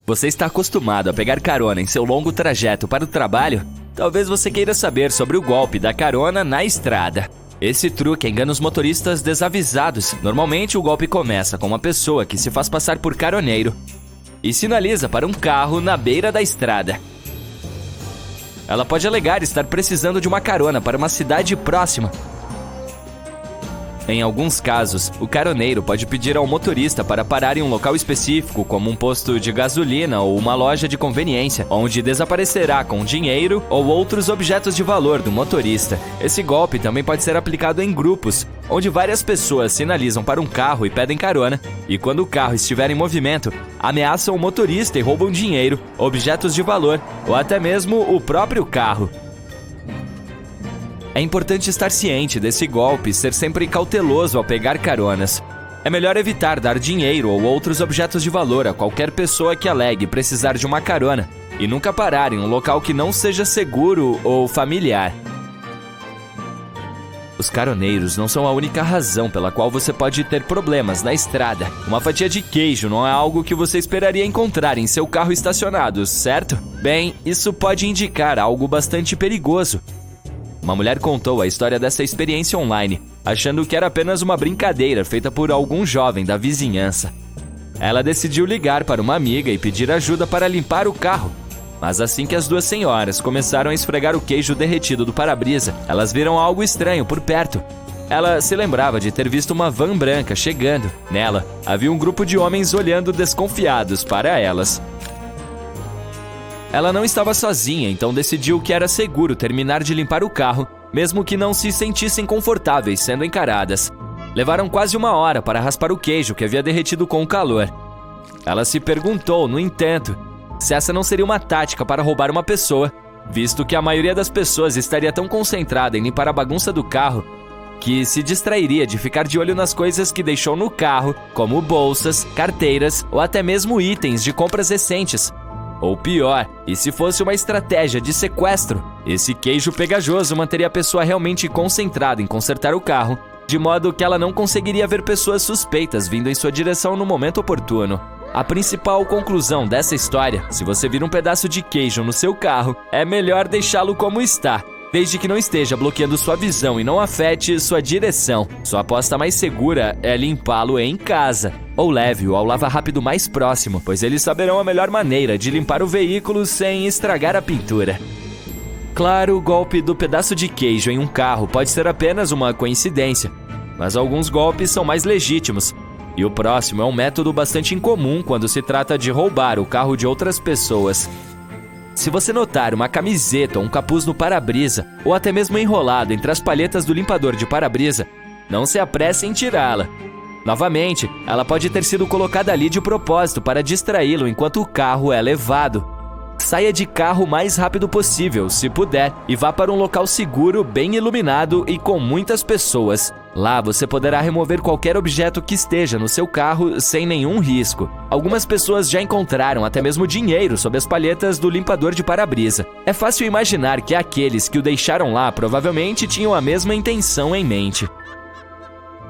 Você está acostumado a pegar carona em seu longo trajeto para o trabalho? Talvez você queira saber sobre o golpe da carona na estrada. Esse truque engana os motoristas desavisados. Normalmente o golpe começa com uma pessoa que se faz passar por caroneiro e sinaliza para um carro na beira da estrada. Ela pode alegar estar precisando de uma carona para uma cidade próxima. Em alguns casos, o caroneiro pode pedir ao motorista para parar em um local específico, como um posto de gasolina ou uma loja de conveniência, onde desaparecerá com dinheiro ou outros objetos de valor do motorista. Esse golpe também pode ser aplicado em grupos, onde várias pessoas sinalizam para um carro e pedem carona, e quando o carro estiver em movimento, ameaçam o motorista e roubam dinheiro, objetos de valor ou até mesmo o próprio carro. É importante estar ciente desse golpe e ser sempre cauteloso ao pegar caronas. É melhor evitar dar dinheiro ou outros objetos de valor a qualquer pessoa que alegue precisar de uma carona e nunca parar em um local que não seja seguro ou familiar. Os caroneiros não são a única razão pela qual você pode ter problemas na estrada. Uma fatia de queijo não é algo que você esperaria encontrar em seu carro estacionado, certo? Bem, isso pode indicar algo bastante perigoso. Uma mulher contou a história dessa experiência online, achando que era apenas uma brincadeira feita por algum jovem da vizinhança. Ela decidiu ligar para uma amiga e pedir ajuda para limpar o carro. Mas assim que as duas senhoras começaram a esfregar o queijo derretido do para-brisa, elas viram algo estranho por perto. Ela se lembrava de ter visto uma van branca chegando. Nela, havia um grupo de homens olhando desconfiados para elas. Ela não estava sozinha, então decidiu que era seguro terminar de limpar o carro, mesmo que não se sentissem confortáveis sendo encaradas. Levaram quase uma hora para raspar o queijo que havia derretido com o calor. Ela se perguntou, no entanto, se essa não seria uma tática para roubar uma pessoa, visto que a maioria das pessoas estaria tão concentrada em limpar a bagunça do carro que se distrairia de ficar de olho nas coisas que deixou no carro, como bolsas, carteiras ou até mesmo itens de compras recentes. Ou pior, e se fosse uma estratégia de sequestro? Esse queijo pegajoso manteria a pessoa realmente concentrada em consertar o carro, de modo que ela não conseguiria ver pessoas suspeitas vindo em sua direção no momento oportuno. A principal conclusão dessa história, se você vir um pedaço de queijo no seu carro, é melhor deixá-lo como está, desde que não esteja bloqueando sua visão e não afete sua direção. Sua aposta mais segura é limpá-lo em casa. Ou leve-o ao lava-rápido mais próximo, pois eles saberão a melhor maneira de limpar o veículo sem estragar a pintura. Claro, o golpe do pedaço de queijo em um carro pode ser apenas uma coincidência, mas alguns golpes são mais legítimos. E o próximo é um método bastante incomum quando se trata de roubar o carro de outras pessoas. Se você notar uma camiseta ou um capuz no para-brisa, ou até mesmo enrolado entre as palhetas do limpador de para-brisa, não se apresse em tirá-la. Novamente, ela pode ter sido colocada ali de propósito para distraí-lo enquanto o carro é levado. Saia de carro o mais rápido possível, se puder, e vá para um local seguro, bem iluminado e com muitas pessoas. Lá você poderá remover qualquer objeto que esteja no seu carro sem nenhum risco. Algumas pessoas já encontraram até mesmo dinheiro sob as palhetas do limpador de para-brisa. É fácil imaginar que aqueles que o deixaram lá provavelmente tinham a mesma intenção em mente.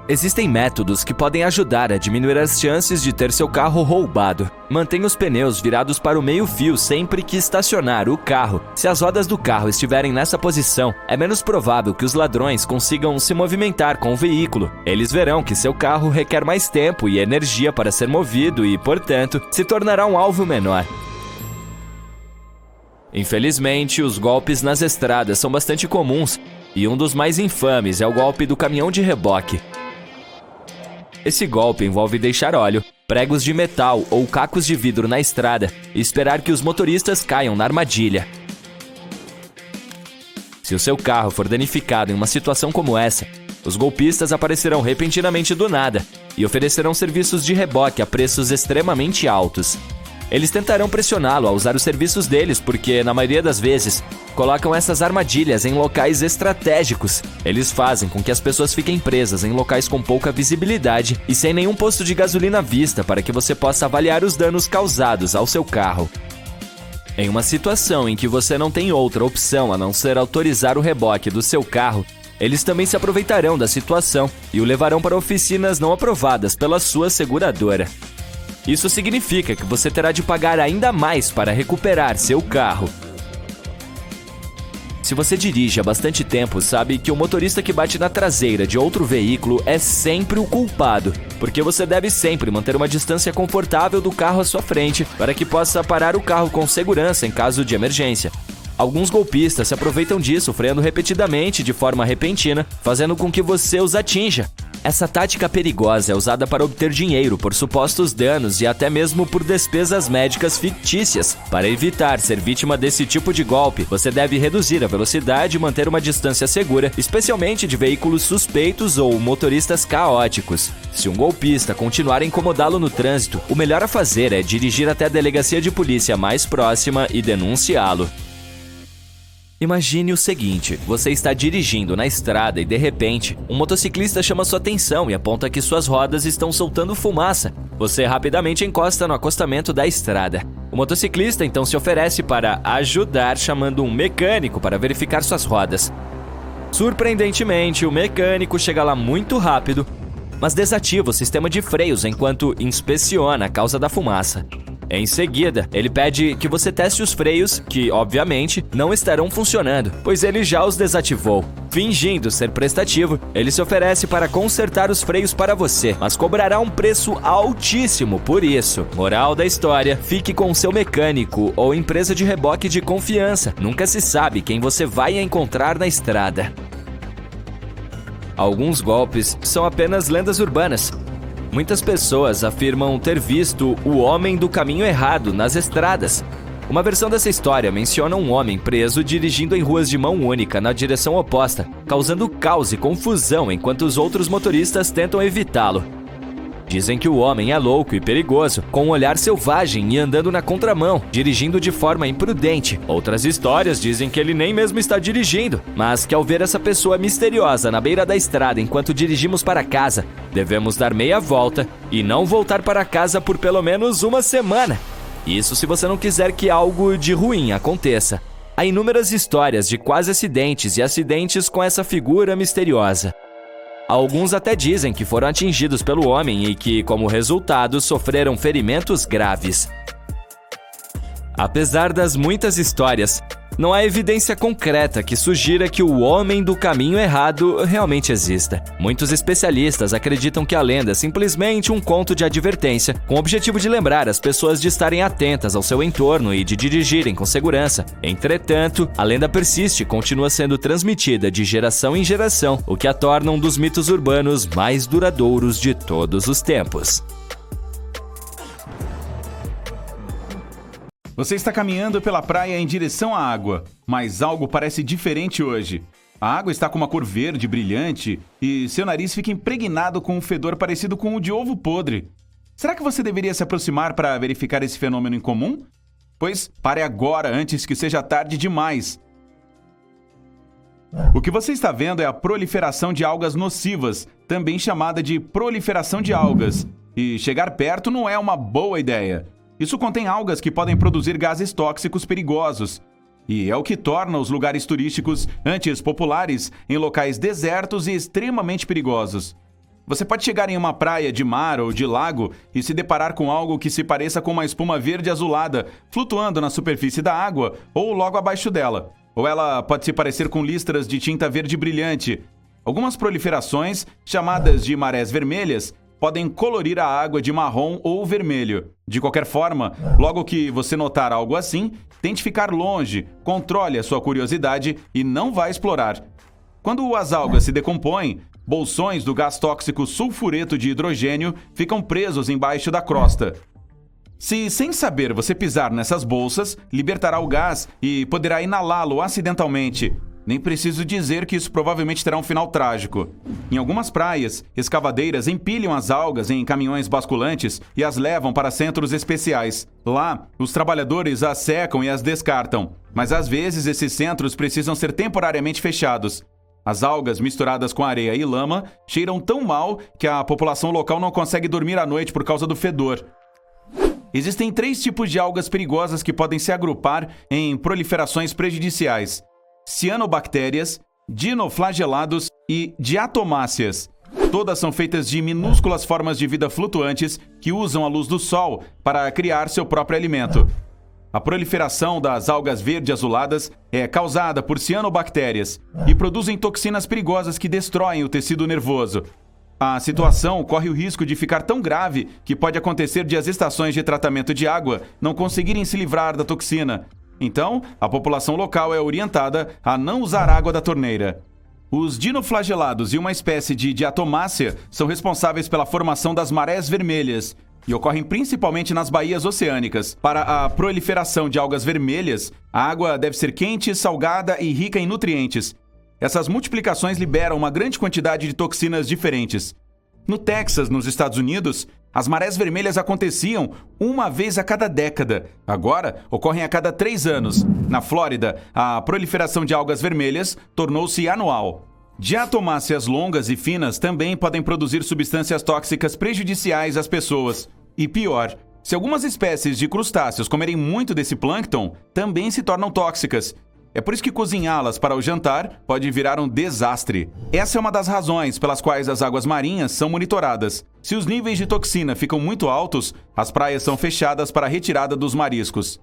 Existem métodos que podem ajudar a diminuir as chances de ter seu carro roubado. Mantenha os pneus virados para o meio-fio sempre que estacionar o carro. Se as rodas do carro estiverem nessa posição, é menos provável que os ladrões consigam se movimentar com o veículo. Eles verão que seu carro requer mais tempo e energia para ser movido e, portanto, se tornará um alvo menor. Infelizmente, os golpes nas estradas são bastante comuns, e um dos mais infames é o golpe do caminhão de reboque. Esse golpe envolve deixar óleo, pregos de metal ou cacos de vidro na estrada e esperar que os motoristas caiam na armadilha. Se o seu carro for danificado em uma situação como essa, os golpistas aparecerão repentinamente do nada e oferecerão serviços de reboque a preços extremamente altos. Eles tentarão pressioná-lo a usar os serviços deles porque, na maioria das vezes, colocam essas armadilhas em locais estratégicos. Eles fazem com que as pessoas fiquem presas em locais com pouca visibilidade e sem nenhum posto de gasolina à vista para que você possa avaliar os danos causados ao seu carro. Em uma situação em que você não tem outra opção a não ser autorizar o reboque do seu carro, eles também se aproveitarão da situação e o levarão para oficinas não aprovadas pela sua seguradora. Isso significa que você terá de pagar ainda mais para recuperar seu carro. Se você dirige há bastante tempo, sabe que o motorista que bate na traseira de outro veículo é sempre o culpado, porque você deve sempre manter uma distância confortável do carro à sua frente para que possa parar o carro com segurança em caso de emergência. Alguns golpistas se aproveitam disso, freando repetidamente de forma repentina, fazendo com que você os atinja. Essa tática perigosa é usada para obter dinheiro por supostos danos e até mesmo por despesas médicas fictícias. Para evitar ser vítima desse tipo de golpe, você deve reduzir a velocidade e manter uma distância segura, especialmente de veículos suspeitos ou motoristas caóticos. Se um golpista continuar a incomodá-lo no trânsito, o melhor a fazer é dirigir até a delegacia de polícia mais próxima e denunciá-lo. Imagine o seguinte, você está dirigindo na estrada e de repente, um motociclista chama sua atenção e aponta que suas rodas estão soltando fumaça. Você rapidamente encosta no acostamento da estrada. O motociclista então se oferece para ajudar chamando um mecânico para verificar suas rodas. Surpreendentemente, o mecânico chega lá muito rápido, mas desativa o sistema de freios enquanto inspeciona a causa da fumaça. Em seguida, ele pede que você teste os freios, que, obviamente, não estarão funcionando, pois ele já os desativou. Fingindo ser prestativo, ele se oferece para consertar os freios para você, mas cobrará um preço altíssimo por isso. Moral da história, fique com seu mecânico ou empresa de reboque de confiança. Nunca se sabe quem você vai encontrar na estrada. Alguns golpes são apenas lendas urbanas. Muitas pessoas afirmam ter visto o homem do caminho errado nas estradas. Uma versão dessa história menciona um homem preso dirigindo em ruas de mão única na direção oposta, causando caos e confusão enquanto os outros motoristas tentam evitá-lo. Dizem que o homem é louco e perigoso, com um olhar selvagem e andando na contramão, dirigindo de forma imprudente. Outras histórias dizem que ele nem mesmo está dirigindo, mas que ao ver essa pessoa misteriosa na beira da estrada enquanto dirigimos para casa, devemos dar meia volta e não voltar para casa por pelo menos uma semana. Isso se você não quiser que algo de ruim aconteça. Há inúmeras histórias de quase acidentes e acidentes com essa figura misteriosa. Alguns até dizem que foram atingidos pelo homem e que, como resultado, sofreram ferimentos graves. Apesar das muitas histórias, não há evidência concreta que sugira que o homem do caminho errado realmente exista. Muitos especialistas acreditam que a lenda é simplesmente um conto de advertência, com o objetivo de lembrar as pessoas de estarem atentas ao seu entorno e de dirigirem com segurança. Entretanto, a lenda persiste e continua sendo transmitida de geração em geração, o que a torna um dos mitos urbanos mais duradouros de todos os tempos. Você está caminhando pela praia em direção à água, mas algo parece diferente hoje. A água está com uma cor verde brilhante e seu nariz fica impregnado com um fedor parecido com o de ovo podre. Será que você deveria se aproximar para verificar esse fenômeno incomum? Pois pare agora antes que seja tarde demais. O que você está vendo é a proliferação de algas nocivas, também chamada de proliferação de algas. E chegar perto não é uma boa ideia. Isso contém algas que podem produzir gases tóxicos perigosos. E é o que torna os lugares turísticos antes populares em locais desertos e extremamente perigosos. Você pode chegar em uma praia de mar ou de lago e se deparar com algo que se pareça com uma espuma verde azulada flutuando na superfície da água ou logo abaixo dela. Ou ela pode se parecer com listras de tinta verde brilhante. Algumas proliferações, chamadas de marés vermelhas, podem colorir a água de marrom ou vermelho. De qualquer forma, logo que você notar algo assim, tente ficar longe, controle a sua curiosidade e não vá explorar. Quando as algas se decompõem, bolsões do gás tóxico sulfureto de hidrogênio ficam presos embaixo da crosta. Se, sem saber, você pisar nessas bolsas, libertará o gás e poderá inalá-lo acidentalmente. Nem preciso dizer que isso provavelmente terá um final trágico. Em algumas praias, escavadeiras empilham as algas em caminhões basculantes e as levam para centros especiais. Lá, os trabalhadores as secam e as descartam. Mas às vezes esses centros precisam ser temporariamente fechados. As algas misturadas com areia e lama cheiram tão mal que a população local não consegue dormir à noite por causa do fedor. Existem 3 tipos de algas perigosas que podem se agrupar em proliferações prejudiciais: cianobactérias, dinoflagelados e diatomáceas. Todas são feitas de minúsculas formas de vida flutuantes que usam a luz do sol para criar seu próprio alimento. A proliferação das algas verde-azuladas é causada por cianobactérias e produzem toxinas perigosas que destroem o tecido nervoso. A situação corre o risco de ficar tão grave que pode acontecer de as estações de tratamento de água não conseguirem se livrar da toxina. Então, a população local é orientada a não usar água da torneira. Os dinoflagelados e uma espécie de diatomácea são responsáveis pela formação das marés vermelhas e ocorrem principalmente nas baías oceânicas. Para a proliferação de algas vermelhas, a água deve ser quente, salgada e rica em nutrientes. Essas multiplicações liberam uma grande quantidade de toxinas diferentes. No Texas, nos Estados Unidos, as marés vermelhas aconteciam uma vez a cada década. Agora, ocorrem a cada 3 anos. Na Flórida, a proliferação de algas vermelhas tornou-se anual. Diatomáceas longas e finas também podem produzir substâncias tóxicas prejudiciais às pessoas. E pior, se algumas espécies de crustáceos comerem muito desse plâncton, também se tornam tóxicas. É por isso que cozinhá-las para o jantar pode virar um desastre. Essa é uma das razões pelas quais as águas marinhas são monitoradas. Se os níveis de toxina ficam muito altos, as praias são fechadas para a retirada dos mariscos.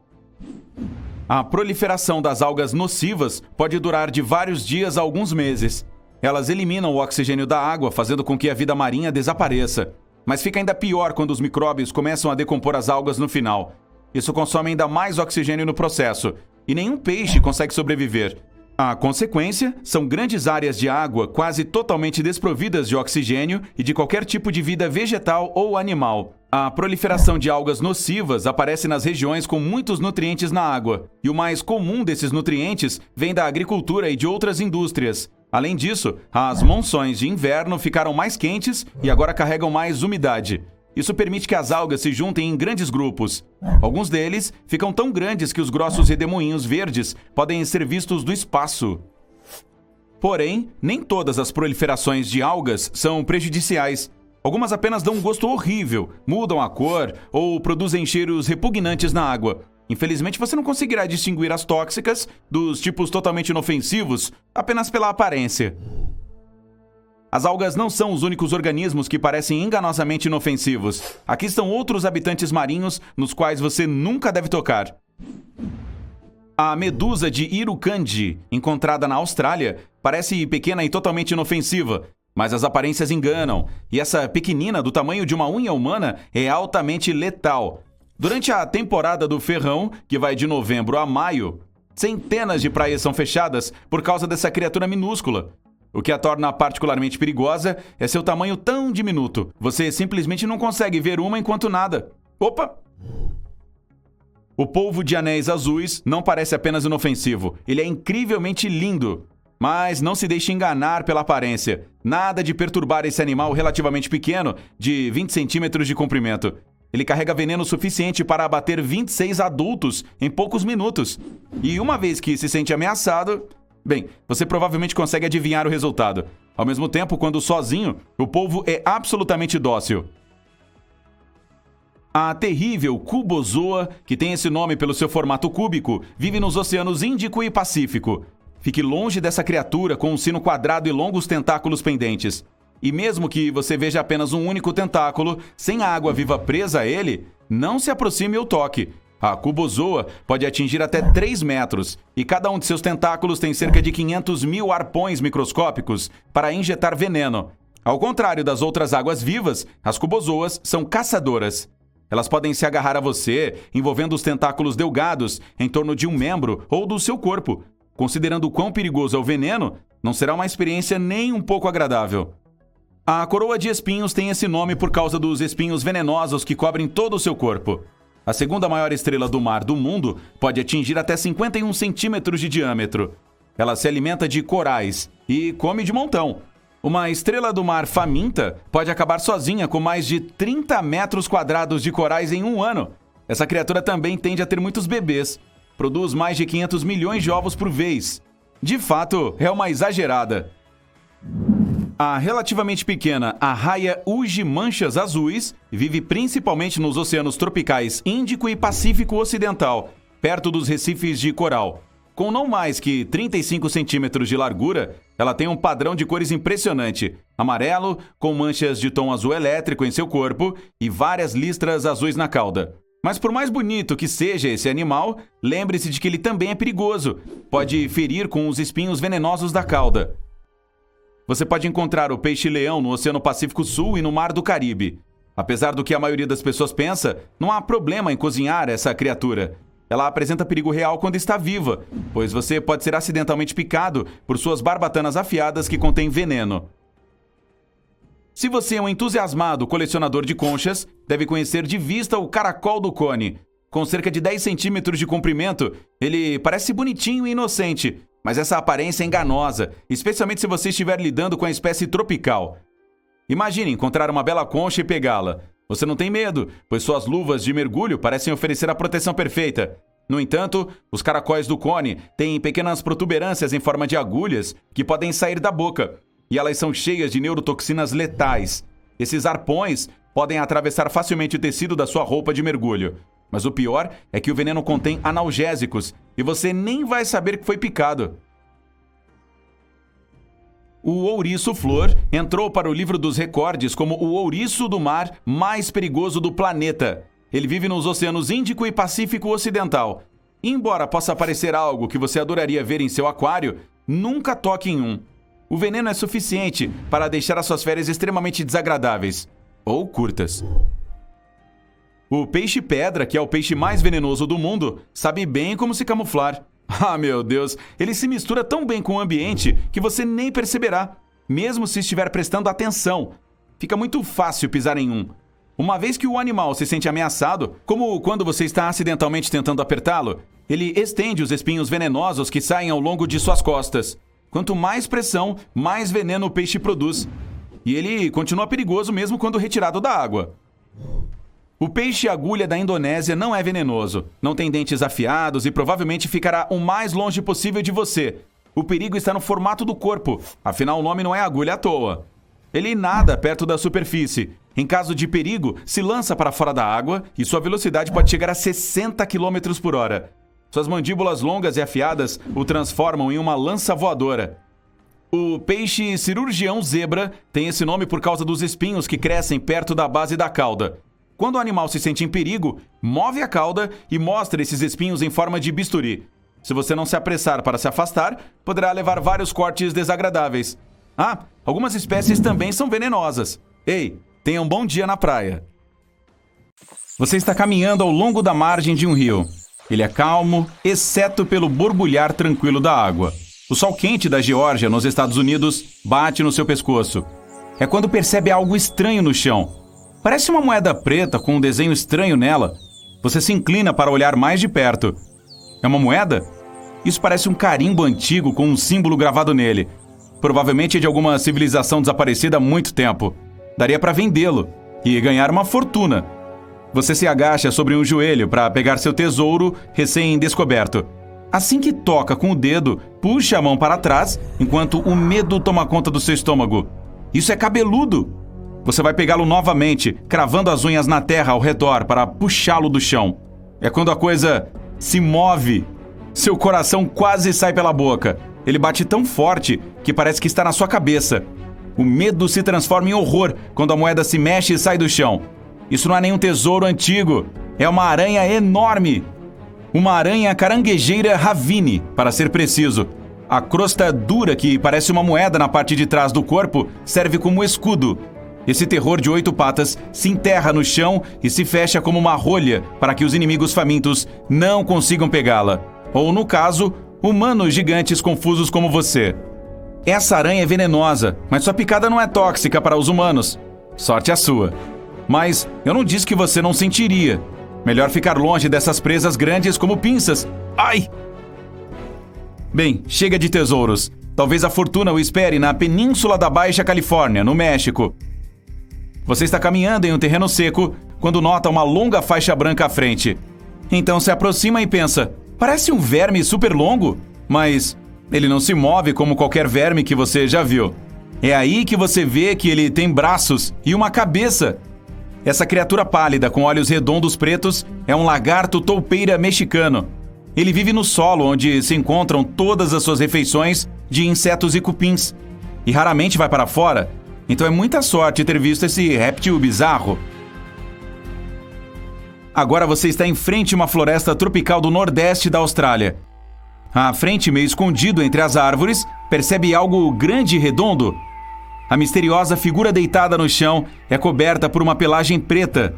A proliferação das algas nocivas pode durar de vários dias a alguns meses. Elas eliminam o oxigênio da água, fazendo com que a vida marinha desapareça. Mas fica ainda pior quando os micróbios começam a decompor as algas no final. Isso consome ainda mais oxigênio no processo, e nenhum peixe consegue sobreviver. A consequência são grandes áreas de água quase totalmente desprovidas de oxigênio e de qualquer tipo de vida vegetal ou animal. A proliferação de algas nocivas aparece nas regiões com muitos nutrientes na água, e o mais comum desses nutrientes vem da agricultura e de outras indústrias. Além disso, as monções de inverno ficaram mais quentes e agora carregam mais umidade. Isso permite que as algas se juntem em grandes grupos. Alguns deles ficam tão grandes que os grossos redemoinhos verdes podem ser vistos do espaço. Porém, nem todas as proliferações de algas são prejudiciais. Algumas apenas dão um gosto horrível, mudam a cor ou produzem cheiros repugnantes na água. Infelizmente, você não conseguirá distinguir as tóxicas dos tipos totalmente inofensivos apenas pela aparência. As algas não são os únicos organismos que parecem enganosamente inofensivos. Aqui estão outros habitantes marinhos nos quais você nunca deve tocar. A medusa de Irukandji, encontrada na Austrália, parece pequena e totalmente inofensiva, mas as aparências enganam, e essa pequenina do tamanho de uma unha humana é altamente letal. Durante a temporada do ferrão, que vai de novembro a maio, centenas de praias são fechadas por causa dessa criatura minúscula. O que a torna particularmente perigosa é seu tamanho tão diminuto. Você simplesmente não consegue ver uma enquanto nada. Opa! O polvo de anéis azuis não parece apenas inofensivo. Ele é incrivelmente lindo. Mas não se deixe enganar pela aparência. Nada de perturbar esse animal relativamente pequeno, de 20 centímetros de comprimento. Ele carrega veneno suficiente para abater 26 adultos em poucos minutos. E uma vez que se sente ameaçado... Bem, você provavelmente consegue adivinhar o resultado. Ao mesmo tempo, quando sozinho, o polvo é absolutamente dócil. A terrível cubozoa, que tem esse nome pelo seu formato cúbico, vive nos oceanos Índico e Pacífico. Fique longe dessa criatura com um sino quadrado e longos tentáculos pendentes. E mesmo que você veja apenas um único tentáculo, sem a água viva presa a ele, não se aproxime ou toque. A cubozoa pode atingir até 3 metros, e cada um de seus tentáculos tem cerca de 500 mil arpões microscópicos para injetar veneno. Ao contrário das outras águas-vivas, as cubozoas são caçadoras. Elas podem se agarrar a você, envolvendo os tentáculos delgados em torno de um membro ou do seu corpo. Considerando o quão perigoso é o veneno, não será uma experiência nem um pouco agradável. A coroa de espinhos tem esse nome por causa dos espinhos venenosos que cobrem todo o seu corpo. A segunda maior estrela do mar do mundo pode atingir até 51 centímetros de diâmetro. Ela se alimenta de corais e come de montão. Uma estrela do mar faminta pode acabar sozinha com mais de 30 metros quadrados de corais em um ano. Essa criatura também tende a ter muitos bebês. Produz mais de 500 milhões de ovos por vez. De fato, é uma exagerada. A relativamente pequena arraia uji-manchas azuis vive principalmente nos oceanos tropicais Índico e Pacífico Ocidental, perto dos recifes de coral. Com não mais que 35 centímetros de largura, Ela tem um padrão de cores impressionante: amarelo, com manchas de tom azul elétrico em seu corpo e várias listras azuis na cauda. Mas por mais bonito que seja esse animal, lembre-se de que ele também é perigoso. Pode ferir com os espinhos venenosos da cauda. Você pode encontrar o peixe-leão no Oceano Pacífico Sul e no Mar do Caribe. Apesar do que a maioria das pessoas pensa, não há problema em cozinhar essa criatura. Ela apresenta perigo real quando está viva, pois você pode ser acidentalmente picado por suas barbatanas afiadas que contêm veneno. Se você é um entusiasmado colecionador de conchas, deve conhecer de vista o caracol do cone. Com cerca de 10 centímetros de comprimento, ele parece bonitinho e inocente, mas essa aparência é enganosa, especialmente se você estiver lidando com a espécie tropical. Imagine encontrar uma bela concha e pegá-la. Você não tem medo, pois suas luvas de mergulho parecem oferecer a proteção perfeita. No entanto, os caracóis do cone têm pequenas protuberâncias em forma de agulhas que podem sair da boca, e elas são cheias de neurotoxinas letais. Esses arpões podem atravessar facilmente o tecido da sua roupa de mergulho. Mas o pior é que o veneno contém analgésicos e você nem vai saber que foi picado. O ouriço-flor entrou para o livro dos recordes como o ouriço do mar mais perigoso do planeta. Ele vive nos oceanos Índico e Pacífico Ocidental. Embora possa parecer algo que você adoraria ver em seu aquário, nunca toque em um. O veneno é suficiente para deixar as suas férias extremamente desagradáveis. Ou curtas. O peixe-pedra, que é o peixe mais venenoso do mundo, sabe bem como se camuflar. Ah, meu Deus, ele se mistura tão bem com o ambiente que você nem perceberá, mesmo se estiver prestando atenção. Fica muito fácil pisar em um. Uma vez que o animal se sente ameaçado, como quando você está acidentalmente tentando apertá-lo, ele estende os espinhos venenosos que saem ao longo de suas costas. Quanto mais pressão, mais veneno o peixe produz. E ele continua perigoso mesmo quando retirado da água. O peixe-agulha da Indonésia não é venenoso, não tem dentes afiados e provavelmente ficará o mais longe possível de você. O perigo está no formato do corpo, afinal o nome não é agulha à toa. Ele nada perto da superfície. Em caso de perigo, se lança para fora da água e sua velocidade pode chegar a 60 km por hora. Suas mandíbulas longas e afiadas o transformam em uma lança voadora. O peixe cirurgião zebra tem esse nome por causa dos espinhos que crescem perto da base da cauda. Quando o animal se sente em perigo, move a cauda e mostra esses espinhos em forma de bisturi. Se você não se apressar para se afastar, poderá levar vários cortes desagradáveis. Ah, algumas espécies também são venenosas. Ei, tenha um bom dia na praia. Você está caminhando ao longo da margem de um rio. Ele é calmo, exceto pelo borbulhar tranquilo da água. O sol quente da Geórgia, nos Estados Unidos, bate no seu pescoço. É quando percebe algo estranho no chão. Parece uma moeda preta com um desenho estranho nela. Você se inclina para olhar mais de perto. É uma moeda? Isso parece um carimbo antigo com um símbolo gravado nele. Provavelmente é de alguma civilização desaparecida há muito tempo. Daria para vendê-lo e ganhar uma fortuna. Você se agacha sobre um joelho para pegar seu tesouro recém-descoberto. Assim que toca com o dedo, puxa a mão para trás, enquanto o medo toma conta do seu estômago. Isso é cabeludo! Você vai pegá-lo novamente, cravando as unhas na terra ao redor para puxá-lo do chão. É quando a coisa se move. Seu coração quase sai pela boca. Ele bate tão forte que parece que está na sua cabeça. O medo se transforma em horror quando a moeda se mexe e sai do chão. Isso não é nenhum tesouro antigo. É uma aranha enorme. Uma aranha caranguejeira ravine, para ser preciso. A crosta dura que parece uma moeda na parte de trás do corpo serve como escudo. Esse terror de 8 patas se enterra no chão e se fecha como uma rolha para que os inimigos famintos não consigam pegá-la. Ou, no caso, humanos gigantes confusos como você. Essa aranha é venenosa, mas sua picada não é tóxica para os humanos. Sorte a sua. Mas eu não disse que você não sentiria. Melhor ficar longe dessas presas grandes como pinças. Ai! Bem, chega de tesouros. Talvez a fortuna o espere na península da Baixa Califórnia, no México. Você está caminhando em um terreno seco quando nota uma longa faixa branca à frente. Então se aproxima e pensa, parece um verme super longo, mas ele não se move como qualquer verme que você já viu. É aí que você vê que ele tem braços e uma cabeça. Essa criatura pálida com olhos redondos pretos é um lagarto toupeira mexicano. Ele vive no solo onde se encontram todas as suas refeições de insetos e cupins. E raramente vai para fora, então é muita sorte ter visto esse réptil bizarro. Agora você está em frente a uma floresta tropical do nordeste da Austrália. À frente, meio escondido entre as árvores, percebe algo grande e redondo. A misteriosa figura deitada no chão é coberta por uma pelagem preta.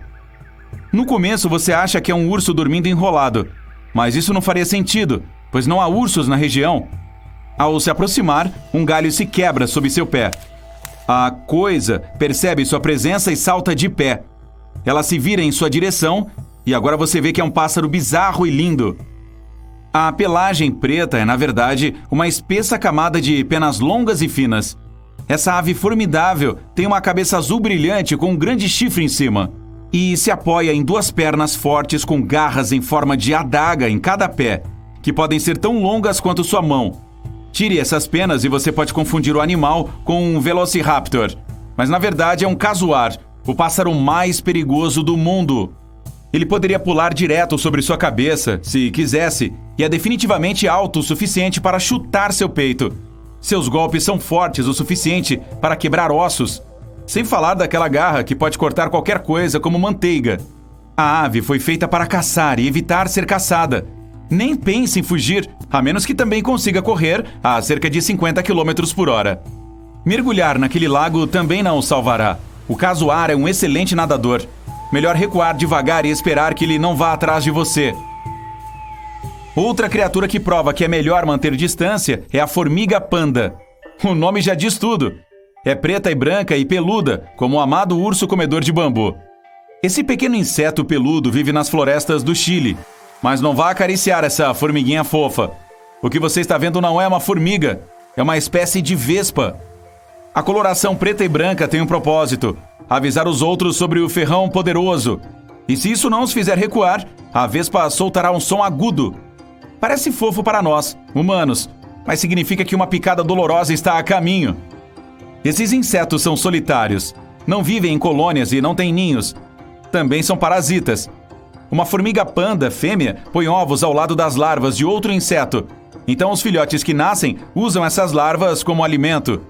No começo você acha que é um urso dormindo enrolado, mas isso não faria sentido, pois não há ursos na região. Ao se aproximar, um galho se quebra sob seu pé. A coisa percebe sua presença e salta de pé. Ela se vira em sua direção e agora você vê que é um pássaro bizarro e lindo. A pelagem preta é, na verdade, uma espessa camada de penas longas e finas. Essa ave formidável tem uma cabeça azul brilhante com um grande chifre em cima e se apoia em duas pernas fortes com garras em forma de adaga em cada pé, que podem ser tão longas quanto sua mão. Tire essas penas e você pode confundir o animal com um velociraptor, mas na verdade é um casuar, o pássaro mais perigoso do mundo. Ele poderia pular direto sobre sua cabeça, se quisesse, e é definitivamente alto o suficiente para chutar seu peito. Seus golpes são fortes o suficiente para quebrar ossos, sem falar daquela garra que pode cortar qualquer coisa como manteiga. A ave foi feita para caçar e evitar ser caçada. Nem pense em fugir, a menos que também consiga correr a cerca de 50 km por hora. Mergulhar naquele lago também não o salvará. O casuar é um excelente nadador. Melhor recuar devagar e esperar que ele não vá atrás de você. Outra criatura que prova que é melhor manter distância é a formiga panda. O nome já diz tudo. É preta e branca e peluda, como o amado urso comedor de bambu. Esse pequeno inseto peludo vive nas florestas do Chile. Mas não vá acariciar essa formiguinha fofa. O que você está vendo não é uma formiga, é uma espécie de vespa. A coloração preta e branca tem um propósito: avisar os outros sobre o ferrão poderoso. E se isso não os fizer recuar, a vespa soltará um som agudo. Parece fofo para nós, humanos, mas significa que uma picada dolorosa está a caminho. Esses insetos são solitários, não vivem em colônias e não têm ninhos. Também são parasitas. Uma formiga panda fêmea põe ovos ao lado das larvas de outro inseto. Então os filhotes que nascem usam essas larvas como alimento.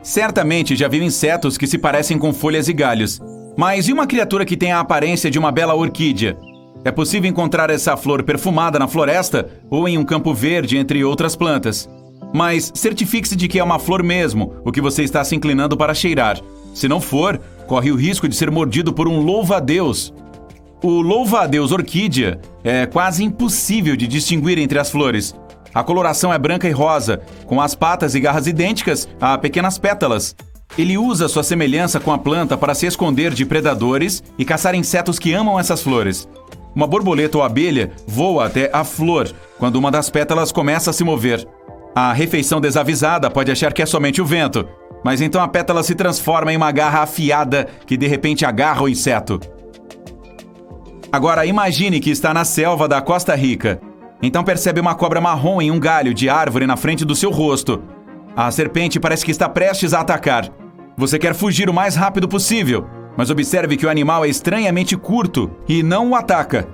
Certamente já viu insetos que se parecem com folhas e galhos. Mas e uma criatura que tem a aparência de uma bela orquídea? É possível encontrar essa flor perfumada na floresta ou em um campo verde, entre outras plantas. Mas certifique-se de que é uma flor mesmo, o que você está se inclinando para cheirar. Se não for, corre o risco de ser mordido por um louva-a-Deus. O louva-a-Deus orquídea é quase impossível de distinguir entre as flores. A coloração é branca e rosa, com as patas e garras idênticas a pequenas pétalas. Ele usa sua semelhança com a planta para se esconder de predadores e caçar insetos que amam essas flores. Uma borboleta ou abelha voa até a flor quando uma das pétalas começa a se mover. A refeição desavisada pode achar que é somente o vento, mas então a pétala se transforma em uma garra afiada que de repente agarra o inseto. Agora imagine que está na selva da Costa Rica. Então percebe uma cobra marrom em um galho de árvore na frente do seu rosto. A serpente parece que está prestes a atacar. Você quer fugir o mais rápido possível, mas observe que o animal é estranhamente curto e não o ataca.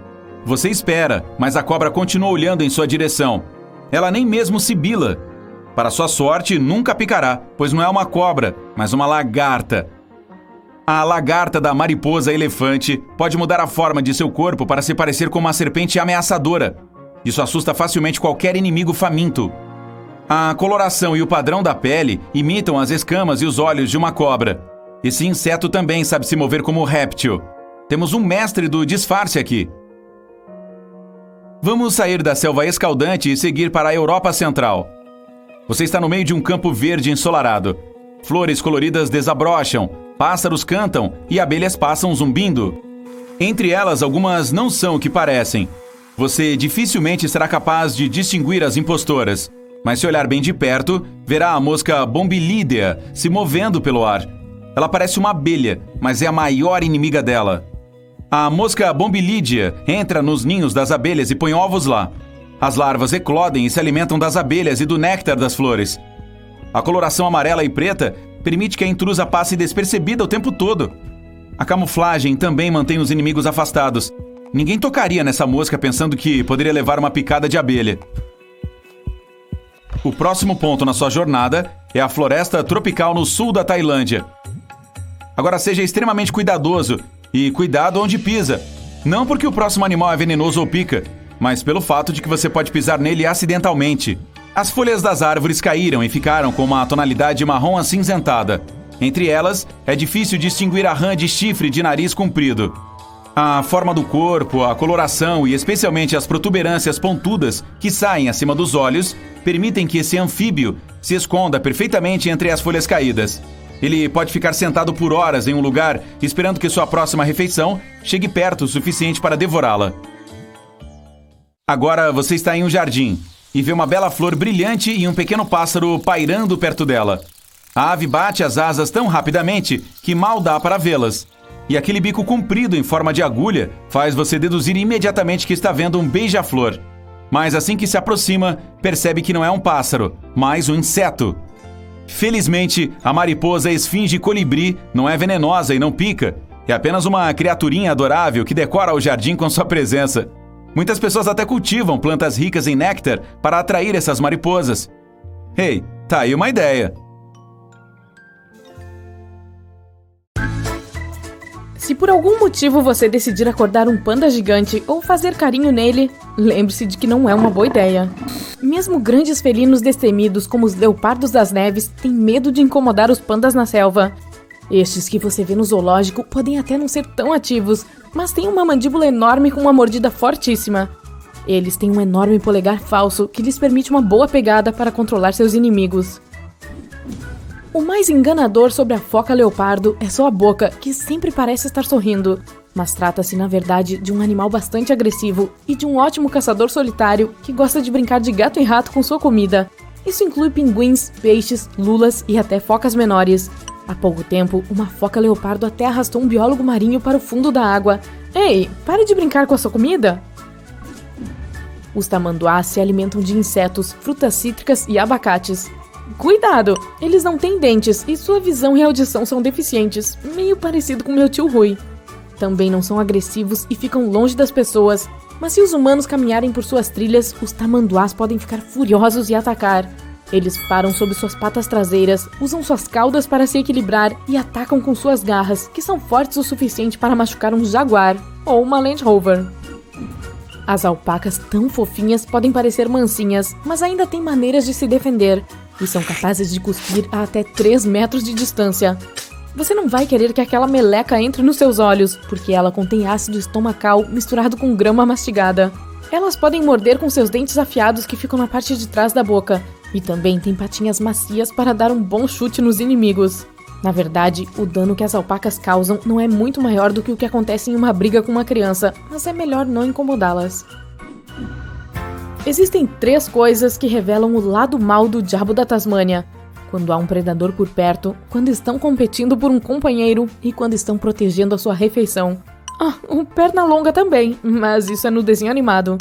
Você espera, mas a cobra continua olhando em sua direção. Ela nem mesmo sibila. Para sua sorte, nunca picará, pois não é uma cobra, mas uma lagarta. A lagarta da mariposa elefante pode mudar a forma de seu corpo para se parecer com uma serpente ameaçadora. Isso assusta facilmente qualquer inimigo faminto. A coloração e o padrão da pele imitam as escamas e os olhos de uma cobra. Esse inseto também sabe se mover como réptil. Temos um mestre do disfarce aqui. Vamos sair da selva escaldante e seguir para a Europa Central. Você está no meio de um campo verde ensolarado. Flores coloridas desabrocham, pássaros cantam e abelhas passam zumbindo. Entre elas, algumas não são o que parecem. Você dificilmente será capaz de distinguir as impostoras, mas se olhar bem de perto, verá a mosca bombilídea se movendo pelo ar. Ela parece uma abelha, mas é a maior inimiga dela. A mosca bombilídea entra nos ninhos das abelhas e põe ovos lá. As larvas eclodem e se alimentam das abelhas e do néctar das flores. A coloração amarela e preta permite que a intrusa passe despercebida o tempo todo. A camuflagem também mantém os inimigos afastados. Ninguém tocaria nessa mosca pensando que poderia levar uma picada de abelha. O próximo ponto na sua jornada é a floresta tropical no sul da Tailândia. Agora seja extremamente cuidadoso e cuidado onde pisa. Não porque o próximo animal é venenoso ou pica, mas pelo fato de que você pode pisar nele acidentalmente. As folhas das árvores caíram e ficaram com uma tonalidade marrom acinzentada. Entre elas, é difícil distinguir a rã de chifre de nariz comprido. A forma do corpo, a coloração e especialmente as protuberâncias pontudas que saem acima dos olhos permitem que esse anfíbio se esconda perfeitamente entre as folhas caídas. Ele pode ficar sentado por horas em um lugar esperando que sua próxima refeição chegue perto o suficiente para devorá-la. Agora você está em um jardim e vê uma bela flor brilhante e um pequeno pássaro pairando perto dela. A ave bate as asas tão rapidamente que mal dá para vê-las. E aquele bico comprido em forma de agulha faz você deduzir imediatamente que está vendo um beija-flor. Mas assim que se aproxima, percebe que não é um pássaro, mas um inseto. Felizmente, a mariposa esfinge colibri não é venenosa e não pica. É apenas uma criaturinha adorável que decora o jardim com sua presença. Muitas pessoas até cultivam plantas ricas em néctar para atrair essas mariposas. Ei, tá aí uma ideia. Se por algum motivo você decidir acordar um panda gigante ou fazer carinho nele, lembre-se de que não é uma boa ideia. Mesmo grandes felinos destemidos como os leopardos das neves têm medo de incomodar os pandas na selva. Estes que você vê no zoológico podem até não ser tão ativos, mas têm uma mandíbula enorme com uma mordida fortíssima. Eles têm um enorme polegar falso que lhes permite uma boa pegada para controlar seus inimigos. O mais enganador sobre a foca leopardo é sua boca, que sempre parece estar sorrindo, mas trata-se na verdade de um animal bastante agressivo e de um ótimo caçador solitário que gosta de brincar de gato e rato com sua comida. Isso inclui pinguins, peixes, lulas e até focas menores. Há pouco tempo, uma foca leopardo até arrastou um biólogo marinho para o fundo da água. Ei, pare de brincar com a sua comida! Os tamanduás se alimentam de insetos, frutas cítricas e abacates. Cuidado! Eles não têm dentes e sua visão e audição são deficientes, meio parecido com meu tio Rui. Também não são agressivos e ficam longe das pessoas, mas se os humanos caminharem por suas trilhas, os tamanduás podem ficar furiosos e atacar. Eles param sob suas patas traseiras, usam suas caudas para se equilibrar e atacam com suas garras, que são fortes o suficiente para machucar um jaguar ou uma Land Rover. As alpacas tão fofinhas podem parecer mansinhas, mas ainda têm maneiras de se defender, e são capazes de cuspir a até 3 metros de distância. Você não vai querer que aquela meleca entre nos seus olhos, porque ela contém ácido estomacal misturado com grama mastigada. Elas podem morder com seus dentes afiados que ficam na parte de trás da boca, e também têm patinhas macias para dar um bom chute nos inimigos. Na verdade, o dano que as alpacas causam não é muito maior do que o que acontece em uma briga com uma criança, mas é melhor não incomodá-las. Existem 3 coisas que revelam o lado mau do diabo da Tasmânia: quando há um predador por perto, quando estão competindo por um companheiro e quando estão protegendo a sua refeição. O Pernalonga também, mas isso é no desenho animado.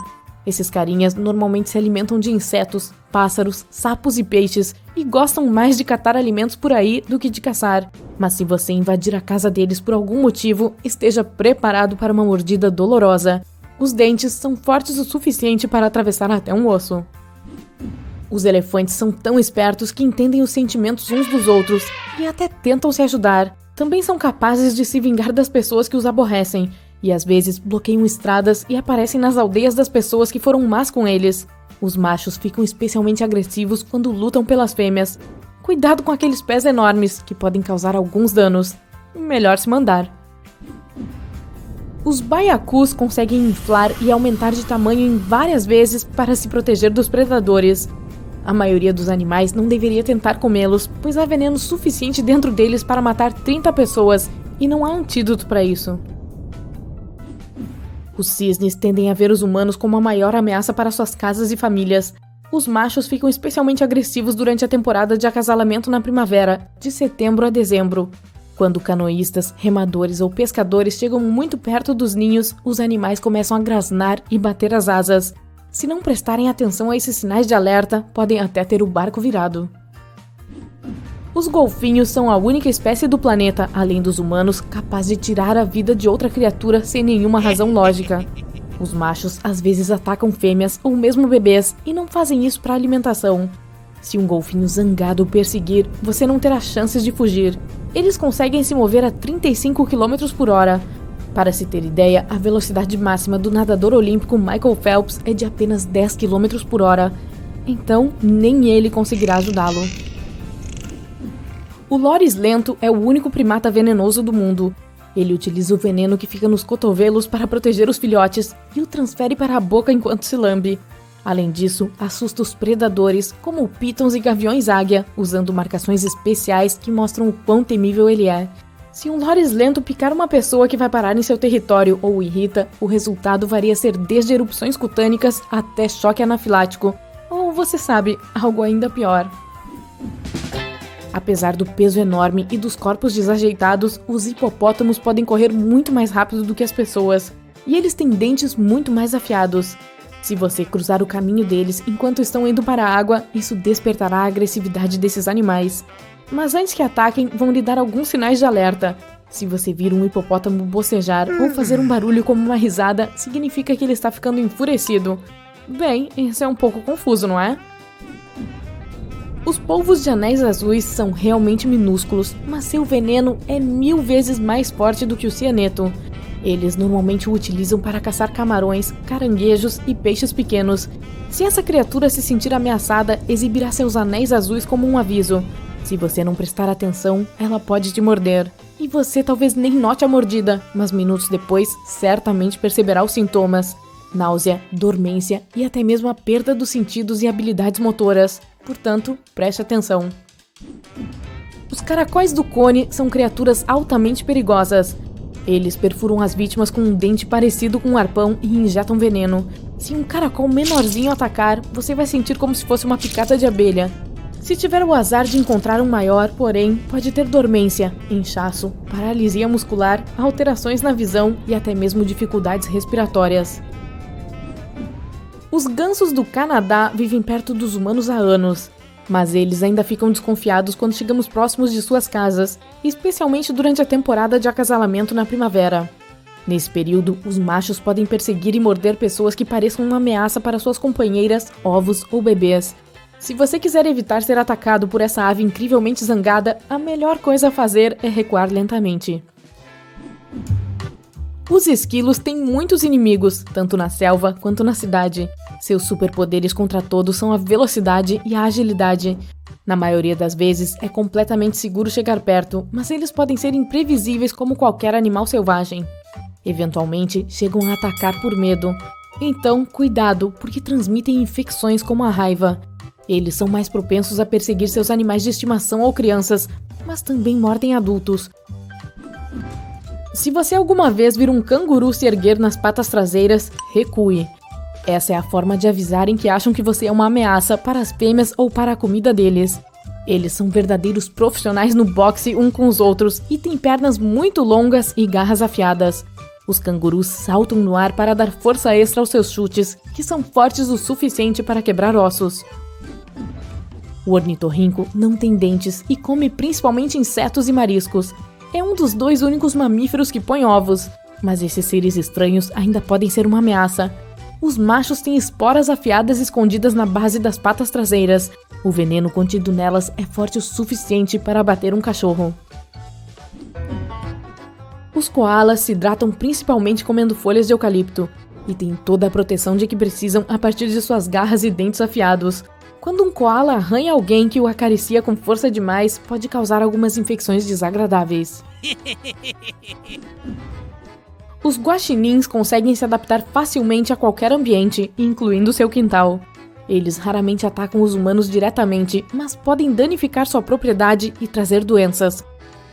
Esses carinhas normalmente se alimentam de insetos, pássaros, sapos e peixes e gostam mais de catar alimentos por aí do que de caçar. Mas se você invadir a casa deles por algum motivo, esteja preparado para uma mordida dolorosa. Os dentes são fortes o suficiente para atravessar até um osso. Os elefantes são tão espertos que entendem os sentimentos uns dos outros e até tentam se ajudar. Também são capazes de se vingar das pessoas que os aborrecem, e às vezes bloqueiam estradas e aparecem nas aldeias das pessoas que foram más com eles. Os machos ficam especialmente agressivos quando lutam pelas fêmeas. Cuidado com aqueles pés enormes, que podem causar alguns danos. Melhor se mandar. Os baiacus conseguem inflar e aumentar de tamanho em várias vezes para se proteger dos predadores. A maioria dos animais não deveria tentar comê-los, pois há veneno suficiente dentro deles para matar 30 pessoas, e não há antídoto para isso. Os cisnes tendem a ver os humanos como a maior ameaça para suas casas e famílias. Os machos ficam especialmente agressivos durante a temporada de acasalamento na primavera, de setembro a dezembro. Quando canoístas, remadores ou pescadores chegam muito perto dos ninhos, os animais começam a grasnar e bater as asas. Se não prestarem atenção a esses sinais de alerta, podem até ter o barco virado. Os golfinhos são a única espécie do planeta, além dos humanos, capaz de tirar a vida de outra criatura sem nenhuma razão lógica. Os machos às vezes atacam fêmeas ou mesmo bebês e não fazem isso para alimentação. Se um golfinho zangado o perseguir, você não terá chances de fugir. Eles conseguem se mover a 35 km por hora. Para se ter ideia, a velocidade máxima do nadador olímpico Michael Phelps é de apenas 10 km por hora. Então, nem ele conseguirá ajudá-lo. O loris lento é o único primata venenoso do mundo. Ele utiliza o veneno que fica nos cotovelos para proteger os filhotes e o transfere para a boca enquanto se lambe. Além disso, assusta os predadores, como pitons e gaviões-águia, usando marcações especiais que mostram o quão temível ele é. Se um loris lento picar uma pessoa que vai parar em seu território ou o irrita, o resultado varia ser desde erupções cutânicas até choque anafilático, ou você sabe, algo ainda pior. Apesar do peso enorme e dos corpos desajeitados, os hipopótamos podem correr muito mais rápido do que as pessoas, e eles têm dentes muito mais afiados. Se você cruzar o caminho deles enquanto estão indo para a água, isso despertará a agressividade desses animais. Mas antes que ataquem, vão lhe dar alguns sinais de alerta. Se você vir um hipopótamo bocejar ou fazer um barulho como uma risada, significa que ele está ficando enfurecido. Bem, isso é um pouco confuso, não é? Os polvos de anéis azuis são realmente minúsculos, mas seu veneno é 1000 vezes mais forte do que o cianeto. Eles normalmente o utilizam para caçar camarões, caranguejos e peixes pequenos. Se essa criatura se sentir ameaçada, exibirá seus anéis azuis como um aviso. Se você não prestar atenção, ela pode te morder. E você talvez nem note a mordida, mas minutos depois, certamente perceberá os sintomas. Náusea, dormência e até mesmo a perda dos sentidos e habilidades motoras. Portanto, preste atenção. Os caracóis do cone são criaturas altamente perigosas. Eles perfuram as vítimas com um dente parecido com um arpão e injetam veneno. Se um caracol menorzinho atacar, você vai sentir como se fosse uma picada de abelha. Se tiver o azar de encontrar um maior, porém, pode ter dormência, inchaço, paralisia muscular, alterações na visão e até mesmo dificuldades respiratórias. Os gansos do Canadá vivem perto dos humanos há anos, mas eles ainda ficam desconfiados quando chegamos próximos de suas casas, especialmente durante a temporada de acasalamento na primavera. Nesse período, os machos podem perseguir e morder pessoas que pareçam uma ameaça para suas companheiras, ovos ou bebês. Se você quiser evitar ser atacado por essa ave incrivelmente zangada, a melhor coisa a fazer é recuar lentamente. Os esquilos têm muitos inimigos, tanto na selva quanto na cidade. Seus superpoderes contra todos são a velocidade e a agilidade. Na maioria das vezes, é completamente seguro chegar perto, mas eles podem ser imprevisíveis como qualquer animal selvagem. Eventualmente, chegam a atacar por medo. Então, cuidado, porque transmitem infecções como a raiva. Eles são mais propensos a perseguir seus animais de estimação ou crianças, mas também mordem adultos. Se você alguma vez vir um canguru se erguer nas patas traseiras, recue. Essa é a forma de avisarem que acham que você é uma ameaça para as fêmeas ou para a comida deles. Eles são verdadeiros profissionais no boxe um com os outros e têm pernas muito longas e garras afiadas. Os cangurus saltam no ar para dar força extra aos seus chutes, que são fortes o suficiente para quebrar ossos. O ornitorrinco não tem dentes e come principalmente insetos e mariscos. É um dos 2 únicos mamíferos que põe ovos, mas esses seres estranhos ainda podem ser uma ameaça. Os machos têm esporas afiadas escondidas na base das patas traseiras. O veneno contido nelas é forte o suficiente para abater um cachorro. Os koalas se hidratam principalmente comendo folhas de eucalipto e têm toda a proteção de que precisam a partir de suas garras e dentes afiados. Quando um koala arranha alguém que o acaricia com força demais, pode causar algumas infecções desagradáveis. Os guaxinins conseguem se adaptar facilmente a qualquer ambiente, incluindo seu quintal. Eles raramente atacam os humanos diretamente, mas podem danificar sua propriedade e trazer doenças.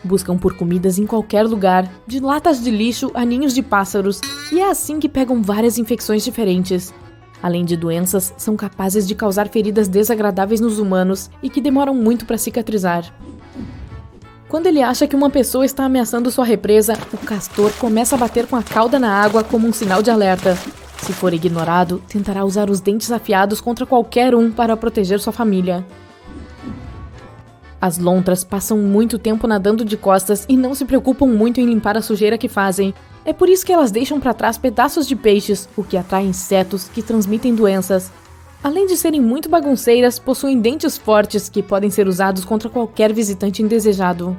Buscam por comidas em qualquer lugar, de latas de lixo a ninhos de pássaros, e é assim que pegam várias infecções diferentes. Além de doenças, são capazes de causar feridas desagradáveis nos humanos e que demoram muito para cicatrizar. Quando ele acha que uma pessoa está ameaçando sua represa, o castor começa a bater com a cauda na água como um sinal de alerta. Se for ignorado, tentará usar os dentes afiados contra qualquer um para proteger sua família. As lontras passam muito tempo nadando de costas e não se preocupam muito em limpar a sujeira que fazem. É por isso que elas deixam para trás pedaços de peixes, o que atrai insetos que transmitem doenças. Além de serem muito bagunceiras, possuem dentes fortes que podem ser usados contra qualquer visitante indesejado.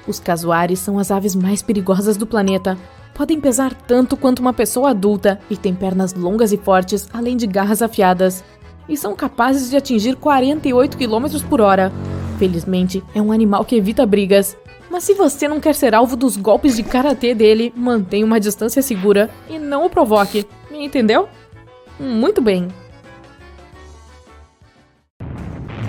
Os casuares são as aves mais perigosas do planeta. Podem pesar tanto quanto uma pessoa adulta e têm pernas longas e fortes, além de garras afiadas. E são capazes de atingir 48 km por hora. Felizmente, é um animal que evita brigas. Mas se você não quer ser alvo dos golpes de karatê dele, mantenha uma distância segura e não o provoque. Me entendeu? Muito bem.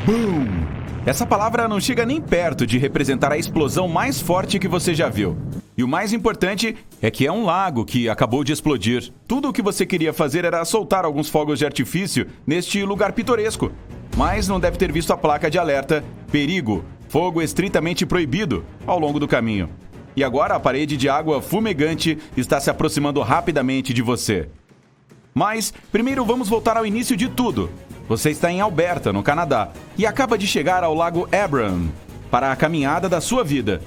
Boom! Essa palavra não chega nem perto de representar a explosão mais forte que você já viu. E o mais importante é que é um lago que acabou de explodir. Tudo o que você queria fazer era soltar alguns fogos de artifício neste lugar pitoresco. Mas não deve ter visto a placa de alerta "Perigo, fogo estritamente proibido" ao longo do caminho. E agora a parede de água fumegante está se aproximando rapidamente de você. Mas, primeiro vamos voltar ao início de tudo. Você está em Alberta, no Canadá, e acaba de chegar ao Lago Abram para a caminhada da sua vida.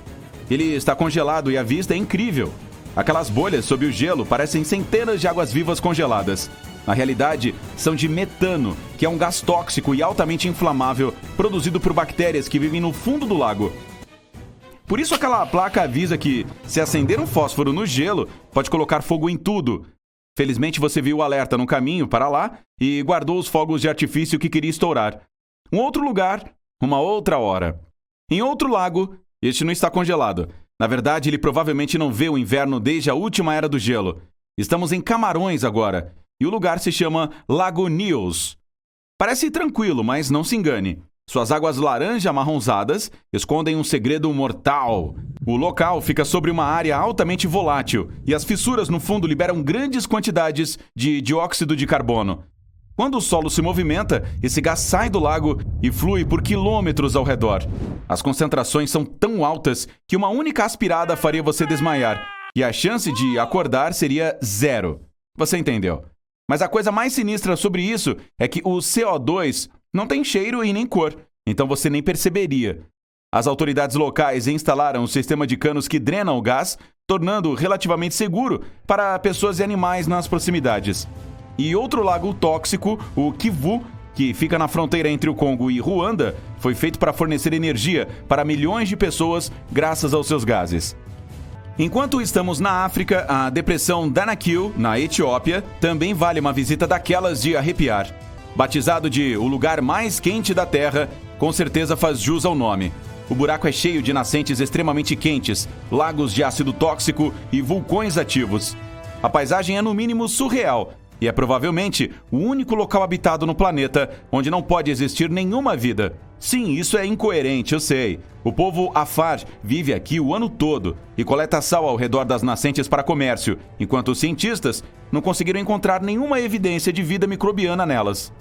Ele está congelado e a vista é incrível. Aquelas bolhas sob o gelo parecem centenas de águas-vivas congeladas. Na realidade, são de metano, que é um gás tóxico e altamente inflamável produzido por bactérias que vivem no fundo do lago. Por isso aquela placa avisa que, se acender um fósforo no gelo, pode colocar fogo em tudo. Felizmente você viu o alerta no caminho para lá e guardou os fogos de artifício que queria estourar. Um outro lugar, uma outra hora. Em outro lago, este não está congelado. Na verdade, ele provavelmente não vê o inverno desde a última era do gelo. Estamos em Camarões agora, e o lugar se chama Lago Nyos. Parece tranquilo, mas não se engane. Suas águas laranja amarronzadas escondem um segredo mortal. O local fica sobre uma área altamente volátil e as fissuras no fundo liberam grandes quantidades de dióxido de carbono. Quando o solo se movimenta, esse gás sai do lago e flui por quilômetros ao redor. As concentrações são tão altas que uma única aspirada faria você desmaiar e a chance de acordar seria 0. Você entendeu? Mas a coisa mais sinistra sobre isso é que o CO2 não tem cheiro e nem cor, então você nem perceberia. As autoridades locais instalaram um sistema de canos que drenam o gás, tornando-o relativamente seguro para pessoas e animais nas proximidades. E outro lago tóxico, o Kivu, que fica na fronteira entre o Congo e Ruanda, foi feito para fornecer energia para milhões de pessoas graças aos seus gases. Enquanto estamos na África, a depressão Danakil, na Etiópia, também vale uma visita daquelas de arrepiar. Batizado de o lugar mais quente da Terra, com certeza faz jus ao nome. O buraco é cheio de nascentes extremamente quentes, lagos de ácido tóxico e vulcões ativos. A paisagem é no mínimo surreal e é provavelmente o único local habitado no planeta onde não pode existir nenhuma vida. Sim, isso é incoerente, eu sei. O povo Afar vive aqui o ano todo e coleta sal ao redor das nascentes para comércio, enquanto os cientistas não conseguiram encontrar nenhuma evidência de vida microbiana nelas.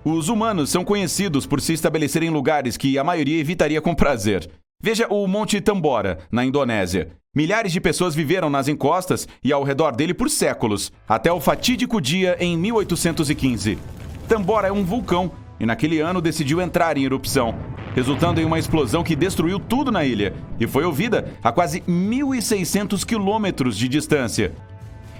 Os humanos são conhecidos por se estabelecerem em lugares que a maioria evitaria com prazer. Veja o Monte Tambora, na Indonésia. Milhares de pessoas viveram nas encostas e ao redor dele por séculos, até o fatídico dia em 1815. Tambora é um vulcão e naquele ano decidiu entrar em erupção, resultando em uma explosão que destruiu tudo na ilha e foi ouvida a quase 1.600 quilômetros de distância.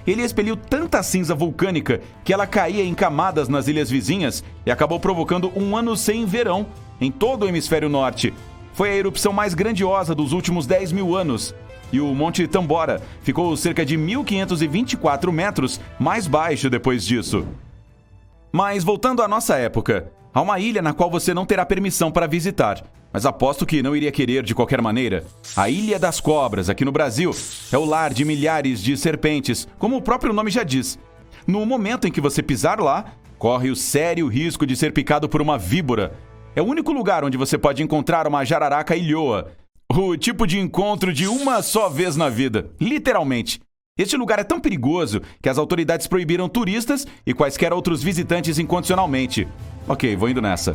Ele expeliu tanta cinza vulcânica que ela caía em camadas nas ilhas vizinhas e acabou provocando um ano sem verão em todo o hemisfério norte. Foi a erupção mais grandiosa dos últimos 10 mil anos. E o Monte Tambora ficou cerca de 1.524 metros mais baixo depois disso. Mas voltando à nossa época, há uma ilha na qual você não terá permissão para visitar, mas aposto que não iria querer de qualquer maneira. A Ilha das Cobras, aqui no Brasil, é o lar de milhares de serpentes, como o próprio nome já diz. No momento em que você pisar lá, corre o sério risco de ser picado por uma víbora. É o único lugar onde você pode encontrar uma jararaca ilhoa. O tipo de encontro de uma só vez na vida, literalmente. Este lugar é tão perigoso que as autoridades proibiram turistas e quaisquer outros visitantes incondicionalmente. Ok, vou indo nessa.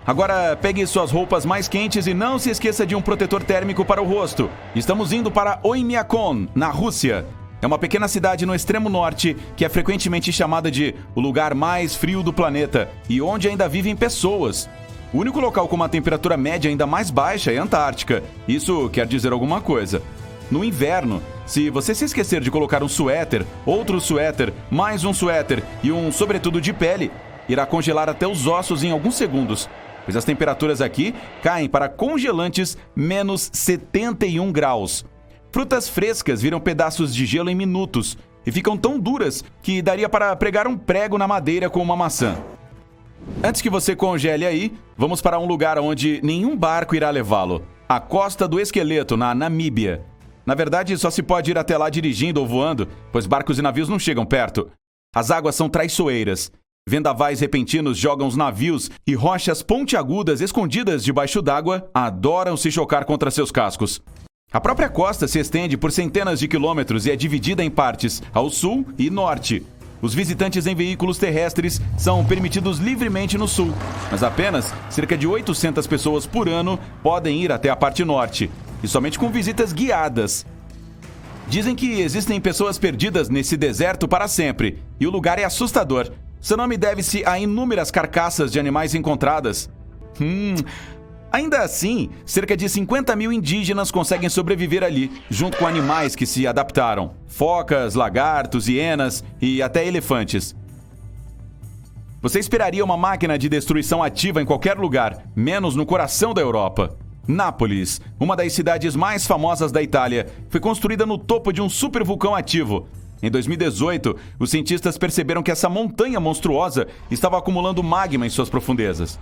Agora pegue suas roupas mais quentes e não se esqueça de um protetor térmico para o rosto. Estamos indo para Oymyakon, na Rússia. É uma pequena cidade no extremo norte que é frequentemente chamada de o lugar mais frio do planeta e onde ainda vivem pessoas. O único local com uma temperatura média ainda mais baixa é a Antártica. Isso quer dizer alguma coisa. No inverno, Se você se esquecer de colocar um suéter, outro suéter, mais um suéter e um sobretudo de pele, irá congelar até os ossos em alguns segundos, pois as temperaturas aqui caem para congelantes menos 71 graus. Frutas frescas viram pedaços de gelo em minutos e ficam tão duras que daria para pregar um prego na madeira com uma maçã. Antes que você congele aí, vamos para um lugar onde nenhum barco irá levá-lo. A Costa do Esqueleto, na Namíbia. Na verdade, só se pode ir até lá dirigindo ou voando, pois barcos e navios não chegam perto. As águas são traiçoeiras. Vendavais repentinos jogam os navios e rochas pontiagudas escondidas debaixo d'água adoram se chocar contra seus cascos. A própria costa se estende por centenas de quilômetros e é dividida em partes, ao sul e norte. Os visitantes em veículos terrestres são permitidos livremente no sul, mas apenas cerca de 800 pessoas por ano podem ir até a parte norte, e somente com visitas guiadas. Dizem que existem pessoas perdidas nesse deserto para sempre, e o lugar é assustador. Seu nome deve-se a inúmeras carcaças de animais encontradas. Ainda assim, cerca de 50 mil indígenas conseguem sobreviver ali, junto com animais que se adaptaram. Focas, lagartos, hienas e até elefantes. Você esperaria uma máquina de destruição ativa em qualquer lugar, menos no coração da Europa. Nápoles, uma das cidades mais famosas da Itália, foi construída no topo de um supervulcão ativo. Em 2018, os cientistas perceberam que essa montanha monstruosa estava acumulando magma em suas profundezas.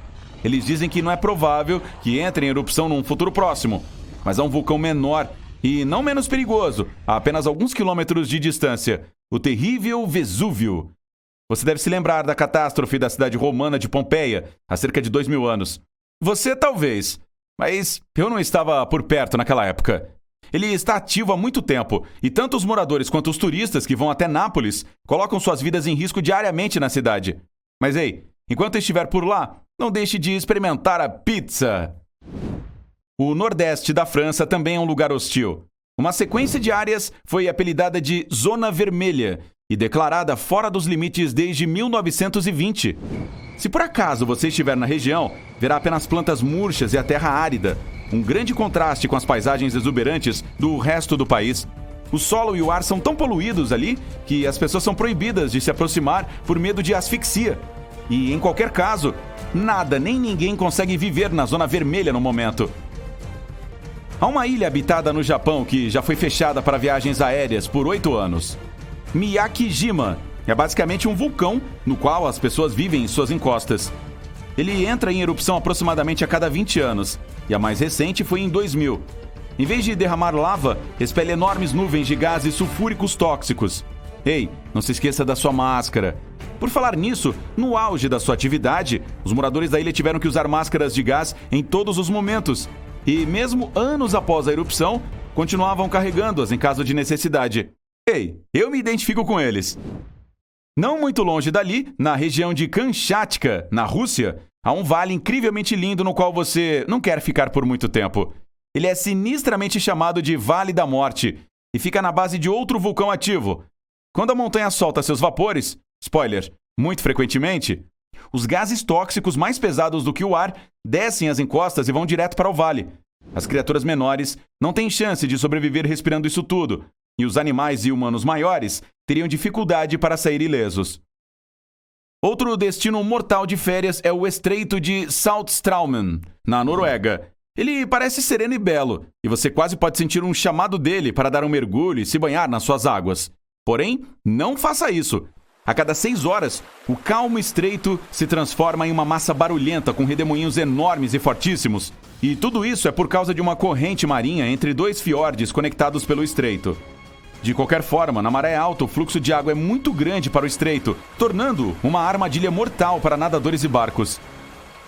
Eles dizem que não é provável que entre em erupção num futuro próximo, mas há um vulcão menor e não menos perigoso, a apenas alguns quilômetros de distância, o terrível Vesúvio. Você deve se lembrar da catástrofe da cidade romana de Pompeia, há cerca de 2000 anos. Você talvez, mas eu não estava por perto naquela época. Ele está ativo há muito tempo, e tanto os moradores quanto os turistas que vão até Nápoles colocam suas vidas em risco diariamente na cidade. Mas ei, enquanto estiver por lá, não deixe de experimentar a pizza. O nordeste da França também é um lugar hostil. Uma sequência de áreas foi apelidada de Zona Vermelha e declarada fora dos limites desde 1920. Se por acaso você estiver na região, verá apenas plantas murchas e a terra árida, um grande contraste com as paisagens exuberantes do resto do país. O solo e o ar são tão poluídos ali que as pessoas são proibidas de se aproximar por medo de asfixia. E, em qualquer caso, nada nem ninguém consegue viver na Zona Vermelha no momento. Há uma ilha habitada no Japão que já foi fechada para viagens aéreas por 8 anos. Miyakijima é basicamente um vulcão no qual as pessoas vivem em suas encostas. Ele entra em erupção aproximadamente a cada 20 anos, e a mais recente foi em 2000. Em vez de derramar lava, expele enormes nuvens de gases sulfúricos tóxicos. Ei, não se esqueça da sua máscara. Por falar nisso, no auge da sua atividade, os moradores da ilha tiveram que usar máscaras de gás em todos os momentos. E mesmo anos após a erupção, continuavam carregando-as em caso de necessidade. Ei, eu me identifico com eles. Não muito longe dali, na região de Kamchatka, na Rússia, há um vale incrivelmente lindo no qual você não quer ficar por muito tempo. Ele é sinistramente chamado de Vale da Morte e fica na base de outro vulcão ativo. Quando a montanha solta seus vapores, spoiler, muito frequentemente, os gases tóxicos mais pesados do que o ar descem as encostas e vão direto para o vale. As criaturas menores não têm chance de sobreviver respirando isso tudo, e os animais e humanos maiores teriam dificuldade para sair ilesos. Outro destino mortal de férias é o Estreito de Saltstraumen, na Noruega. Ele parece sereno e belo, e você quase pode sentir um chamado dele para dar um mergulho e se banhar nas suas águas. Porém, não faça isso. A cada 6 horas, o calmo estreito se transforma em uma massa barulhenta com redemoinhos enormes e fortíssimos. E tudo isso é por causa de uma corrente marinha entre 2 fiordes conectados pelo estreito. De qualquer forma, na maré alta, o fluxo de água é muito grande para o estreito, tornando-o uma armadilha mortal para nadadores e barcos.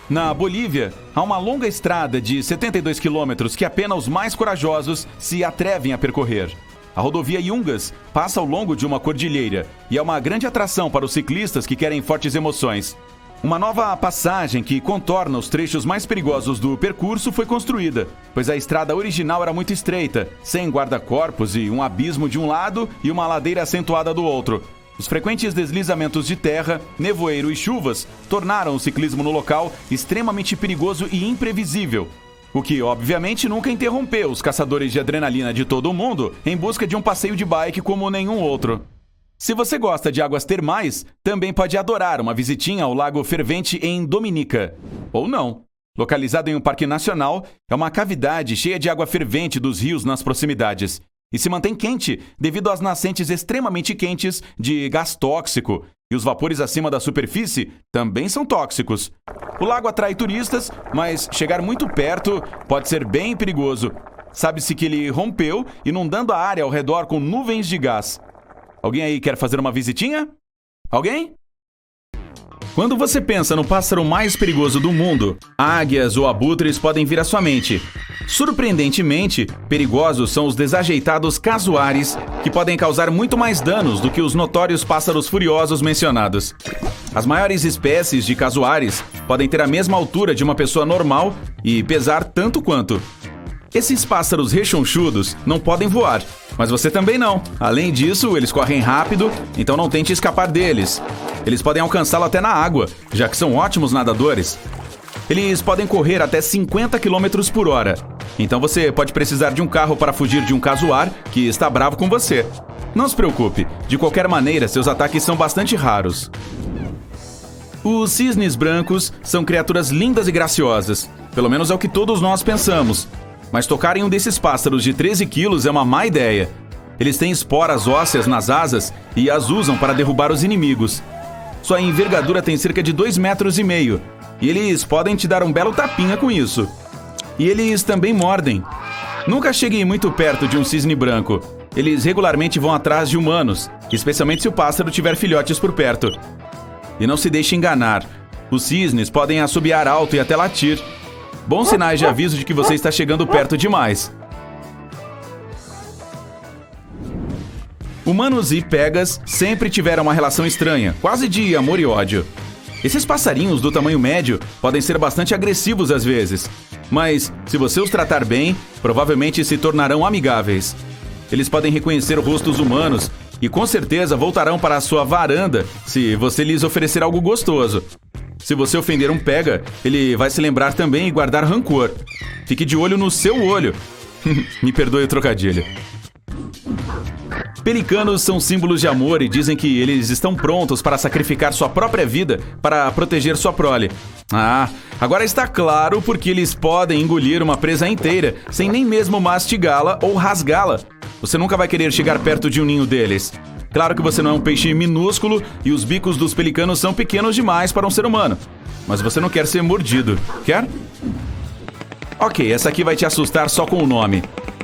Na Bolívia, há uma longa estrada de 72 quilômetros que apenas os mais corajosos se atrevem a percorrer. A rodovia Yungas passa ao longo de uma cordilheira e é uma grande atração para os ciclistas que querem fortes emoções. Uma nova passagem que contorna os trechos mais perigosos do percurso foi construída, pois a estrada original era muito estreita, sem guarda-corpos e um abismo de um lado e uma ladeira acentuada do outro. Os frequentes deslizamentos de terra, nevoeiro e chuvas tornaram o ciclismo no local extremamente perigoso e imprevisível. O que, obviamente, nunca interrompeu os caçadores de adrenalina de todo o mundo em busca de um passeio de bike como nenhum outro. Se você gosta de águas termais, também pode adorar uma visitinha ao Lago Fervente em Dominica. Ou não. Localizado em um parque nacional, é uma cavidade cheia de água fervente dos rios nas proximidades. E se mantém quente devido às nascentes extremamente quentes de gás tóxico. E os vapores acima da superfície também são tóxicos. O lago atrai turistas, mas chegar muito perto pode ser bem perigoso. Sabe-se que ele rompeu, inundando a área ao redor com nuvens de gás. Alguém aí quer fazer uma visitinha? Alguém? Quando você pensa no pássaro mais perigoso do mundo, águias ou abutres podem vir à sua mente. Surpreendentemente, perigosos são os desajeitados casuares, que podem causar muito mais danos do que os notórios pássaros furiosos mencionados. As maiores espécies de casuares podem ter a mesma altura de uma pessoa normal e pesar tanto quanto. Esses pássaros rechonchudos não podem voar, mas você também não. Além disso, eles correm rápido, então não tente escapar deles. Eles podem alcançá-lo até na água, já que são ótimos nadadores. Eles podem correr até 50 km por hora. Então você pode precisar de um carro para fugir de um casuar que está bravo com você. Não se preocupe, de qualquer maneira, seus ataques são bastante raros. Os cisnes brancos são criaturas lindas e graciosas. Pelo menos é o que todos nós pensamos. Mas tocar em um desses pássaros de 13 quilos é uma má ideia. Eles têm esporas ósseas nas asas e as usam para derrubar os inimigos. Sua envergadura tem cerca de 2,5 metros e eles podem te dar um belo tapinha com isso. E eles também mordem. Nunca chegue muito perto de um cisne branco. Eles regularmente vão atrás de humanos, especialmente se o pássaro tiver filhotes por perto. E não se deixe enganar. Os cisnes podem assobiar alto e até latir. Bons sinais de aviso de que você está chegando perto demais. Humanos e pegas sempre tiveram uma relação estranha, quase de amor e ódio. Esses passarinhos do tamanho médio podem ser bastante agressivos às vezes, mas se você os tratar bem, provavelmente se tornarão amigáveis. Eles podem reconhecer rostos humanos e com certeza voltarão para a sua varanda se você lhes oferecer algo gostoso. Se você ofender um pega, ele vai se lembrar também e guardar rancor. Fique de olho no seu olho. Me perdoe o trocadilho. Pelicanos são símbolos de amor e dizem que eles estão prontos para sacrificar sua própria vida para proteger sua prole. Agora está claro porque eles podem engolir uma presa inteira sem nem mesmo mastigá-la ou rasgá-la. Você nunca vai querer chegar perto de um ninho deles. Claro que você não é um peixe minúsculo e os bicos dos pelicanos são pequenos demais para um ser humano. Mas você não quer ser mordido, quer? Ok, essa aqui vai te assustar só com o nome.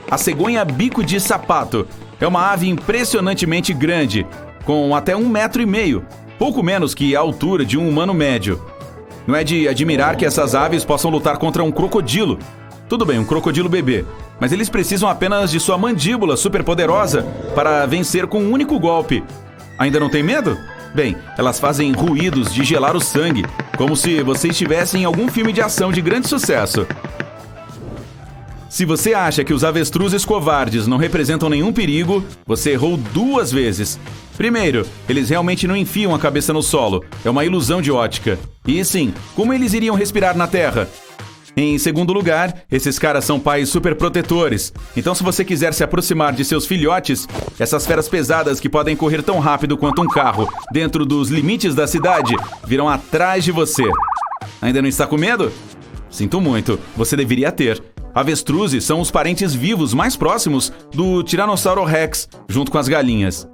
A cegonha bico de sapato é uma ave impressionantemente grande, com até 1,5 metros, pouco menos que a altura de um humano médio. Não é de admirar que essas aves possam lutar contra um crocodilo. Tudo bem, um crocodilo bebê, mas eles precisam apenas de sua mandíbula superpoderosa para vencer com um único golpe. Ainda não tem medo? Bem, elas fazem ruídos de gelar o sangue, como se você estivesse em algum filme de ação de grande sucesso. Se você acha que os avestruzes covardes não representam nenhum perigo, você errou 2 vezes. Primeiro, eles realmente não enfiam a cabeça no solo, é uma ilusão de ótica. E sim, como eles iriam respirar na terra? Em segundo lugar, esses caras são pais superprotetores. Então se você quiser se aproximar de seus filhotes, essas feras pesadas que podem correr tão rápido quanto um carro dentro dos limites da cidade, virão atrás de você. Ainda não está com medo? Sinto muito, você deveria ter. Avestruzes são os parentes vivos mais próximos do Tiranossauro Rex, junto com as galinhas.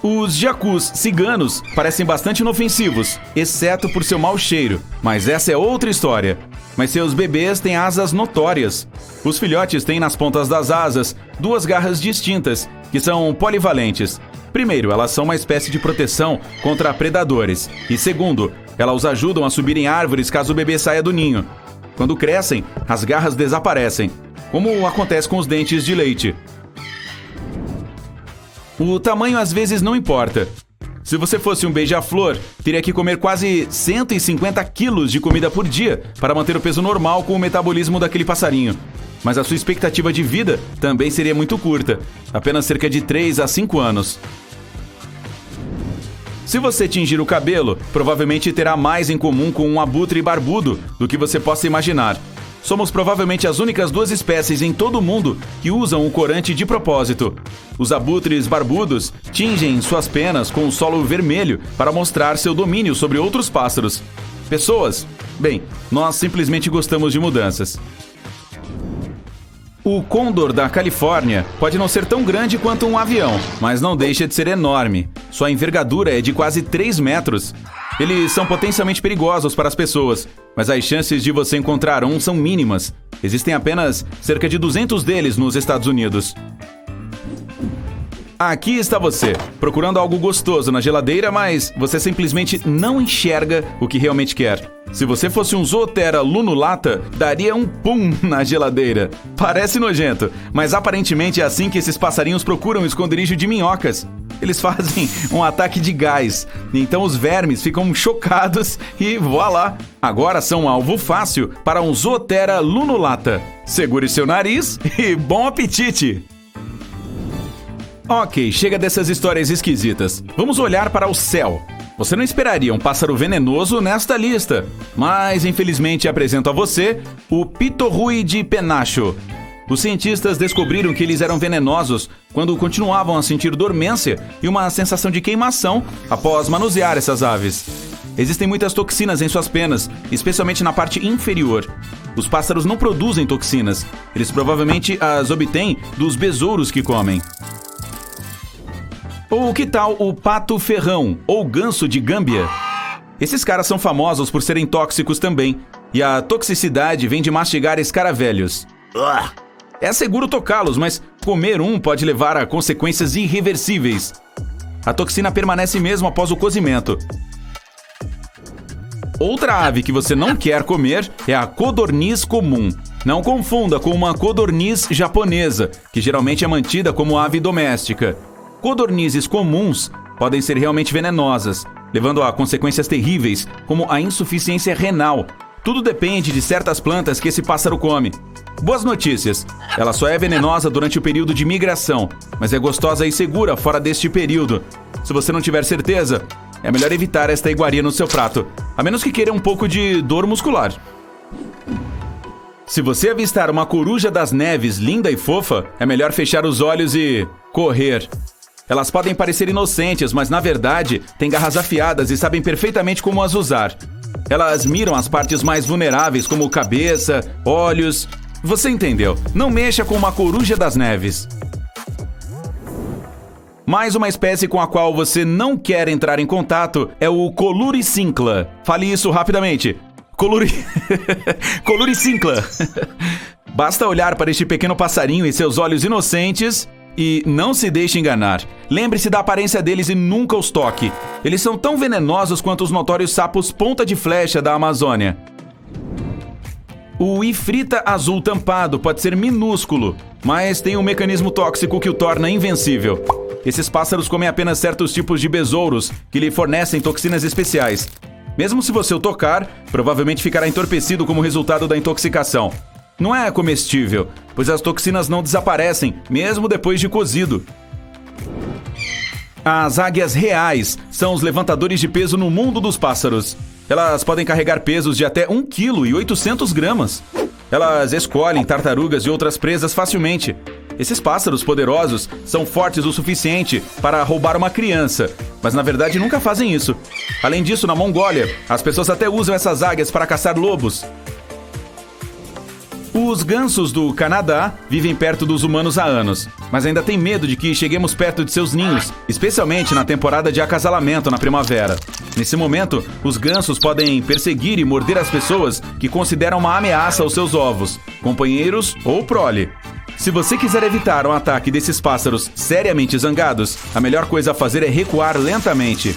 Os jacus ciganos parecem bastante inofensivos, exceto por seu mau cheiro, mas essa é outra história. Mas seus bebês têm asas notórias. Os filhotes têm nas pontas das asas 2 garras distintas, que são polivalentes. Primeiro, elas são uma espécie de proteção contra predadores. E segundo, elas os ajudam a subir em árvores caso o bebê saia do ninho. Quando crescem, as garras desaparecem, como acontece com os dentes de leite. O tamanho às vezes não importa. Se você fosse um beija-flor, teria que comer quase 150 quilos de comida por dia para manter o peso normal com o metabolismo daquele passarinho. Mas a sua expectativa de vida também seria muito curta, apenas cerca de 3 a 5 anos. Se você tingir o cabelo, provavelmente terá mais em comum com um abutre barbudo do que você possa imaginar. Somos provavelmente as únicas 2 espécies em todo o mundo que usam o corante de propósito. Os abutres barbudos tingem suas penas com o solo vermelho para mostrar seu domínio sobre outros pássaros. Pessoas? Bem, nós simplesmente gostamos de mudanças. O côndor da Califórnia pode não ser tão grande quanto um avião, mas não deixa de ser enorme. Sua envergadura é de quase 3 metros. Eles são potencialmente perigosos para as pessoas, mas as chances de você encontrar um são mínimas. Existem apenas cerca de 200 deles nos Estados Unidos. Aqui está você, procurando algo gostoso na geladeira, mas você simplesmente não enxerga o que realmente quer. Se você fosse um Zoothera lunulata, daria um pum na geladeira. Parece nojento, mas aparentemente é assim que esses passarinhos procuram o esconderijo de minhocas. Eles fazem um ataque de gás, então os vermes ficam chocados e voilá! Agora são um alvo fácil para um Zoothera lunulata. Segure seu nariz e bom apetite! Ok, chega dessas histórias esquisitas. Vamos olhar para o céu. Você não esperaria um pássaro venenoso nesta lista, mas infelizmente apresento a você o Pitorrui de Penacho. Os cientistas descobriram que eles eram venenosos quando continuavam a sentir dormência e uma sensação de queimação após manusear essas aves. Existem muitas toxinas em suas penas, especialmente na parte inferior. Os pássaros não produzem toxinas, eles provavelmente as obtêm dos besouros que comem. Ou que tal o pato ferrão, ou ganso de Gâmbia? Esses caras são famosos por serem tóxicos também, e a toxicidade vem de mastigar escaravelhos. É seguro tocá-los, mas comer um pode levar a consequências irreversíveis. A toxina permanece mesmo após o cozimento. Outra ave que você não quer comer é a codorniz comum. Não confunda com uma codorniz japonesa, que geralmente é mantida como ave doméstica. Codornizes comuns podem ser realmente venenosas, levando a consequências terríveis, como a insuficiência renal. Tudo depende de certas plantas que esse pássaro come. Boas notícias, ela só é venenosa durante o período de migração, mas é gostosa e segura fora deste período. Se você não tiver certeza, é melhor evitar esta iguaria no seu prato, a menos que queira um pouco de dor muscular. Se você avistar uma coruja das neves linda e fofa, é melhor fechar os olhos e correr. Elas podem parecer inocentes, mas na verdade têm garras afiadas e sabem perfeitamente como as usar. Elas miram as partes mais vulneráveis, como cabeça, olhos. Você entendeu? Não mexa com uma coruja das neves. Mais uma espécie com a qual você não quer entrar em contato é o Coluricincla. Fale isso rapidamente. Coluricincla. Basta olhar para este pequeno passarinho e seus olhos inocentes e não se deixe enganar. Lembre-se da aparência deles e nunca os toque. Eles são tão venenosos quanto os notórios sapos ponta de flecha da Amazônia. O ifrita azul tampado pode ser minúsculo, mas tem um mecanismo tóxico que o torna invencível. Esses pássaros comem apenas certos tipos de besouros que lhe fornecem toxinas especiais. Mesmo se você o tocar, provavelmente ficará entorpecido como resultado da intoxicação. Não é comestível, pois as toxinas não desaparecem, mesmo depois de cozido. As águias reais são os levantadores de peso no mundo dos pássaros. Elas podem carregar pesos de até 1,8 kg. Elas escolhem tartarugas e outras presas facilmente. Esses pássaros poderosos são fortes o suficiente para roubar uma criança, mas na verdade nunca fazem isso. Além disso, na Mongólia, as pessoas até usam essas águias para caçar lobos. Os gansos do Canadá vivem perto dos humanos há anos, mas ainda têm medo de que cheguemos perto de seus ninhos, especialmente na temporada de acasalamento na primavera. Nesse momento, os gansos podem perseguir e morder as pessoas que consideram uma ameaça aos seus ovos, companheiros ou prole. Se você quiser evitar um ataque desses pássaros seriamente zangados, a melhor coisa a fazer é recuar lentamente.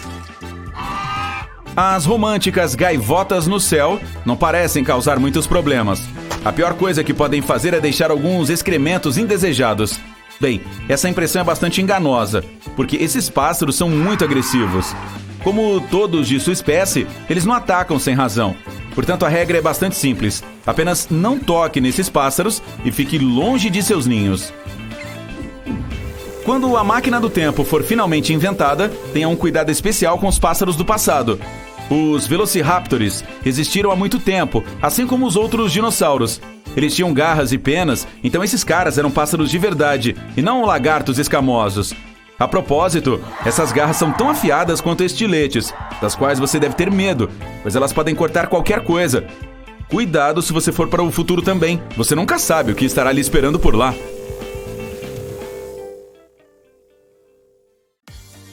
As românticas gaivotas no céu não parecem causar muitos problemas. A pior coisa que podem fazer é deixar alguns excrementos indesejados. Bem, essa impressão é bastante enganosa, porque esses pássaros são muito agressivos. Como todos de sua espécie, eles não atacam sem razão. Portanto, a regra é bastante simples. Apenas não toque nesses pássaros e fique longe de seus ninhos. Quando a máquina do tempo for finalmente inventada, tenha um cuidado especial com os pássaros do passado. Os velociraptors existiram há muito tempo, assim como os outros dinossauros. Eles tinham garras e penas, então esses caras eram pássaros de verdade e não lagartos escamosos. A propósito, essas garras são tão afiadas quanto estiletes, das quais você deve ter medo, pois elas podem cortar qualquer coisa. Cuidado se você for para o futuro também, você nunca sabe o que estará lhe esperando por lá.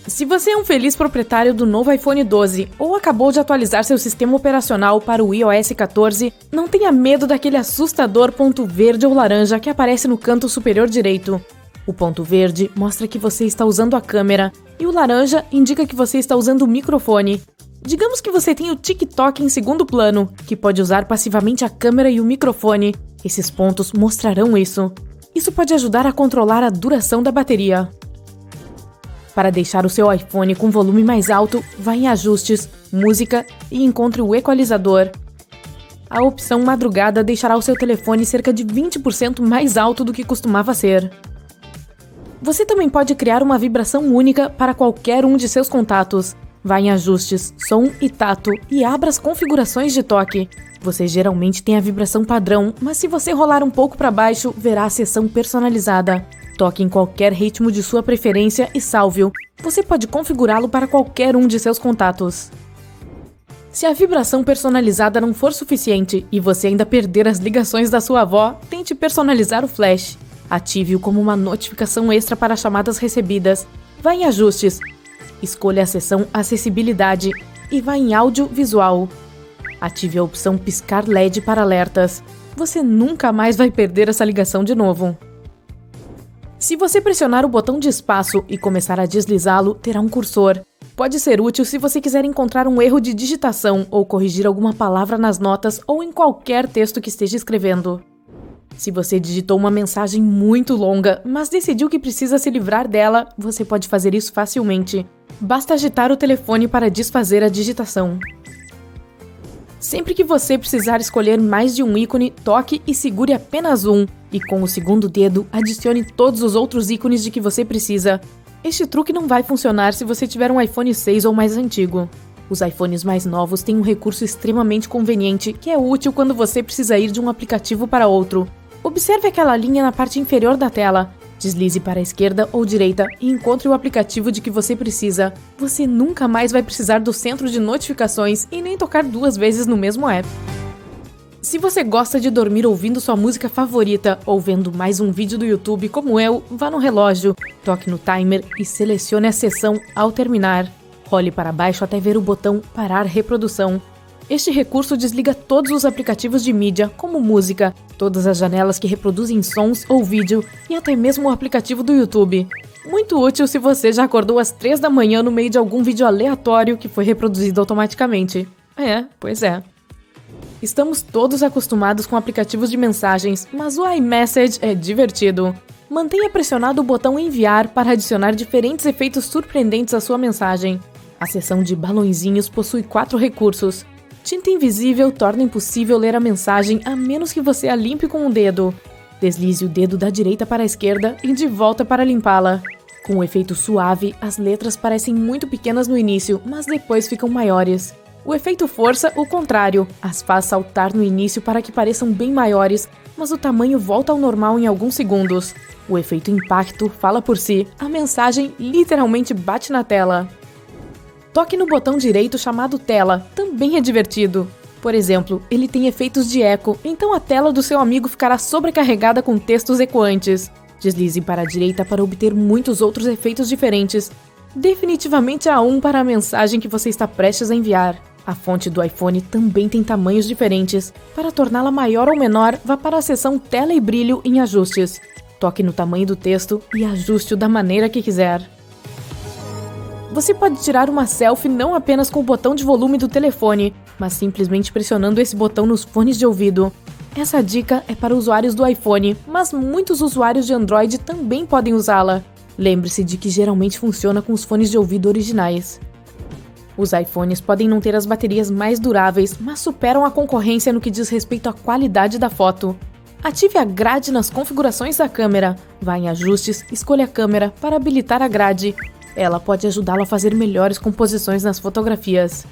Se você é um feliz proprietário do novo iPhone 12 ou acabou de atualizar seu sistema operacional para o iOS 14, não tenha medo daquele assustador ponto verde ou laranja que aparece no canto superior direito. O ponto verde mostra que você está usando a câmera e o laranja indica que você está usando o microfone. Digamos que você tem o TikTok em segundo plano, que pode usar passivamente a câmera e o microfone. Esses pontos mostrarão isso. Isso pode ajudar a controlar a duração da bateria. Para deixar o seu iPhone com volume mais alto, vá em Ajustes, Música e encontre o equalizador. A opção Madrugada deixará o seu telefone cerca de 20% mais alto do que costumava ser. Você também pode criar uma vibração única para qualquer um de seus contatos. Vá em Ajustes, Som e Tato e abra as configurações de toque. Você geralmente tem a vibração padrão, mas se você rolar um pouco para baixo, verá a seção personalizada. Toque em qualquer ritmo de sua preferência e salve-o. Você pode configurá-lo para qualquer um de seus contatos. Se a vibração personalizada não for suficiente e você ainda perder as ligações da sua avó, tente personalizar o flash. Ative-o como uma notificação extra para chamadas recebidas. Vá em Ajustes, escolha a seção Acessibilidade e vá em Áudio Visual. Ative a opção Piscar LED para alertas. Você nunca mais vai perder essa ligação de novo. Se você pressionar o botão de espaço e começar a deslizá-lo, terá um cursor. Pode ser útil se você quiser encontrar um erro de digitação ou corrigir alguma palavra nas notas ou em qualquer texto que esteja escrevendo. Se você digitou uma mensagem muito longa, mas decidiu que precisa se livrar dela, você pode fazer isso facilmente. Basta agitar o telefone para desfazer a digitação. Sempre que você precisar escolher mais de um ícone, toque e segure apenas um, e com o segundo dedo, adicione todos os outros ícones de que você precisa. Este truque não vai funcionar se você tiver um iPhone 6 ou mais antigo. Os iPhones mais novos têm um recurso extremamente conveniente que é útil quando você precisa ir de um aplicativo para outro. Observe aquela linha na parte inferior da tela. Deslize para a esquerda ou direita e encontre o aplicativo de que você precisa. Você nunca mais vai precisar do centro de notificações e nem tocar 2 vezes no mesmo app. Se você gosta de dormir ouvindo sua música favorita ou vendo mais um vídeo do YouTube como eu, vá no relógio, toque no timer e selecione a seção ao terminar. Role para baixo até ver o botão Parar Reprodução. Este recurso desliga todos os aplicativos de mídia, como música, todas as janelas que reproduzem sons ou vídeo e até mesmo o aplicativo do YouTube. Muito útil se você já acordou às 3 da manhã no meio de algum vídeo aleatório que foi reproduzido automaticamente. Pois é. Estamos todos acostumados com aplicativos de mensagens, mas o iMessage é divertido. Mantenha pressionado o botão Enviar para adicionar diferentes efeitos surpreendentes à sua mensagem. A seção de balõezinhos possui 4 recursos. Tinta invisível torna impossível ler a mensagem a menos que você a limpe com o dedo. Deslize o dedo da direita para a esquerda e de volta para limpá-la. Com o efeito suave, as letras parecem muito pequenas no início, mas depois ficam maiores. O efeito força, o contrário, as faz saltar no início para que pareçam bem maiores, mas o tamanho volta ao normal em alguns segundos. O efeito impacto fala por si, a mensagem literalmente bate na tela. Toque no botão direito chamado Tela, também é divertido. Por exemplo, ele tem efeitos de eco, então a tela do seu amigo ficará sobrecarregada com textos ecoantes. Deslize para a direita para obter muitos outros efeitos diferentes. Definitivamente há um para a mensagem que você está prestes a enviar. A fonte do iPhone também tem tamanhos diferentes. Para torná-la maior ou menor, vá para a seção Tela e Brilho em Ajustes. Toque no tamanho do texto e ajuste-o da maneira que quiser. Você pode tirar uma selfie não apenas com o botão de volume do telefone, mas simplesmente pressionando esse botão nos fones de ouvido. Essa dica é para usuários do iPhone, mas muitos usuários de Android também podem usá-la. Lembre-se de que geralmente funciona com os fones de ouvido originais. Os iPhones podem não ter as baterias mais duráveis, mas superam a concorrência no que diz respeito à qualidade da foto. Ative a grade nas configurações da câmera. Vá em Ajustes, escolha a câmera para habilitar a grade. Ela pode ajudá-lo a fazer melhores composições nas fotografias.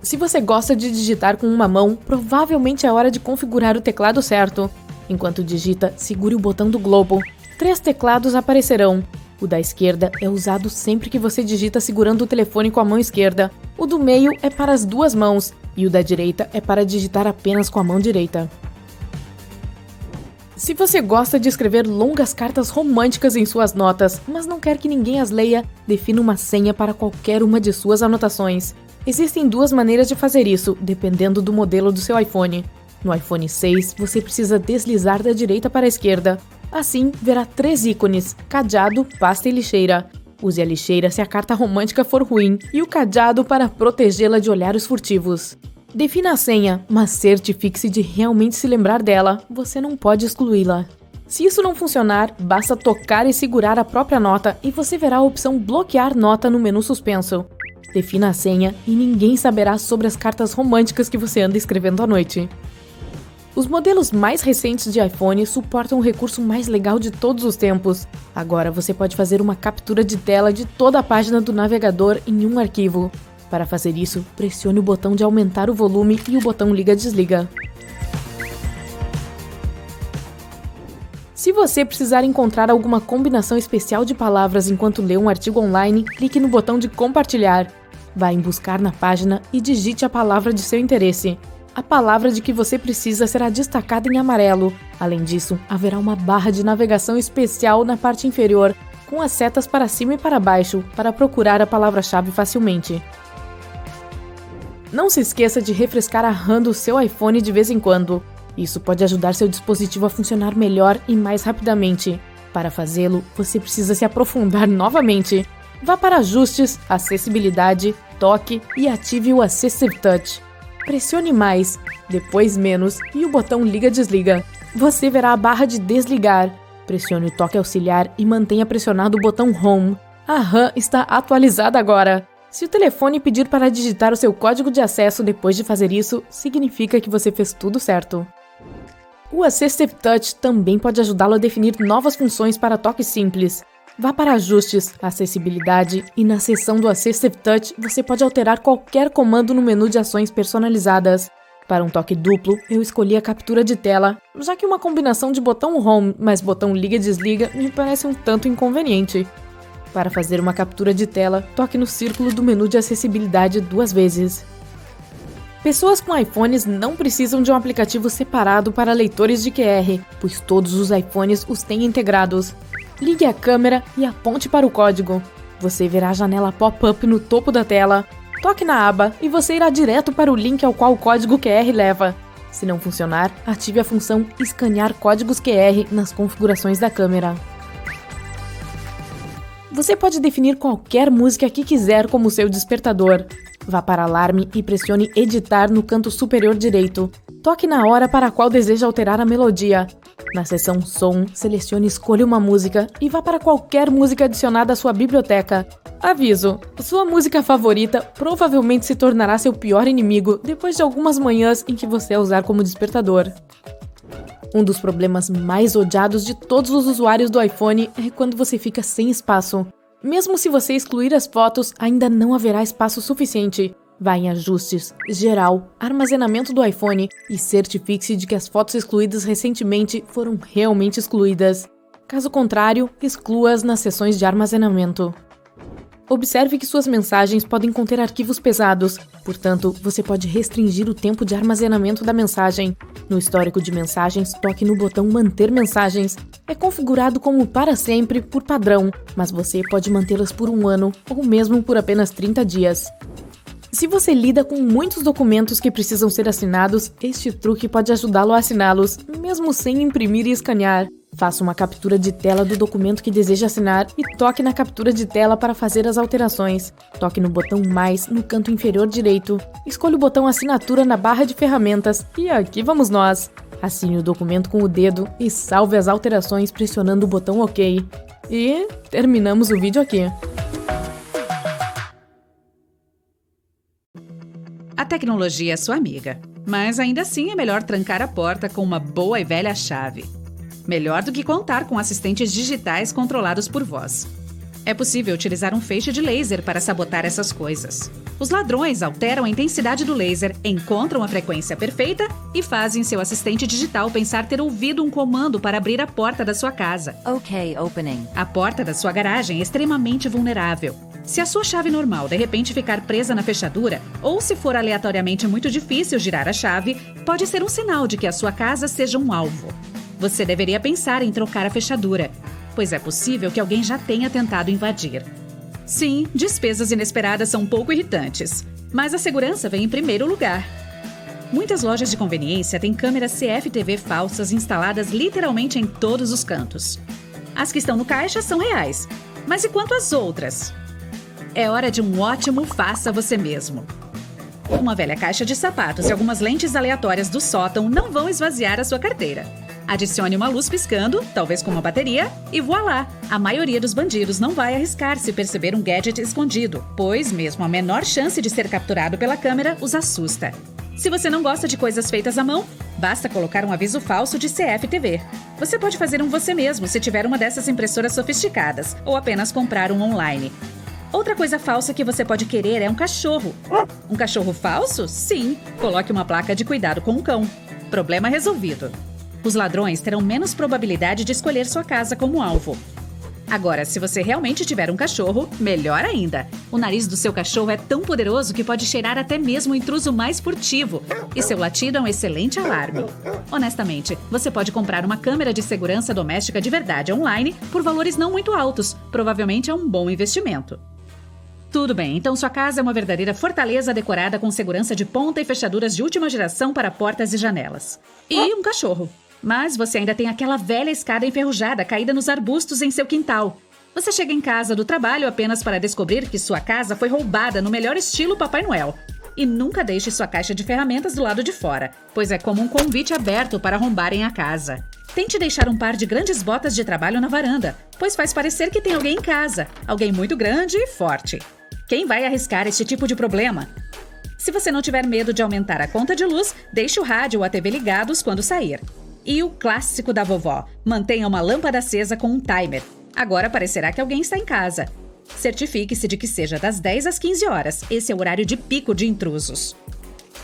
Se você gosta de digitar com uma mão, provavelmente é hora de configurar o teclado certo. Enquanto digita, segure o botão do globo. 3 teclados aparecerão. O da esquerda é usado sempre que você digita segurando o telefone com a mão esquerda. O do meio é para as 2 mãos. E o da direita é para digitar apenas com a mão direita. Se você gosta de escrever longas cartas românticas em suas notas, mas não quer que ninguém as leia, defina uma senha para qualquer uma de suas anotações. Existem 2 maneiras de fazer isso, dependendo do modelo do seu iPhone. No iPhone 6, você precisa deslizar da direita para a esquerda. Assim, verá 3 ícones: cadeado, pasta e lixeira. Use a lixeira se a carta romântica for ruim, e o cadeado para protegê-la de olhares furtivos. Defina a senha, mas certifique-se de realmente se lembrar dela, você não pode excluí-la. Se isso não funcionar, basta tocar e segurar a própria nota e você verá a opção bloquear nota no menu suspenso. Defina a senha e ninguém saberá sobre as cartas românticas que você anda escrevendo à noite. Os modelos mais recentes de iPhone suportam o recurso mais legal de todos os tempos. Agora você pode fazer uma captura de tela de toda a página do navegador em um arquivo. Para fazer isso, pressione o botão de aumentar o volume e o botão liga-desliga. Se você precisar encontrar alguma combinação especial de palavras enquanto lê um artigo online, clique no botão de compartilhar. Vá em buscar na página e digite a palavra de seu interesse. A palavra de que você precisa será destacada em amarelo. Além disso, haverá uma barra de navegação especial na parte inferior, com as setas para cima e para baixo, para procurar a palavra-chave facilmente. Não se esqueça de refrescar a RAM do seu iPhone de vez em quando. Isso pode ajudar seu dispositivo a funcionar melhor e mais rapidamente. Para fazê-lo, você precisa se aprofundar novamente. Vá para Ajustes, Acessibilidade, Toque e ative o Assistive Touch. Pressione mais, depois menos e o botão liga-desliga. Você verá a barra de desligar. Pressione o toque auxiliar e mantenha pressionado o botão Home. A RAM está atualizada agora. Se o telefone pedir para digitar o seu código de acesso depois de fazer isso, significa que você fez tudo certo. O Assistive Touch também pode ajudá-lo a definir novas funções para toque simples. Vá para Ajustes, Acessibilidade e na seção do Assistive Touch você pode alterar qualquer comando no menu de ações personalizadas. Para um toque duplo, eu escolhi a captura de tela, já que uma combinação de botão Home mais botão liga e desliga me parece um tanto inconveniente. Para fazer uma captura de tela, toque no círculo do menu de acessibilidade 2 vezes. Pessoas com iPhones não precisam de um aplicativo separado para leitores de QR, pois todos os iPhones os têm integrados. Ligue a câmera e aponte para o código. Você verá a janela pop-up no topo da tela. Toque na aba e você irá direto para o link ao qual o código QR leva. Se não funcionar, ative a função Escanear códigos QR nas configurações da câmera. Você pode definir qualquer música que quiser como seu despertador. Vá para Alarme e pressione Editar no canto superior direito. Toque na hora para a qual deseja alterar a melodia. Na seção Som, selecione Escolha uma música e vá para qualquer música adicionada à sua biblioteca. Aviso: sua música favorita provavelmente se tornará seu pior inimigo depois de algumas manhãs em que você a usar como despertador. Um dos problemas mais odiados de todos os usuários do iPhone é quando você fica sem espaço. Mesmo se você excluir as fotos, ainda não haverá espaço suficiente. Vá em Ajustes, Geral, Armazenamento do iPhone e certifique-se de que as fotos excluídas recentemente foram realmente excluídas. Caso contrário, exclua-as nas seções de armazenamento. Observe que suas mensagens podem conter arquivos pesados, portanto, você pode restringir o tempo de armazenamento da mensagem. No histórico de mensagens, toque no botão Manter mensagens. É configurado como para sempre por padrão, mas você pode mantê-las por 1 ano ou mesmo por apenas 30 dias. Se você lida com muitos documentos que precisam ser assinados, este truque pode ajudá-lo a assiná-los, mesmo sem imprimir e escanear. Faça uma captura de tela do documento que deseja assinar e toque na captura de tela para fazer as alterações. Toque no botão Mais no canto inferior direito. Escolha o botão Assinatura na barra de ferramentas e aqui vamos nós. Assine o documento com o dedo e salve as alterações pressionando o botão OK. E terminamos o vídeo aqui. A tecnologia é sua amiga, mas ainda assim é melhor trancar a porta com uma boa e velha chave. Melhor do que contar com assistentes digitais controlados por voz. É possível utilizar um feixe de laser para sabotar essas coisas. Os ladrões alteram a intensidade do laser, encontram a frequência perfeita e fazem seu assistente digital pensar ter ouvido um comando para abrir a porta da sua casa. Okay, opening. A porta da sua garagem é extremamente vulnerável. Se a sua chave normal de repente ficar presa na fechadura, ou se for aleatoriamente muito difícil girar a chave, pode ser um sinal de que a sua casa seja um alvo. Você deveria pensar em trocar a fechadura, pois é possível que alguém já tenha tentado invadir. Sim, despesas inesperadas são um pouco irritantes, mas a segurança vem em primeiro lugar. Muitas lojas de conveniência têm câmeras CFTV falsas instaladas literalmente em todos os cantos. As que estão no caixa são reais, mas e quanto às outras? É hora de um ótimo faça você mesmo. Uma velha caixa de sapatos e algumas lentes aleatórias do sótão não vão esvaziar a sua carteira. Adicione uma luz piscando, talvez com uma bateria, e voilá! A maioria dos bandidos não vai arriscar se perceber um gadget escondido, pois mesmo a menor chance de ser capturado pela câmera os assusta. Se você não gosta de coisas feitas à mão, basta colocar um aviso falso de CFTV. Você pode fazer um você mesmo se tiver uma dessas impressoras sofisticadas, ou apenas comprar um online. Outra coisa falsa que você pode querer é um cachorro. Um cachorro falso? Sim! Coloque uma placa de cuidado com um cão. Problema resolvido. Os ladrões terão menos probabilidade de escolher sua casa como alvo. Agora, se você realmente tiver um cachorro, melhor ainda. O nariz do seu cachorro é tão poderoso que pode cheirar até mesmo o intruso mais furtivo. E seu latido é um excelente alarme. Honestamente, você pode comprar uma câmera de segurança doméstica de verdade online por valores não muito altos. Provavelmente é um bom investimento. Tudo bem, então sua casa é uma verdadeira fortaleza decorada com segurança de ponta e fechaduras de última geração para portas e janelas. E um cachorro. Mas você ainda tem aquela velha escada enferrujada caída nos arbustos em seu quintal. Você chega em casa do trabalho apenas para descobrir que sua casa foi roubada no melhor estilo Papai Noel. E nunca deixe sua caixa de ferramentas do lado de fora, pois é como um convite aberto para arrombarem a casa. Tente deixar um par de grandes botas de trabalho na varanda, pois faz parecer que tem alguém em casa, alguém muito grande e forte. Quem vai arriscar este tipo de problema? Se você não tiver medo de aumentar a conta de luz, deixe o rádio ou a TV ligados quando sair. E o clássico da vovó, mantenha uma lâmpada acesa com um timer. Agora parecerá que alguém está em casa. Certifique-se de que seja das 10 às 15 horas. Esse é o horário de pico de intrusos.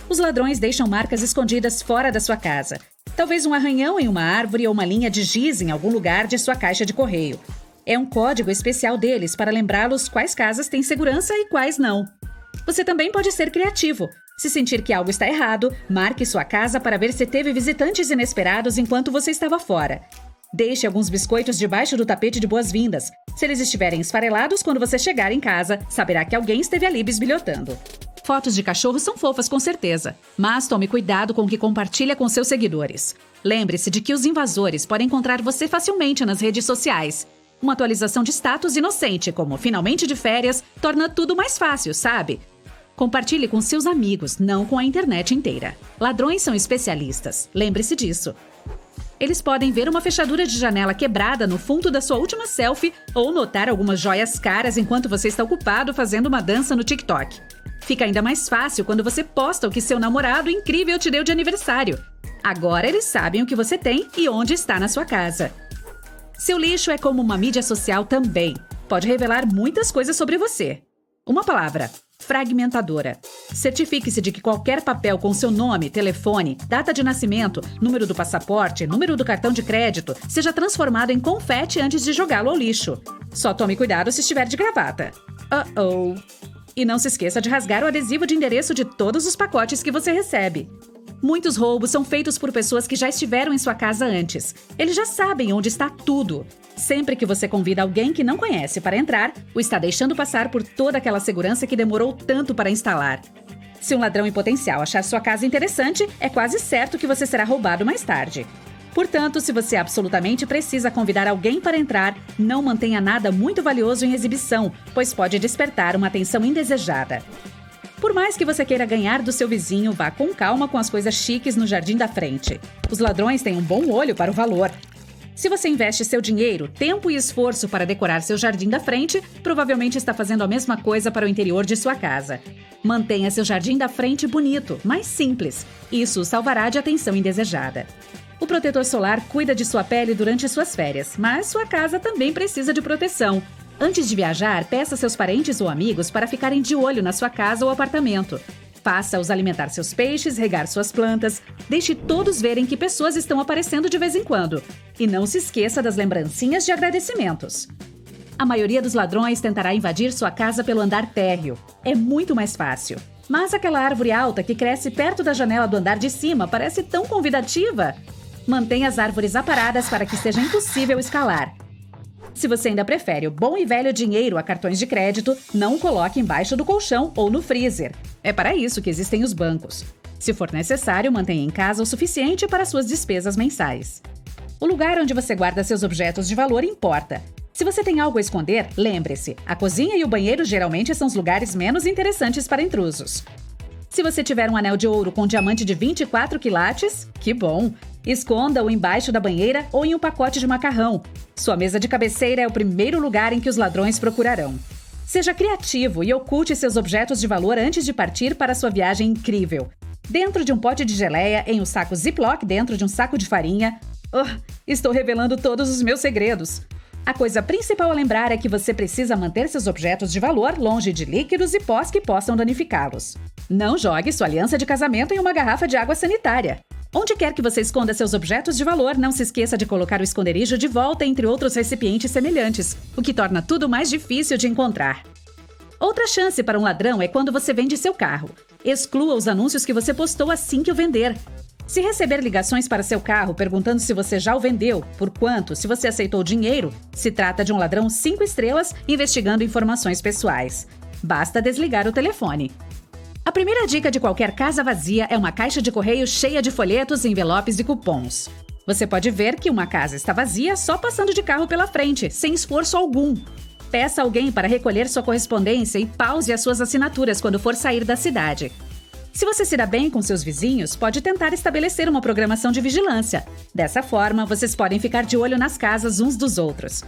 Os ladrões deixam marcas escondidas fora da sua casa. Talvez um arranhão em uma árvore ou uma linha de giz em algum lugar de sua caixa de correio. É um código especial deles para lembrá-los quais casas têm segurança e quais não. Você também pode ser criativo. Se sentir que algo está errado, marque sua casa para ver se teve visitantes inesperados enquanto você estava fora. Deixe alguns biscoitos debaixo do tapete de boas-vindas. Se eles estiverem esfarelados quando você chegar em casa, saberá que alguém esteve ali bisbilhotando. Fotos de cachorros são fofas com certeza, mas tome cuidado com o que compartilha com seus seguidores. Lembre-se de que os invasores podem encontrar você facilmente nas redes sociais. Uma atualização de status inocente, como finalmente de férias, torna tudo mais fácil, sabe? Compartilhe com seus amigos, não com a internet inteira. Ladrões são especialistas, lembre-se disso. Eles podem ver uma fechadura de janela quebrada no fundo da sua última selfie ou notar algumas joias caras enquanto você está ocupado fazendo uma dança no TikTok. Fica ainda mais fácil quando você posta o que seu namorado incrível te deu de aniversário. Agora eles sabem o que você tem e onde está na sua casa. Seu lixo é como uma mídia social também. Pode revelar muitas coisas sobre você. Uma palavra: fragmentadora. Certifique-se de que qualquer papel com seu nome, telefone, data de nascimento, número do passaporte, número do cartão de crédito, seja transformado em confete antes de jogá-lo ao lixo. Só tome cuidado se estiver de gravata. Uh-oh. E não se esqueça de rasgar o adesivo de endereço de todos os pacotes que você recebe. Muitos roubos são feitos por pessoas que já estiveram em sua casa antes. Eles já sabem onde está tudo. Sempre que você convida alguém que não conhece para entrar, o está deixando passar por toda aquela segurança que demorou tanto para instalar. Se um ladrão em potencial achar sua casa interessante, é quase certo que você será roubado mais tarde. Portanto, se você absolutamente precisa convidar alguém para entrar, não mantenha nada muito valioso em exibição, pois pode despertar uma atenção indesejada. Por mais que você queira ganhar do seu vizinho, vá com calma com as coisas chiques no jardim da frente. Os ladrões têm um bom olho para o valor. Se você investe seu dinheiro, tempo e esforço para decorar seu jardim da frente, provavelmente está fazendo a mesma coisa para o interior de sua casa. Mantenha seu jardim da frente bonito, mais simples. Isso o salvará de atenção indesejada. O protetor solar cuida de sua pele durante suas férias, mas sua casa também precisa de proteção. Antes de viajar, peça seus parentes ou amigos para ficarem de olho na sua casa ou apartamento. Faça-os alimentar seus peixes, regar suas plantas. Deixe todos verem que pessoas estão aparecendo de vez em quando. E não se esqueça das lembrancinhas de agradecimentos. A maioria dos ladrões tentará invadir sua casa pelo andar térreo. É muito mais fácil. Mas aquela árvore alta que cresce perto da janela do andar de cima parece tão convidativa. Mantenha as árvores aparadas para que seja impossível escalar. Se você ainda prefere o bom e velho dinheiro a cartões de crédito, não o coloque embaixo do colchão ou no freezer. É para isso que existem os bancos. Se for necessário, mantenha em casa o suficiente para suas despesas mensais. O lugar onde você guarda seus objetos de valor importa. Se você tem algo a esconder, lembre-se, a cozinha e o banheiro geralmente são os lugares menos interessantes para intrusos. Se você tiver um anel de ouro com diamante de 24 quilates, que bom! Esconda-o embaixo da banheira ou em um pacote de macarrão. Sua mesa de cabeceira é o primeiro lugar em que os ladrões procurarão. Seja criativo e oculte seus objetos de valor antes de partir para sua viagem incrível. Dentro de um pote de geleia, em um saco Ziploc dentro de um saco de farinha. Estou revelando todos os meus segredos. A coisa principal a lembrar é que você precisa manter seus objetos de valor longe de líquidos e pós que possam danificá-los. Não jogue sua aliança de casamento em uma garrafa de água sanitária. Onde quer que você esconda seus objetos de valor, não se esqueça de colocar o esconderijo de volta entre outros recipientes semelhantes, o que torna tudo mais difícil de encontrar. Outra chance para um ladrão é quando você vende seu carro. Exclua os anúncios que você postou assim que o vender. Se receber ligações para seu carro perguntando se você já o vendeu, por quanto, se você aceitou dinheiro, se trata de um ladrão 5 estrelas investigando informações pessoais. Basta desligar o telefone. A primeira dica de qualquer casa vazia é uma caixa de correio cheia de folhetos, envelopes e cupons. Você pode ver que uma casa está vazia só passando de carro pela frente, sem esforço algum. Peça alguém para recolher sua correspondência e pause as suas assinaturas quando for sair da cidade. Se você se dá bem com seus vizinhos, pode tentar estabelecer uma programação de vigilância. Dessa forma, vocês podem ficar de olho nas casas uns dos outros.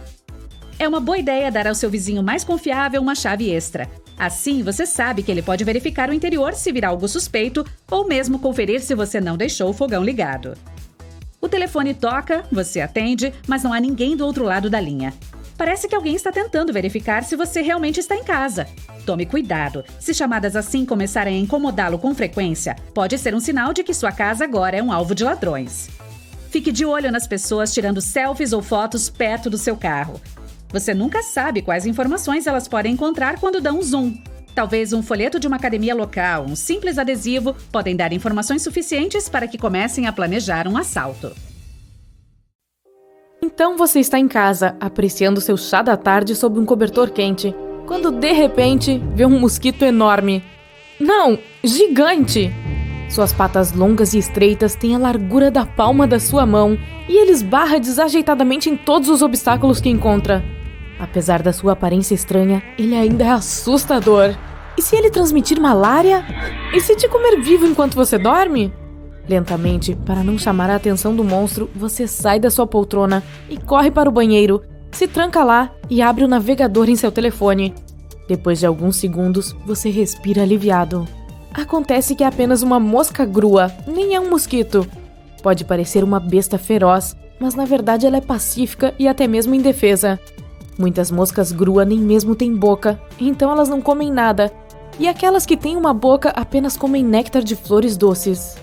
É uma boa ideia dar ao seu vizinho mais confiável uma chave extra. Assim, você sabe que ele pode verificar o interior se vir algo suspeito ou mesmo conferir se você não deixou o fogão ligado. O telefone toca, você atende, mas não há ninguém do outro lado da linha. Parece que alguém está tentando verificar se você realmente está em casa. Tome cuidado. Se chamadas assim começarem a incomodá-lo com frequência, pode ser um sinal de que sua casa agora é um alvo de ladrões. Fique de olho nas pessoas tirando selfies ou fotos perto do seu carro. Você nunca sabe quais informações elas podem encontrar quando dão um zoom. Talvez um folheto de uma academia local, um simples adesivo, podem dar informações suficientes para que comecem a planejar um assalto. Então você está em casa, apreciando seu chá da tarde sob um cobertor quente, quando de repente vê um mosquito enorme. Não, gigante! Suas patas longas e estreitas têm a largura da palma da sua mão e ele esbarra desajeitadamente em todos os obstáculos que encontra. Apesar da sua aparência estranha, ele ainda é assustador. E se ele transmitir malária? E se te comer vivo enquanto você dorme? Lentamente, para não chamar a atenção do monstro, você sai da sua poltrona e corre para o banheiro, se tranca lá e abre o navegador em seu telefone. Depois de alguns segundos, você respira aliviado. Acontece que é apenas uma mosca grua, nem é um mosquito. Pode parecer uma besta feroz, mas na verdade ela é pacífica e até mesmo indefesa. Muitas moscas grua nem mesmo têm boca, então elas não comem nada. E aquelas que têm uma boca apenas comem néctar de flores doces.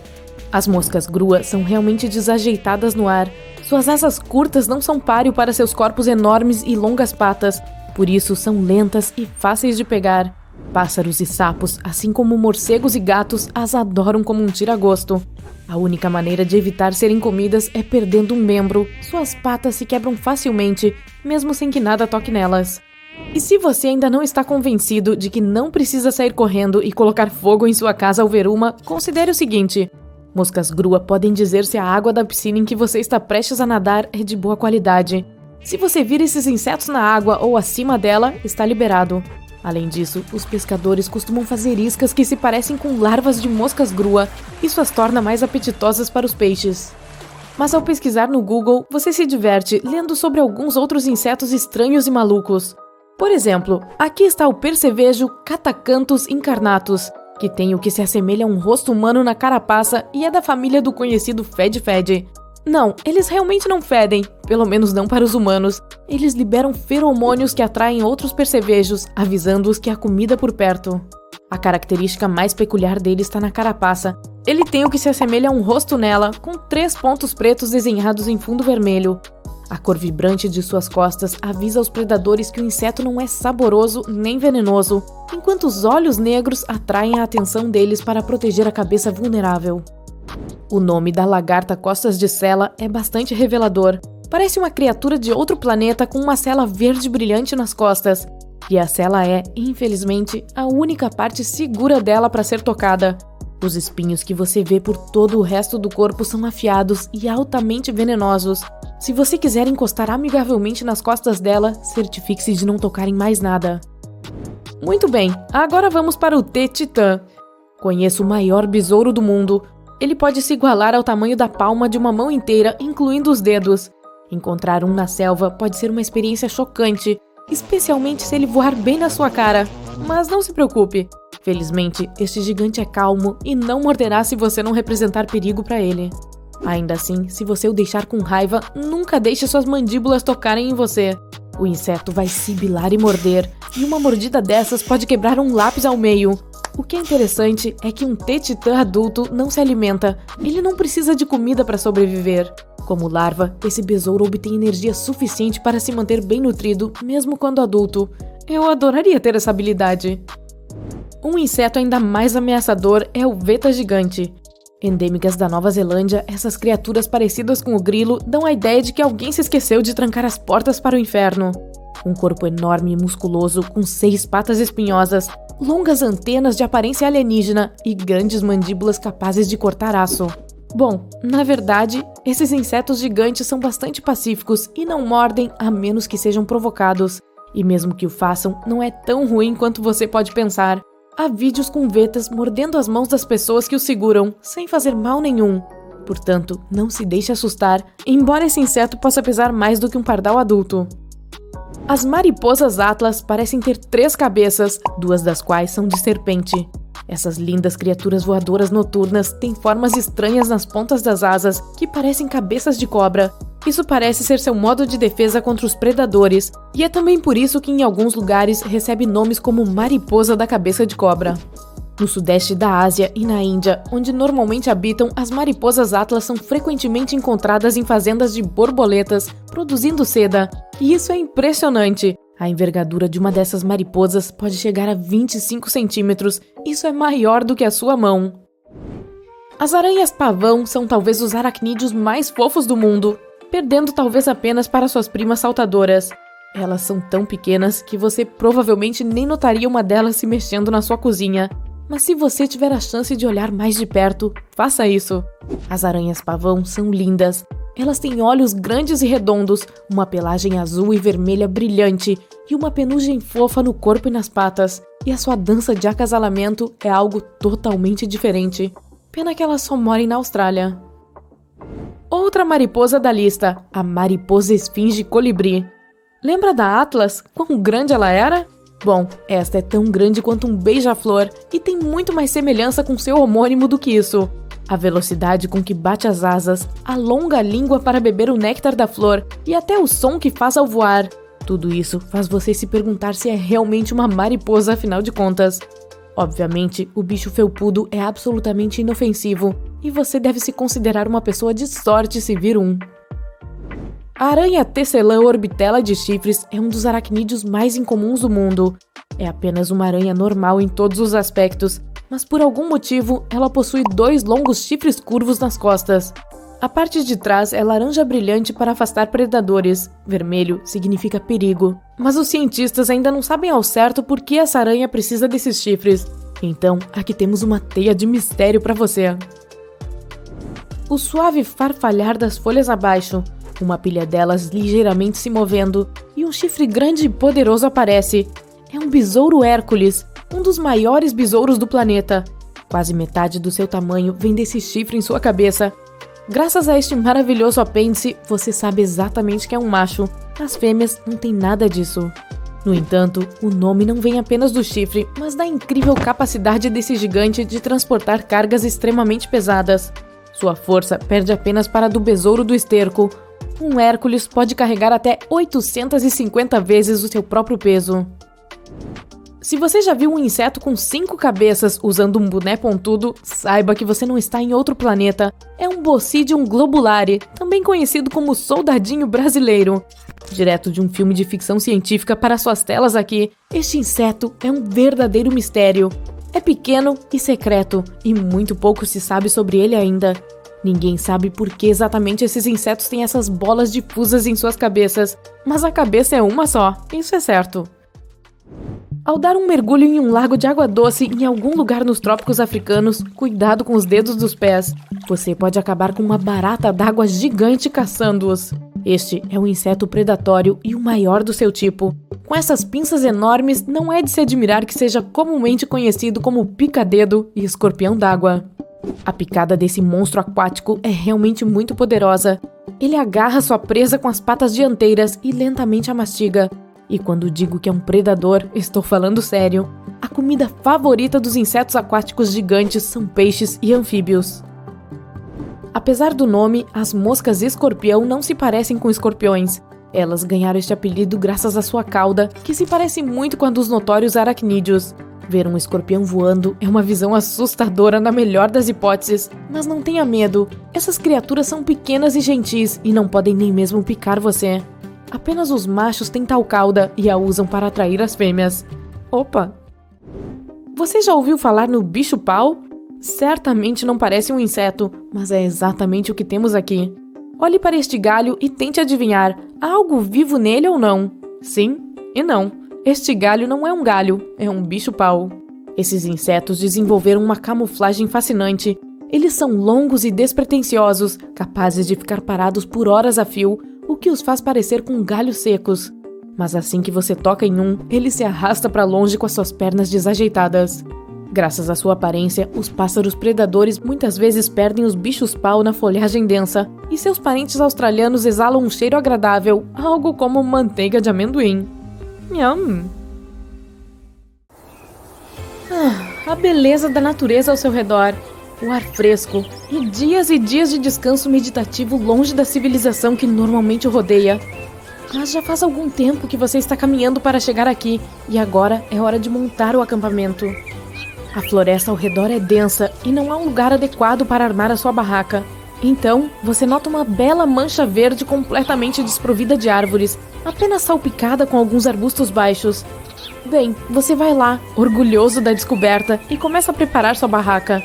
As moscas grua são realmente desajeitadas no ar. Suas asas curtas não são páreo para seus corpos enormes e longas patas, por isso são lentas e fáceis de pegar. Pássaros e sapos, assim como morcegos e gatos, as adoram como um tira-gosto. A única maneira de evitar serem comidas é perdendo um membro. Suas patas se quebram facilmente, mesmo sem que nada toque nelas. E se você ainda não está convencido de que não precisa sair correndo e colocar fogo em sua casa ao ver uma, considere o seguinte: moscas grua podem dizer se a água da piscina em que você está prestes a nadar é de boa qualidade. Se você vir esses insetos na água ou acima dela, está liberado. Além disso, os pescadores costumam fazer iscas que se parecem com larvas de moscas grua. Isso as torna mais apetitosas para os peixes. Mas ao pesquisar no Google, você se diverte lendo sobre alguns outros insetos estranhos e malucos. Por exemplo, aqui está o percevejo Catacanthus incarnatus, que tem o que se assemelha a um rosto humano na carapaça e é da família do conhecido fede-fede. Não, eles realmente não fedem, pelo menos não para os humanos. Eles liberam feromônios que atraem outros percevejos, avisando-os que há comida por perto. A característica mais peculiar dele está na carapaça. Ele tem o que se assemelha a um rosto nela, com 3 pontos pretos desenhados em fundo vermelho. A cor vibrante de suas costas avisa aos predadores que o inseto não é saboroso nem venenoso, enquanto os olhos negros atraem a atenção deles para proteger a cabeça vulnerável. O nome da lagarta costas de sela é bastante revelador. Parece uma criatura de outro planeta com uma cela verde brilhante nas costas. E a cela é, infelizmente, a única parte segura dela para ser tocada. Os espinhos que você vê por todo o resto do corpo são afiados e altamente venenosos. Se você quiser encostar amigavelmente nas costas dela, certifique-se de não tocar em mais nada. Muito bem, agora vamos para o T-Titã. Conheço o maior besouro do mundo. Ele pode se igualar ao tamanho da palma de uma mão inteira, incluindo os dedos. Encontrar um na selva pode ser uma experiência chocante, especialmente se ele voar bem na sua cara. Mas não se preocupe. Felizmente, este gigante é calmo e não morderá se você não representar perigo para ele. Ainda assim, se você o deixar com raiva, nunca deixe suas mandíbulas tocarem em você. O inseto vai sibilar e morder, e uma mordida dessas pode quebrar um lápis ao meio. O que é interessante é que um T-Titã adulto não se alimenta, ele não precisa de comida para sobreviver. Como larva, esse besouro obtém energia suficiente para se manter bem nutrido, mesmo quando adulto. Eu adoraria ter essa habilidade. Um inseto ainda mais ameaçador é o Veta gigante. Endêmicas da Nova Zelândia, essas criaturas parecidas com o grilo dão a ideia de que alguém se esqueceu de trancar as portas para o inferno. Um corpo enorme e musculoso, com 6 patas espinhosas, longas antenas de aparência alienígena e grandes mandíbulas capazes de cortar aço. Bom, na verdade, esses insetos gigantes são bastante pacíficos e não mordem a menos que sejam provocados. E mesmo que o façam, não é tão ruim quanto você pode pensar. Há vídeos com vetas mordendo as mãos das pessoas que o seguram, sem fazer mal nenhum. Portanto, não se deixe assustar, embora esse inseto possa pesar mais do que um pardal adulto. As mariposas atlas parecem ter 3 cabeças, 2 das quais são de serpente. Essas lindas criaturas voadoras noturnas têm formas estranhas nas pontas das asas que parecem cabeças de cobra. Isso parece ser seu modo de defesa contra os predadores, e é também por isso que em alguns lugares recebe nomes como mariposa da cabeça de cobra. No sudeste da Ásia e na Índia, onde normalmente habitam, as mariposas atlas são frequentemente encontradas em fazendas de borboletas, produzindo seda. E isso é impressionante! A envergadura de uma dessas mariposas pode chegar a 25 centímetros. Isso é maior do que a sua mão. As aranhas-pavão são talvez os aracnídeos mais fofos do mundo, perdendo talvez apenas para suas primas saltadoras. Elas são tão pequenas que você provavelmente nem notaria uma delas se mexendo na sua cozinha. Mas se você tiver a chance de olhar mais de perto, faça isso. As aranhas-pavão são lindas. Elas têm olhos grandes e redondos, uma pelagem azul e vermelha brilhante e uma penugem fofa no corpo e nas patas. E a sua dança de acasalamento é algo totalmente diferente. Pena que elas só moram na Austrália. Outra mariposa da lista, a mariposa esfinge colibri. Lembra da Atlas? Quão grande ela era? Bom, esta é tão grande quanto um beija-flor e tem muito mais semelhança com seu homônimo do que isso. A velocidade com que bate as asas, a longa língua para beber o néctar da flor e até o som que faz ao voar. Tudo isso faz você se perguntar se é realmente uma mariposa, afinal de contas. Obviamente, o bicho felpudo é absolutamente inofensivo e você deve se considerar uma pessoa de sorte se vir um. A aranha Tecelã orbitela de chifres é um dos aracnídeos mais incomuns do mundo. É apenas uma aranha normal em todos os aspectos, mas por algum motivo ela possui 2 longos chifres curvos nas costas. A parte de trás é laranja brilhante para afastar predadores, vermelho significa perigo. Mas os cientistas ainda não sabem ao certo por que essa aranha precisa desses chifres. Então, aqui temos uma teia de mistério para você. O suave farfalhar das folhas abaixo, uma pilha delas ligeiramente se movendo, e um chifre grande e poderoso aparece. É um besouro Hércules, um dos maiores besouros do planeta. Quase metade do seu tamanho vem desse chifre em sua cabeça. Graças a este maravilhoso apêndice, você sabe exatamente que é um macho. As fêmeas não têm nada disso. No entanto, o nome não vem apenas do chifre, mas da incrível capacidade desse gigante de transportar cargas extremamente pesadas. Sua força perde apenas para a do besouro do esterco. Um Hércules pode carregar até 850 vezes o seu próprio peso. Se você já viu um inseto com 5 cabeças usando um boné pontudo, saiba que você não está em outro planeta. É um Bocidium globulare, também conhecido como soldadinho brasileiro. Direto de um filme de ficção científica para suas telas aqui, este inseto é um verdadeiro mistério. É pequeno e secreto, e muito pouco se sabe sobre ele ainda. Ninguém sabe por que exatamente esses insetos têm essas bolas difusas em suas cabeças, mas a cabeça é uma só, isso é certo. Ao dar um mergulho em um lago de água doce em algum lugar nos trópicos africanos, cuidado com os dedos dos pés. Você pode acabar com uma barata d'água gigante caçando-os. Este é um inseto predatório e o maior do seu tipo. Com essas pinças enormes, não é de se admirar que seja comumente conhecido como pica-dedo e escorpião d'água. A picada desse monstro aquático é realmente muito poderosa. Ele agarra sua presa com as patas dianteiras e lentamente a mastiga. E quando digo que é um predador, estou falando sério. A comida favorita dos insetos aquáticos gigantes são peixes e anfíbios. Apesar do nome, as moscas escorpião não se parecem com escorpiões. Elas ganharam este apelido graças à sua cauda, que se parece muito com a dos notórios aracnídeos. Ver um escorpião voando é uma visão assustadora na melhor das hipóteses, mas não tenha medo. Essas criaturas são pequenas e gentis e não podem nem mesmo picar você. Apenas os machos têm tal cauda e a usam para atrair as fêmeas. Opa! Você já ouviu falar no bicho-pau? Certamente não parece um inseto, mas é exatamente o que temos aqui. Olhe para este galho e tente adivinhar, há algo vivo nele ou não? Sim e não. Este galho não é um galho, é um bicho-pau. Esses insetos desenvolveram uma camuflagem fascinante. Eles são longos e despretensiosos, capazes de ficar parados por horas a fio, o que os faz parecer com galhos secos. Mas assim que você toca em um, ele se arrasta para longe com as suas pernas desajeitadas. Graças à sua aparência, os pássaros predadores muitas vezes perdem os bichos-pau na folhagem densa, e seus parentes australianos exalam um cheiro agradável, algo como manteiga de amendoim. Nham! A beleza da natureza ao seu redor, o ar fresco e dias de descanso meditativo longe da civilização que normalmente o rodeia. Mas já faz algum tempo que você está caminhando para chegar aqui e agora é hora de montar o acampamento. A floresta ao redor é densa e não há um lugar adequado para armar a sua barraca. Então, você nota uma bela mancha verde completamente desprovida de árvores, apenas salpicada com alguns arbustos baixos. Bem, você vai lá, orgulhoso da descoberta, e começa a preparar sua barraca.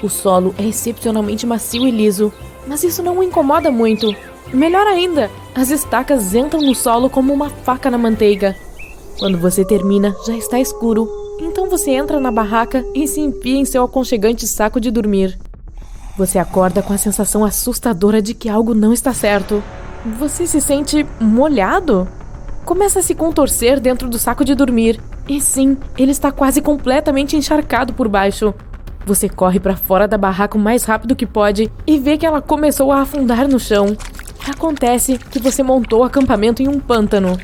O solo é excepcionalmente macio e liso, mas isso não o incomoda muito. Melhor ainda, as estacas entram no solo como uma faca na manteiga. Quando você termina, já está escuro, então você entra na barraca e se enfia em seu aconchegante saco de dormir. Você acorda com a sensação assustadora de que algo não está certo. Você se sente molhado? Começa a se contorcer dentro do saco de dormir. E sim, ele está quase completamente encharcado por baixo. Você corre para fora da barraca o mais rápido que pode e vê que ela começou a afundar no chão. Acontece que você montou o acampamento em um pântano.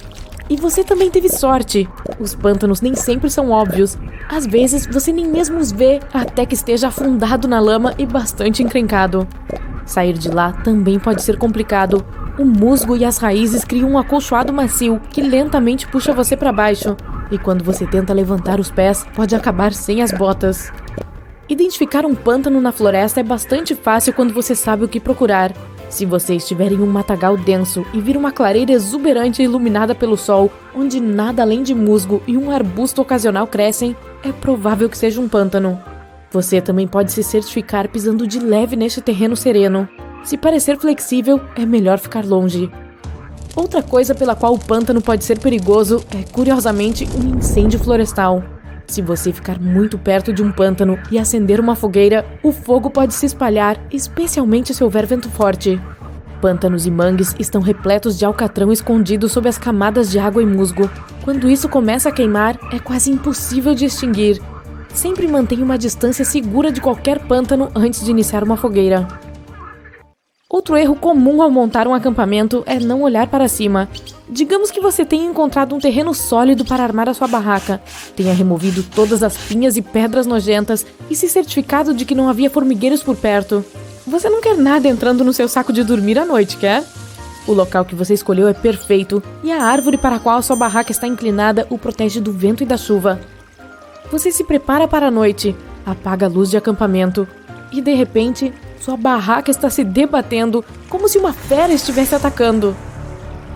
E você também teve sorte. Os pântanos nem sempre são óbvios. Às vezes, você nem mesmo os vê até que esteja afundado na lama e bastante encrencado. Sair de lá também pode ser complicado. O musgo e as raízes criam um acolchoado macio que lentamente puxa você para baixo. E quando você tenta levantar os pés, pode acabar sem as botas. Identificar um pântano na floresta é bastante fácil quando você sabe o que procurar. Se você estiver em um matagal denso e vir uma clareira exuberante iluminada pelo sol, onde nada além de musgo e um arbusto ocasional crescem, é provável que seja um pântano. Você também pode se certificar pisando de leve neste terreno sereno. Se parecer flexível, é melhor ficar longe. Outra coisa pela qual o pântano pode ser perigoso é, curiosamente, um incêndio florestal. Se você ficar muito perto de um pântano e acender uma fogueira, o fogo pode se espalhar, especialmente se houver vento forte. Pântanos e mangues estão repletos de alcatrão escondido sob as camadas de água e musgo. Quando isso começa a queimar, é quase impossível de extinguir. Sempre mantenha uma distância segura de qualquer pântano antes de iniciar uma fogueira. Outro erro comum ao montar um acampamento é não olhar para cima. Digamos que você tenha encontrado um terreno sólido para armar a sua barraca, tenha removido todas as pinhas e pedras nojentas e se certificado de que não havia formigueiros por perto. Você não quer nada entrando no seu saco de dormir à noite, quer? O local que você escolheu é perfeito e a árvore para a qual a sua barraca está inclinada o protege do vento e da chuva. Você se prepara para a noite, apaga a luz de acampamento e, de repente, sua barraca está se debatendo como se uma fera estivesse atacando.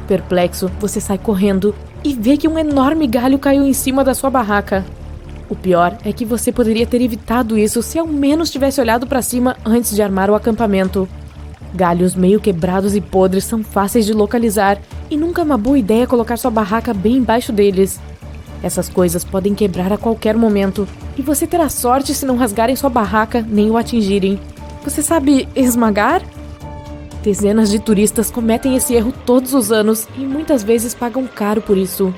Perplexo, você sai correndo e vê que um enorme galho caiu em cima da sua barraca. O pior é que você poderia ter evitado isso se ao menos tivesse olhado para cima antes de armar o acampamento. Galhos meio quebrados e podres são fáceis de localizar e nunca é uma boa ideia colocar sua barraca bem embaixo deles. Essas coisas podem quebrar a qualquer momento e você terá sorte se não rasgarem sua barraca nem o atingirem. Você sabe esmagar? Dezenas de turistas cometem esse erro todos os anos e muitas vezes pagam caro por isso.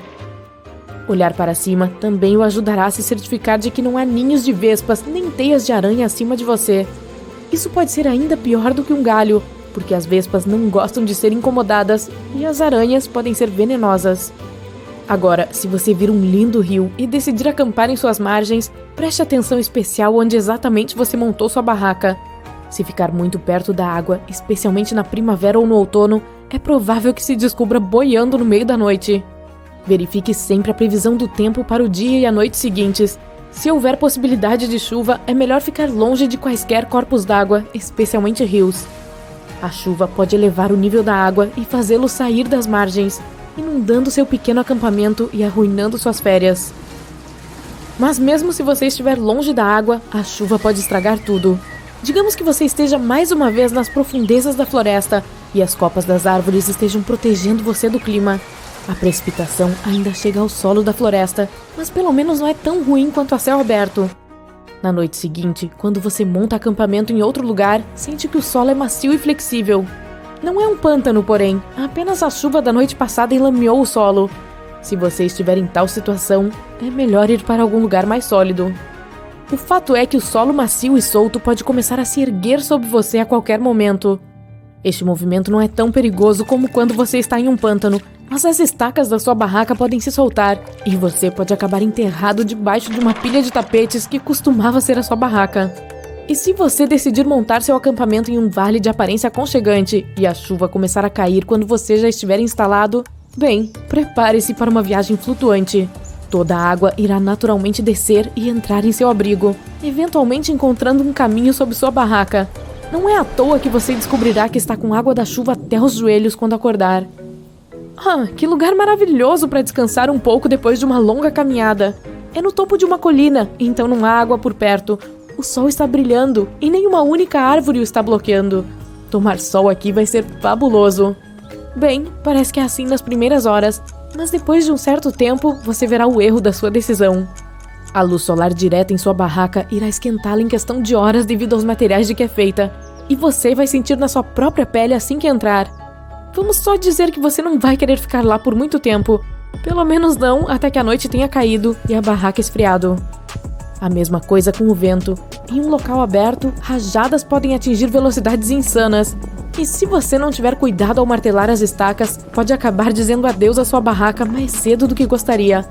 Olhar para cima também o ajudará a se certificar de que não há ninhos de vespas nem teias de aranha acima de você. Isso pode ser ainda pior do que um galho, porque as vespas não gostam de ser incomodadas e as aranhas podem ser venenosas. Agora, se você vir um lindo rio e decidir acampar em suas margens, preste atenção especial onde exatamente você montou sua barraca. Se ficar muito perto da água, especialmente na primavera ou no outono, é provável que se descubra boiando no meio da noite. Verifique sempre a previsão do tempo para o dia e a noite seguintes. Se houver possibilidade de chuva, é melhor ficar longe de quaisquer corpos d'água, especialmente rios. A chuva pode elevar o nível da água e fazê-lo sair das margens, inundando seu pequeno acampamento e arruinando suas férias. Mas mesmo se você estiver longe da água, a chuva pode estragar tudo. Digamos que você esteja mais uma vez nas profundezas da floresta e as copas das árvores estejam protegendo você do clima. A precipitação ainda chega ao solo da floresta, mas pelo menos não é tão ruim quanto a céu aberto. Na noite seguinte, quando você monta acampamento em outro lugar, sente que o solo é macio e flexível. Não é um pântano, porém, apenas a chuva da noite passada enlameou o solo. Se você estiver em tal situação, é melhor ir para algum lugar mais sólido. O fato é que o solo macio e solto pode começar a se erguer sobre você a qualquer momento. Este movimento não é tão perigoso como quando você está em um pântano, mas as estacas da sua barraca podem se soltar e você pode acabar enterrado debaixo de uma pilha de tapetes que costumava ser a sua barraca. E se você decidir montar seu acampamento em um vale de aparência aconchegante e a chuva começar a cair quando você já estiver instalado, bem, prepare-se para uma viagem flutuante. Toda a água irá naturalmente descer e entrar em seu abrigo, eventualmente encontrando um caminho sob sua barraca. Não é à toa que você descobrirá que está com água da chuva até os joelhos quando acordar. Ah, que lugar maravilhoso para descansar um pouco depois de uma longa caminhada. É no topo de uma colina, então não há água por perto. O sol está brilhando e nenhuma única árvore o está bloqueando. Tomar sol aqui vai ser fabuloso. Bem, parece que é assim nas primeiras horas, mas depois de um certo tempo você verá o erro da sua decisão. A luz solar direta em sua barraca irá esquentá-la em questão de horas devido aos materiais de que é feita, e você vai sentir na sua própria pele assim que entrar. Vamos só dizer que você não vai querer ficar lá por muito tempo, pelo menos não até que a noite tenha caído e a barraca esfriado. A mesma coisa com o vento. Em um local aberto, rajadas podem atingir velocidades insanas, e se você não tiver cuidado ao martelar as estacas, pode acabar dizendo adeus à sua barraca mais cedo do que gostaria.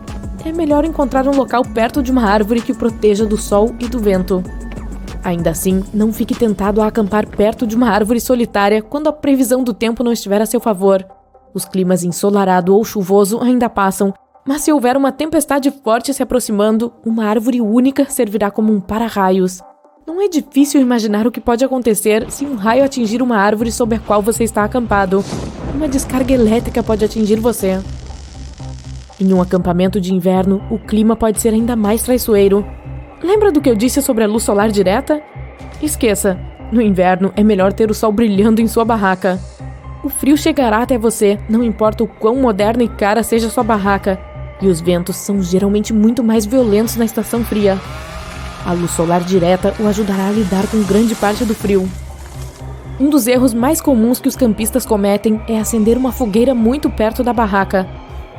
É melhor encontrar um local perto de uma árvore que o proteja do sol e do vento. Ainda assim, não fique tentado a acampar perto de uma árvore solitária quando a previsão do tempo não estiver a seu favor. Os climas ensolarado ou chuvoso ainda passam, mas se houver uma tempestade forte se aproximando, uma árvore única servirá como um para-raios. Não é difícil imaginar o que pode acontecer se um raio atingir uma árvore sob a qual você está acampado. Uma descarga elétrica pode atingir você. Em um acampamento de inverno, o clima pode ser ainda mais traiçoeiro. Lembra do que eu disse sobre a luz solar direta? Esqueça, no inverno é melhor ter o sol brilhando em sua barraca. O frio chegará até você, não importa o quão moderna e cara seja sua barraca, e os ventos são geralmente muito mais violentos na estação fria. A luz solar direta o ajudará a lidar com grande parte do frio. Um dos erros mais comuns que os campistas cometem é acender uma fogueira muito perto da barraca.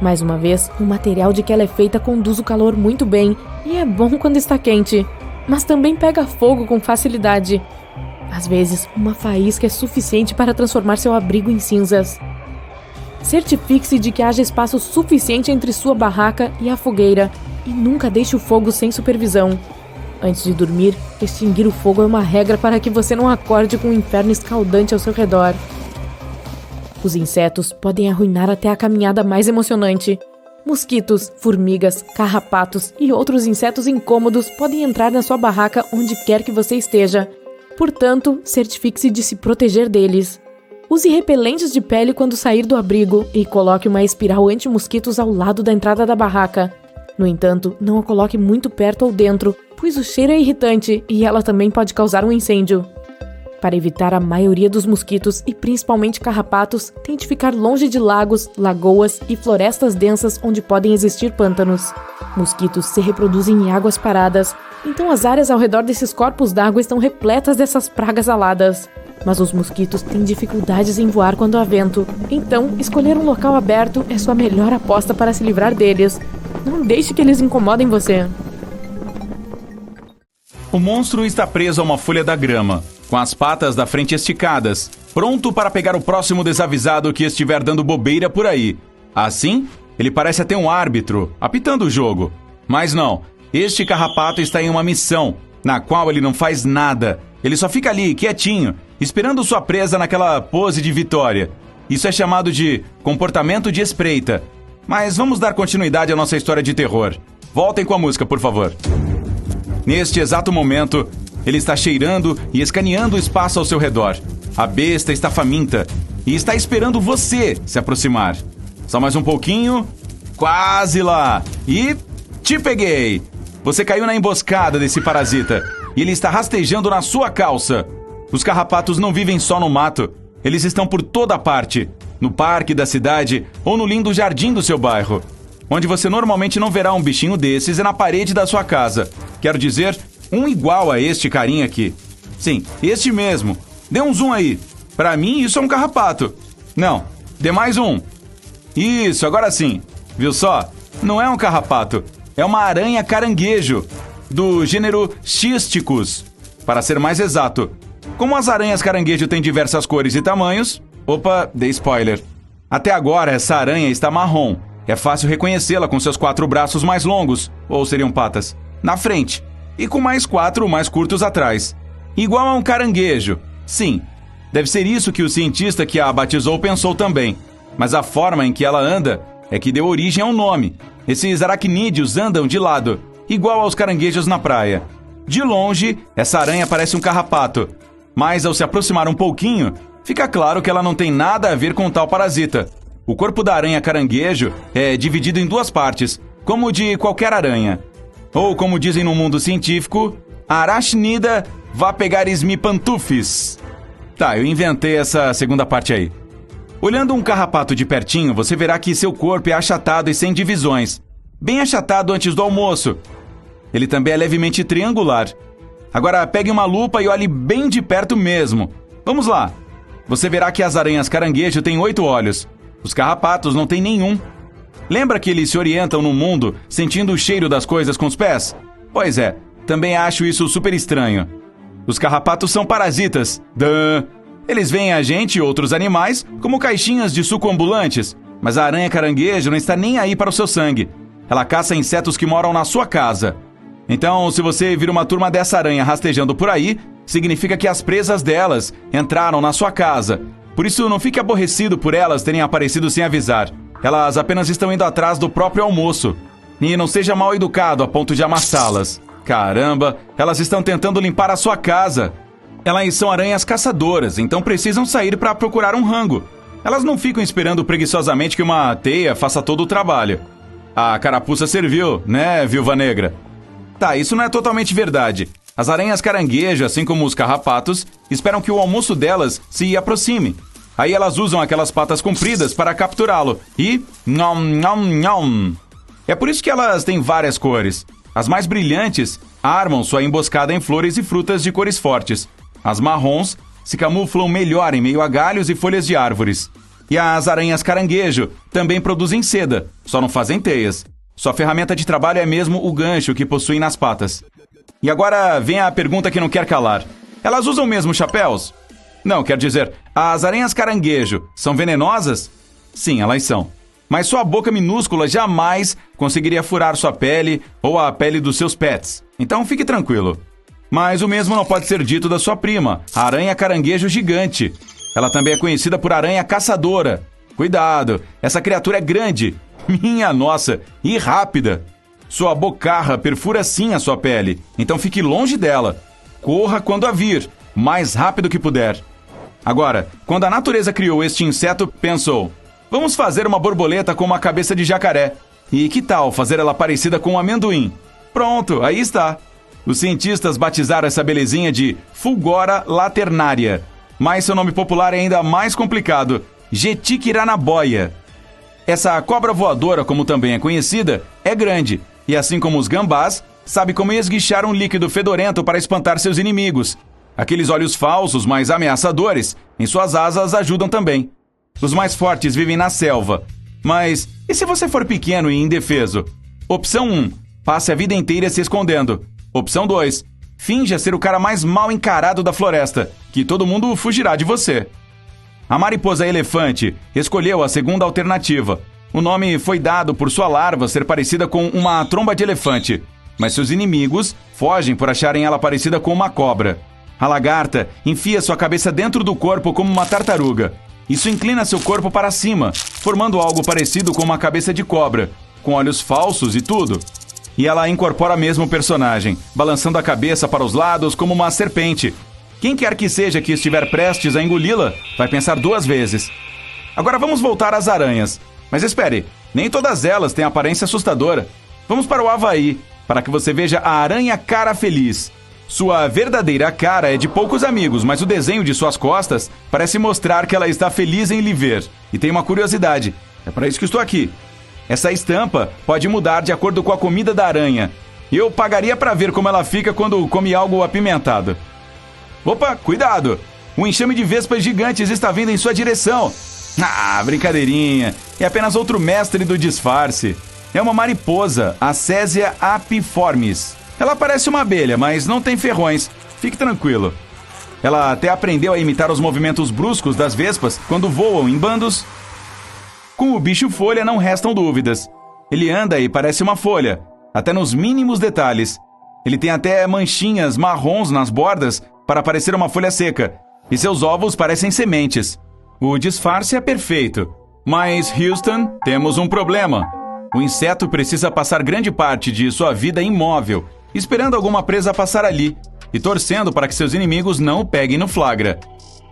Mais uma vez, o material de que ela é feita conduz o calor muito bem e é bom quando está quente, mas também pega fogo com facilidade. Às vezes, uma faísca é suficiente para transformar seu abrigo em cinzas. Certifique-se de que haja espaço suficiente entre sua barraca e a fogueira e nunca deixe o fogo sem supervisão. Antes de dormir, extinguir o fogo é uma regra para que você não acorde com um inferno escaldante ao seu redor. Os insetos podem arruinar até a caminhada mais emocionante. Mosquitos, formigas, carrapatos e outros insetos incômodos podem entrar na sua barraca onde quer que você esteja. Portanto, certifique-se de se proteger deles. Use repelentes de pele quando sair do abrigo e coloque uma espiral anti-mosquitos ao lado da entrada da barraca. No entanto, não a coloque muito perto ou dentro, pois o cheiro é irritante e ela também pode causar um incêndio. Para evitar a maioria dos mosquitos e principalmente carrapatos, tente ficar longe de lagos, lagoas e florestas densas onde podem existir pântanos. Mosquitos se reproduzem em águas paradas, então as áreas ao redor desses corpos d'água estão repletas dessas pragas aladas. Mas os mosquitos têm dificuldades em voar quando há vento, então escolher um local aberto é sua melhor aposta para se livrar deles. Não deixe que eles incomodem você. O monstro está preso a uma folha da grama, com as patas da frente esticadas, pronto para pegar o próximo desavisado que estiver dando bobeira por aí. Assim, ele parece até um árbitro, apitando o jogo. Mas não, este carrapato está em uma missão, na qual ele não faz nada. Ele só fica ali, quietinho, esperando sua presa naquela pose de vitória. Isso é chamado de comportamento de espreita. Mas vamos dar continuidade à nossa história de terror. Voltem com a música, por favor. Neste exato momento, ele está cheirando e escaneando o espaço ao seu redor. A besta está faminta e está esperando você se aproximar. Só mais um pouquinho. Quase lá. E te peguei. Você caiu na emboscada desse parasita e ele está rastejando na sua calça. Os carrapatos não vivem só no mato. Eles estão por toda parte. No parque da cidade ou no lindo jardim do seu bairro. Onde você normalmente não verá um bichinho desses é na parede da sua casa. Quero dizer, um igual a este carinha aqui. Sim, este mesmo. Dê um zoom aí. Pra mim, isso é um carrapato. Não, dê mais um. Isso, agora sim. Viu só? Não é um carrapato. É uma aranha caranguejo. Do gênero Xisticus. Para ser mais exato. Como as aranhas caranguejo têm diversas cores e tamanhos... Opa, dei spoiler. Até agora, essa aranha está marrom. É fácil reconhecê-la com seus 4 braços mais longos, ou seriam patas, na frente, e com mais 4 mais curtos atrás. Igual a um caranguejo. Sim, deve ser isso que o cientista que a batizou pensou também. Mas a forma em que ela anda é que deu origem ao nome. Esses aracnídeos andam de lado, igual aos caranguejos na praia. De longe, essa aranha parece um carrapato. Mas ao se aproximar um pouquinho, fica claro que ela não tem nada a ver com tal parasita. O corpo da aranha caranguejo é dividido em 2 partes, como o de qualquer aranha. Ou, como dizem no mundo científico, Arachnida vapegarismipantufis. Tá, eu inventei essa segunda parte aí. Olhando um carrapato de pertinho, você verá que seu corpo é achatado e sem divisões. Bem achatado antes do almoço. Ele também é levemente triangular. Agora pegue uma lupa e olhe bem de perto mesmo. Vamos lá. Você verá que as aranhas caranguejo têm 8 olhos. Os carrapatos não têm nenhum. Lembra que eles se orientam no mundo sentindo o cheiro das coisas com os pés? Pois é, também acho isso super estranho. Os carrapatos são parasitas. Duh. Eles veem a gente e outros animais como caixinhas de suco ambulantes, mas a aranha caranguejo não está nem aí para o seu sangue. Ela caça insetos que moram na sua casa. Então, se você vir uma turma dessa aranha rastejando por aí, significa que as presas delas entraram na sua casa. Por isso, não fique aborrecido por elas terem aparecido sem avisar. Elas apenas estão indo atrás do próprio almoço. E não seja mal educado a ponto de amassá-las. Caramba, elas estão tentando limpar a sua casa. Elas são aranhas caçadoras, então precisam sair para procurar um rango. Elas não ficam esperando preguiçosamente que uma teia faça todo o trabalho. A carapuça serviu, né, Viúva Negra? Tá, isso não é totalmente verdade. As aranhas caranguejo, assim como os carrapatos, esperam que o almoço delas se aproxime. Aí elas usam aquelas patas compridas para capturá-lo. E... nham, nham, nham. É por isso que elas têm várias cores. As mais brilhantes armam sua emboscada em flores e frutas de cores fortes. As marrons se camuflam melhor em meio a galhos e folhas de árvores. E as aranhas caranguejo também produzem seda, só não fazem teias. Sua ferramenta de trabalho é mesmo o gancho que possuem nas patas. E agora vem a pergunta que não quer calar. Elas usam mesmo chapéus? Não, quer dizer, as aranhas caranguejo são venenosas? Sim, elas são. mas sua boca minúscula jamais conseguiria furar sua pele ou a pele dos seus pets. Então fique tranquilo. Mas o mesmo não pode ser dito da sua prima, a aranha caranguejo gigante. Ela também é conhecida por aranha caçadora. Cuidado, essa criatura é grande, minha nossa, e rápida. Sua bocarra perfura sim a sua pele, então fique longe dela. Corra quando a vir, o mais rápido que puder. Agora, quando a natureza criou este inseto, pensou: vamos fazer uma borboleta com uma cabeça de jacaré. E que tal fazer ela parecida com um amendoim? Pronto, aí está. Os cientistas batizaram essa belezinha de Fulgora laternaria, mas seu nome popular é ainda mais complicado, Jetiquiranaboia. Essa cobra voadora, como também é conhecida, é grande, e assim como os gambás, sabe como esguichar um líquido fedorento para espantar seus inimigos. Aqueles olhos falsos mais ameaçadores em suas asas ajudam também. Os mais fortes vivem na selva. Mas e se você for pequeno e indefeso? Opção 1. Passe a vida inteira se escondendo. Opção 2. Finja ser o cara mais mal encarado da floresta, que todo mundo fugirá de você. A mariposa elefante escolheu a segunda alternativa. O nome foi dado por sua larva ser parecida com uma tromba de elefante, mas seus inimigos fogem por acharem ela parecida com uma cobra. A lagarta enfia sua cabeça dentro do corpo como uma tartaruga. Isso inclina seu corpo para cima, formando algo parecido com uma cabeça de cobra, com olhos falsos e tudo. E ela incorpora mesmo o personagem, balançando a cabeça para os lados como uma serpente. Quem quer que seja que estiver prestes a engoli-la, vai pensar 2 vezes. Agora vamos voltar às aranhas. Mas espere, nem todas elas têm aparência assustadora. Vamos para o Havaí, para que você veja a aranha cara feliz. Sua verdadeira cara é de poucos amigos, mas o desenho de suas costas parece mostrar que ela está feliz em lhe ver. E tem uma curiosidade, é para isso que estou aqui. Essa estampa pode mudar de acordo com a comida da aranha. Eu pagaria para ver como ela fica quando come algo apimentado. Opa, cuidado! Um enxame de vespas gigantes está vindo em sua direção. Ah, brincadeirinha. É apenas outro mestre do disfarce. É uma mariposa, a Césia apiformis. Ela parece uma abelha, mas não tem ferrões. Fique tranquilo. Ela até aprendeu a imitar os movimentos bruscos das vespas quando voam em bandos. Com o bicho folha não restam dúvidas. Ele anda e parece uma folha, até nos mínimos detalhes. Ele tem até manchinhas marrons nas bordas para parecer uma folha seca, e seus ovos parecem sementes. O disfarce é perfeito. Mas, Houston, temos um problema. O inseto precisa passar grande parte de sua vida imóvel, esperando alguma presa passar ali, e torcendo para que seus inimigos não o peguem no flagra.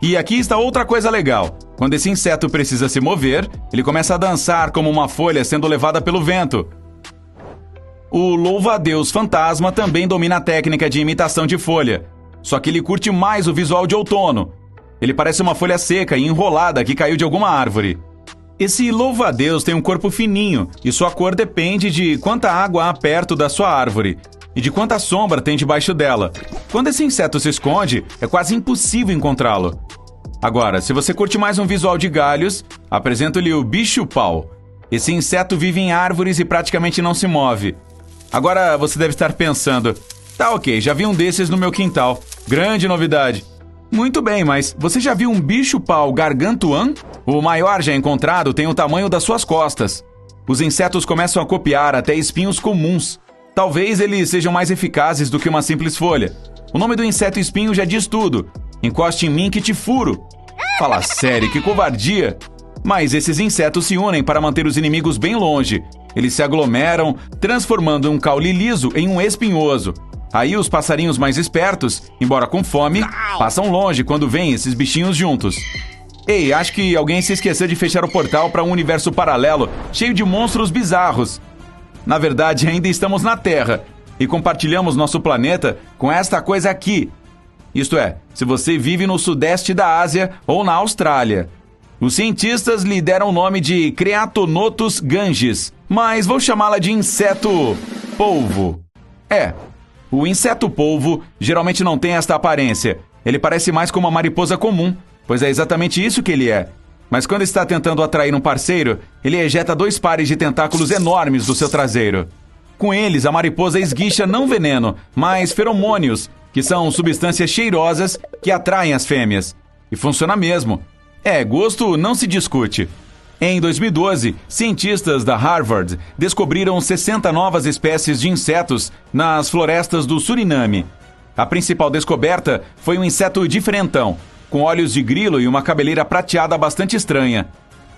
E aqui está outra coisa legal. Quando esse inseto precisa se mover, ele começa a dançar como uma folha sendo levada pelo vento. O louva-a-Deus fantasma também domina a técnica de imitação de folha, só que ele curte mais o visual de outono. Ele parece uma folha seca e enrolada que caiu de alguma árvore. Esse louva-a-Deus tem um corpo fininho e sua cor depende de quanta água há perto da sua árvore e de quanta sombra tem debaixo dela. Quando esse inseto se esconde, é quase impossível encontrá-lo. Agora, se você curte mais um visual de galhos, apresento-lhe o bicho-pau. Esse inseto vive em árvores e praticamente não se move. Agora você deve estar pensando: tá ok, já vi um desses no meu quintal. Grande novidade. Muito bem, mas você já viu um bicho-pau gargantuan? O maior já encontrado tem o tamanho das suas costas. Os insetos começam a copiar até espinhos comuns. Talvez eles sejam mais eficazes do que uma simples folha. O nome do inseto espinho já diz tudo. Encoste em mim que te furo. Fala sério, que covardia. Mas esses insetos se unem para manter os inimigos bem longe. Eles se aglomeram, transformando um caule liso em um espinhoso. Aí os passarinhos mais espertos, embora com fome, passam longe quando veem esses bichinhos juntos. Ei, acho que alguém se esqueceu de fechar o portal para um universo paralelo cheio de monstros bizarros. Na verdade, ainda estamos na Terra e compartilhamos nosso planeta com esta coisa aqui. Isto é, se você vive no sudeste da Ásia ou na Austrália. Os cientistas lhe deram o nome de Creatonotus ganges, mas vou chamá-la de inseto polvo. O inseto polvo geralmente não tem esta aparência. Ele parece mais como uma mariposa comum, pois é exatamente isso que ele é. Mas quando está tentando atrair um parceiro, ele ejeta 2 pares de tentáculos enormes do seu traseiro. Com eles, a mariposa esguicha não veneno, mas feromônios, que são substâncias cheirosas que atraem as fêmeas. E funciona mesmo. Gosto não se discute. Em 2012, cientistas da Harvard descobriram 60 novas espécies de insetos nas florestas do Suriname. A principal descoberta foi um inseto diferentão, com olhos de grilo e uma cabeleira prateada bastante estranha.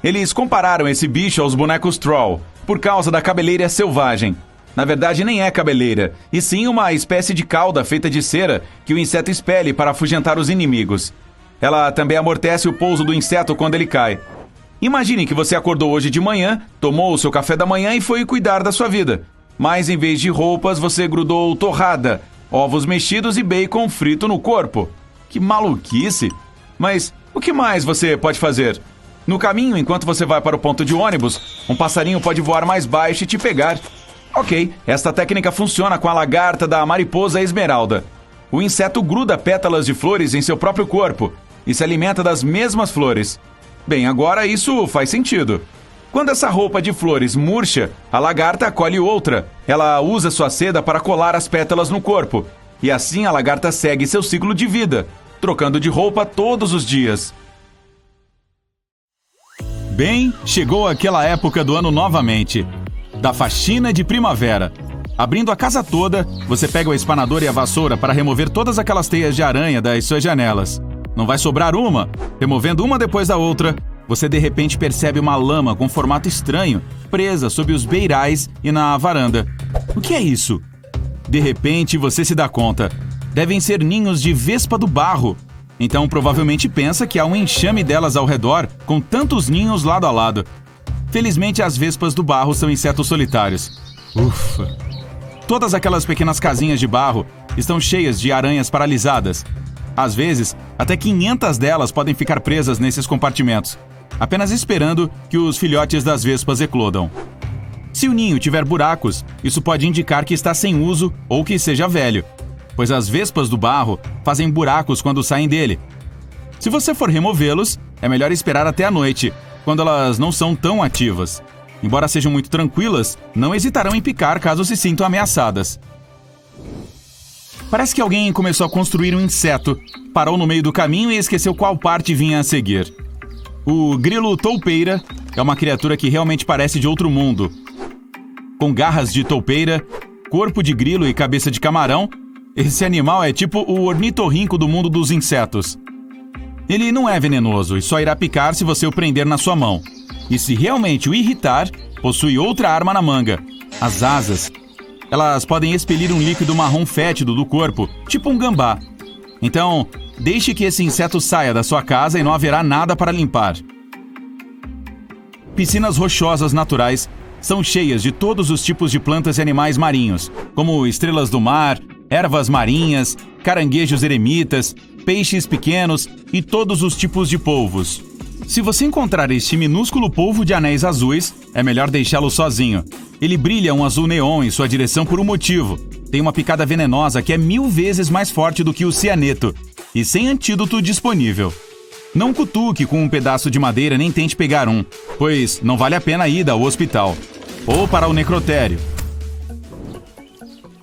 Eles compararam esse bicho aos bonecos Troll, por causa da cabeleira selvagem. Na verdade, nem é cabeleira, e sim uma espécie de cauda feita de cera que o inseto expele para afugentar os inimigos. Ela também amortece o pouso do inseto quando ele cai. Imagine que você acordou hoje de manhã, tomou o seu café da manhã e foi cuidar da sua vida. Mas em vez de roupas, você grudou torrada, ovos mexidos e bacon frito no corpo. Que maluquice! Mas o que mais você pode fazer? No caminho, enquanto você vai para o ponto de ônibus, um passarinho pode voar mais baixo e te pegar. Ok, esta técnica funciona com a lagarta da mariposa esmeralda. O inseto gruda pétalas de flores em seu próprio corpo e se alimenta das mesmas flores. Bem, agora isso faz sentido. Quando essa roupa de flores murcha, a lagarta colhe outra. Ela usa sua seda para colar as pétalas no corpo. E assim a lagarta segue seu ciclo de vida, trocando de roupa todos os dias. Bem, chegou aquela época do ano novamente. Da faxina de primavera. Abrindo a casa toda, você pega o espanador e a vassoura para remover todas aquelas teias de aranha das suas janelas. Não vai sobrar uma. Removendo uma depois da outra, você de repente percebe uma lama com formato estranho presa sob os beirais e na varanda. O que é isso? De repente você se dá conta. Devem ser ninhos de vespa do barro. Então provavelmente pensa que há um enxame delas ao redor, com tantos ninhos lado a lado. Felizmente as vespas do barro são insetos solitários. Ufa! Todas aquelas pequenas casinhas de barro estão cheias de aranhas paralisadas. Às vezes, até 500 delas podem ficar presas nesses compartimentos, apenas esperando que os filhotes das vespas eclodam. Se o ninho tiver buracos, isso pode indicar que está sem uso ou que seja velho, pois as vespas do barro fazem buracos quando saem dele. Se você for removê-los, é melhor esperar até a noite, quando elas não são tão ativas. Embora sejam muito tranquilas, não hesitarão em picar caso se sintam ameaçadas. Parece que alguém começou a construir um inseto, parou no meio do caminho e esqueceu qual parte vinha a seguir. O grilo toupeira é uma criatura que realmente parece de outro mundo. Com garras de toupeira, corpo de grilo e cabeça de camarão, esse animal é tipo o ornitorrinco do mundo dos insetos. Ele não é venenoso e só irá picar se você o prender na sua mão. E se realmente o irritar, possui outra arma na manga, as asas. Elas podem expelir um líquido marrom fétido do corpo, tipo um gambá. Então, deixe que esse inseto saia da sua casa e não haverá nada para limpar. Piscinas rochosas naturais são cheias de todos os tipos de plantas e animais marinhos, como estrelas do mar, ervas marinhas, caranguejos eremitas, peixes pequenos e todos os tipos de polvos. Se você encontrar este minúsculo polvo de anéis azuis, é melhor deixá-lo sozinho. Ele brilha um azul neon em sua direção por um motivo. Tem uma picada venenosa que é 1000 vezes mais forte do que o cianeto, e sem antídoto disponível. Não cutuque com um pedaço de madeira nem tente pegar um, pois não vale a pena ir ao hospital. Ou para o necrotério.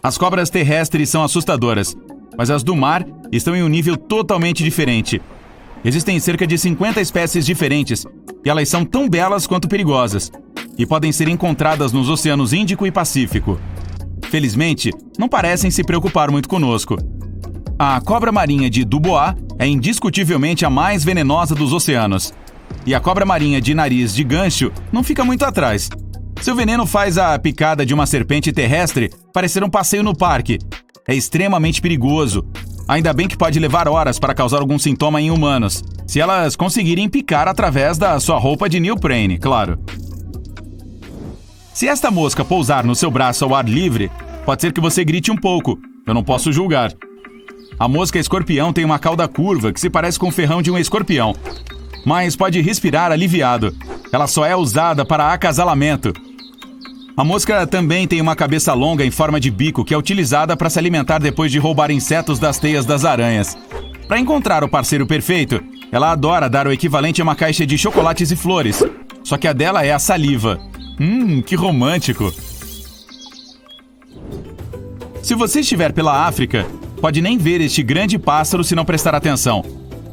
As cobras terrestres são assustadoras, mas as do mar estão em um nível totalmente diferente. Existem cerca de 50 espécies diferentes, e elas são tão belas quanto perigosas, e podem ser encontradas nos oceanos Índico e Pacífico. Felizmente, não parecem se preocupar muito conosco. A cobra marinha de Dubois é indiscutivelmente a mais venenosa dos oceanos. E a cobra marinha de nariz de gancho não fica muito atrás. Seu veneno faz a picada de uma serpente terrestre parecer um passeio no parque. É extremamente perigoso. Ainda bem que pode levar horas para causar algum sintoma em humanos, se elas conseguirem picar através da sua roupa de neoprene, claro. Se esta mosca pousar no seu braço ao ar livre, pode ser que você grite um pouco. Eu não posso julgar. A mosca escorpião tem uma cauda curva que se parece com o ferrão de um escorpião, mas pode respirar aliviado. Ela só é usada para acasalamento. A mosca também tem uma cabeça longa em forma de bico que é utilizada para se alimentar depois de roubar insetos das teias das aranhas. Para encontrar o parceiro perfeito, ela adora dar o equivalente a uma caixa de chocolates e flores. Só que a dela é a saliva. Que romântico! Se você estiver pela África, pode nem ver este grande pássaro se não prestar atenção.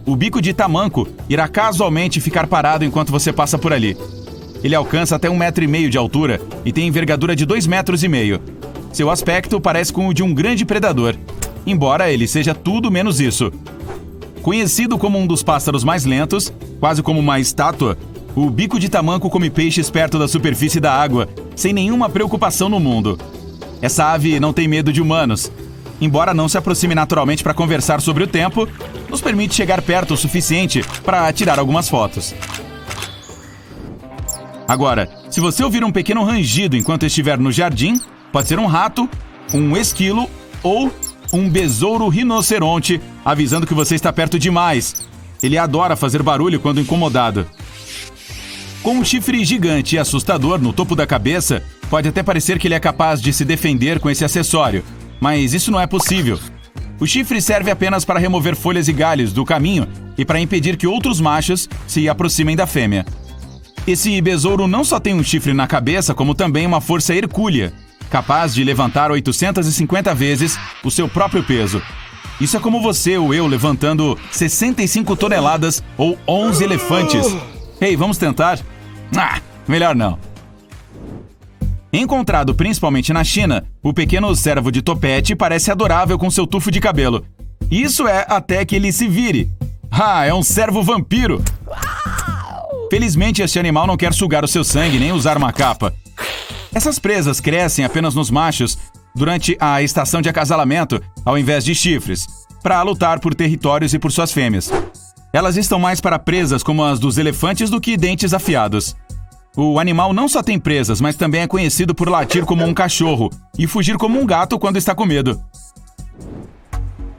O bico de tamanco irá casualmente ficar parado enquanto você passa por ali. Ele alcança até 1,5 metro de altura e tem envergadura de 2,5 metros. Seu aspecto parece com o de um grande predador, embora ele seja tudo menos isso. Conhecido como um dos pássaros mais lentos, quase como uma estátua, o bico de tamanco come peixes perto da superfície da água, sem nenhuma preocupação no mundo. Essa ave não tem medo de humanos. Embora não se aproxime naturalmente para conversar sobre o tempo, nos permite chegar perto o suficiente para tirar algumas fotos. Agora, se você ouvir um pequeno rangido enquanto estiver no jardim, pode ser um rato, um esquilo ou um besouro rinoceronte avisando que você está perto demais. Ele adora fazer barulho quando incomodado. Com um chifre gigante e assustador no topo da cabeça, pode até parecer que ele é capaz de se defender com esse acessório, mas isso não é possível. O chifre serve apenas para remover folhas e galhos do caminho e para impedir que outros machos se aproximem da fêmea. Esse besouro não só tem um chifre na cabeça, como também uma força hercúlea, capaz de levantar 850 vezes o seu próprio peso. Isso é como você ou eu levantando 65 toneladas ou 11 elefantes. Ei, vamos tentar? Melhor não. Encontrado principalmente na China, o pequeno cervo de topete parece adorável com seu tufo de cabelo. Isso é até que ele se vire. É um cervo vampiro. Felizmente, este animal não quer sugar o seu sangue nem usar uma capa. Essas presas crescem apenas nos machos durante a estação de acasalamento, ao invés de chifres, para lutar por territórios e por suas fêmeas. Elas estão mais para presas como as dos elefantes do que dentes afiados. O animal não só tem presas, mas também é conhecido por latir como um cachorro e fugir como um gato quando está com medo.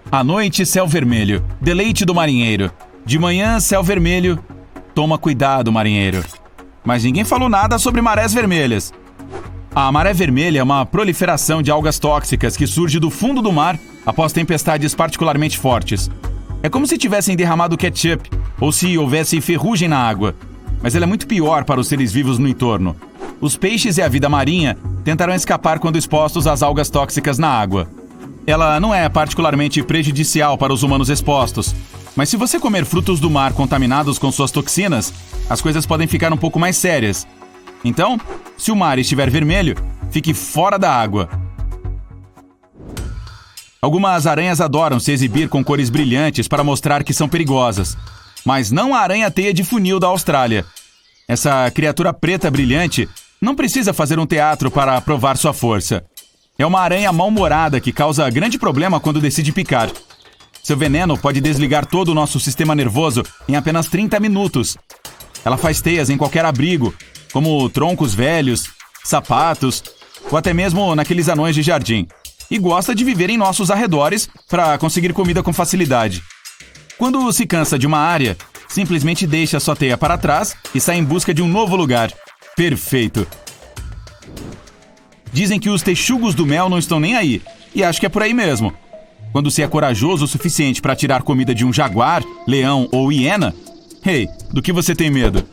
À noite, céu vermelho, deleite do marinheiro. De manhã, céu vermelho. Toma cuidado, marinheiro. Mas ninguém falou nada sobre marés vermelhas. A maré vermelha é uma proliferação de algas tóxicas que surge do fundo do mar após tempestades particularmente fortes. É como se tivessem derramado ketchup ou se houvesse ferrugem na água. Mas ela é muito pior para os seres vivos no entorno. Os peixes e a vida marinha tentarão escapar quando expostos às algas tóxicas na água. Ela não é particularmente prejudicial para os humanos expostos, mas se você comer frutos do mar contaminados com suas toxinas, as coisas podem ficar um pouco mais sérias. Então, se o mar estiver vermelho, fique fora da água. Algumas aranhas adoram se exibir com cores brilhantes para mostrar que são perigosas. Mas não a aranha-teia de funil da Austrália. Essa criatura preta brilhante não precisa fazer um teatro para provar sua força. É uma aranha mal-humorada que causa grande problema quando decide picar. Seu veneno pode desligar todo o nosso sistema nervoso em apenas 30 minutos. Ela faz teias em qualquer abrigo, como troncos velhos, sapatos, ou até mesmo naqueles anões de jardim. E gosta de viver em nossos arredores para conseguir comida com facilidade. Quando se cansa de uma área, simplesmente deixa sua teia para trás e sai em busca de um novo lugar. Perfeito! Dizem que os texugos do mel não estão nem aí, e acho que é por aí mesmo. Quando se é corajoso o suficiente para tirar comida de um jaguar, leão ou hiena, do que você tem medo?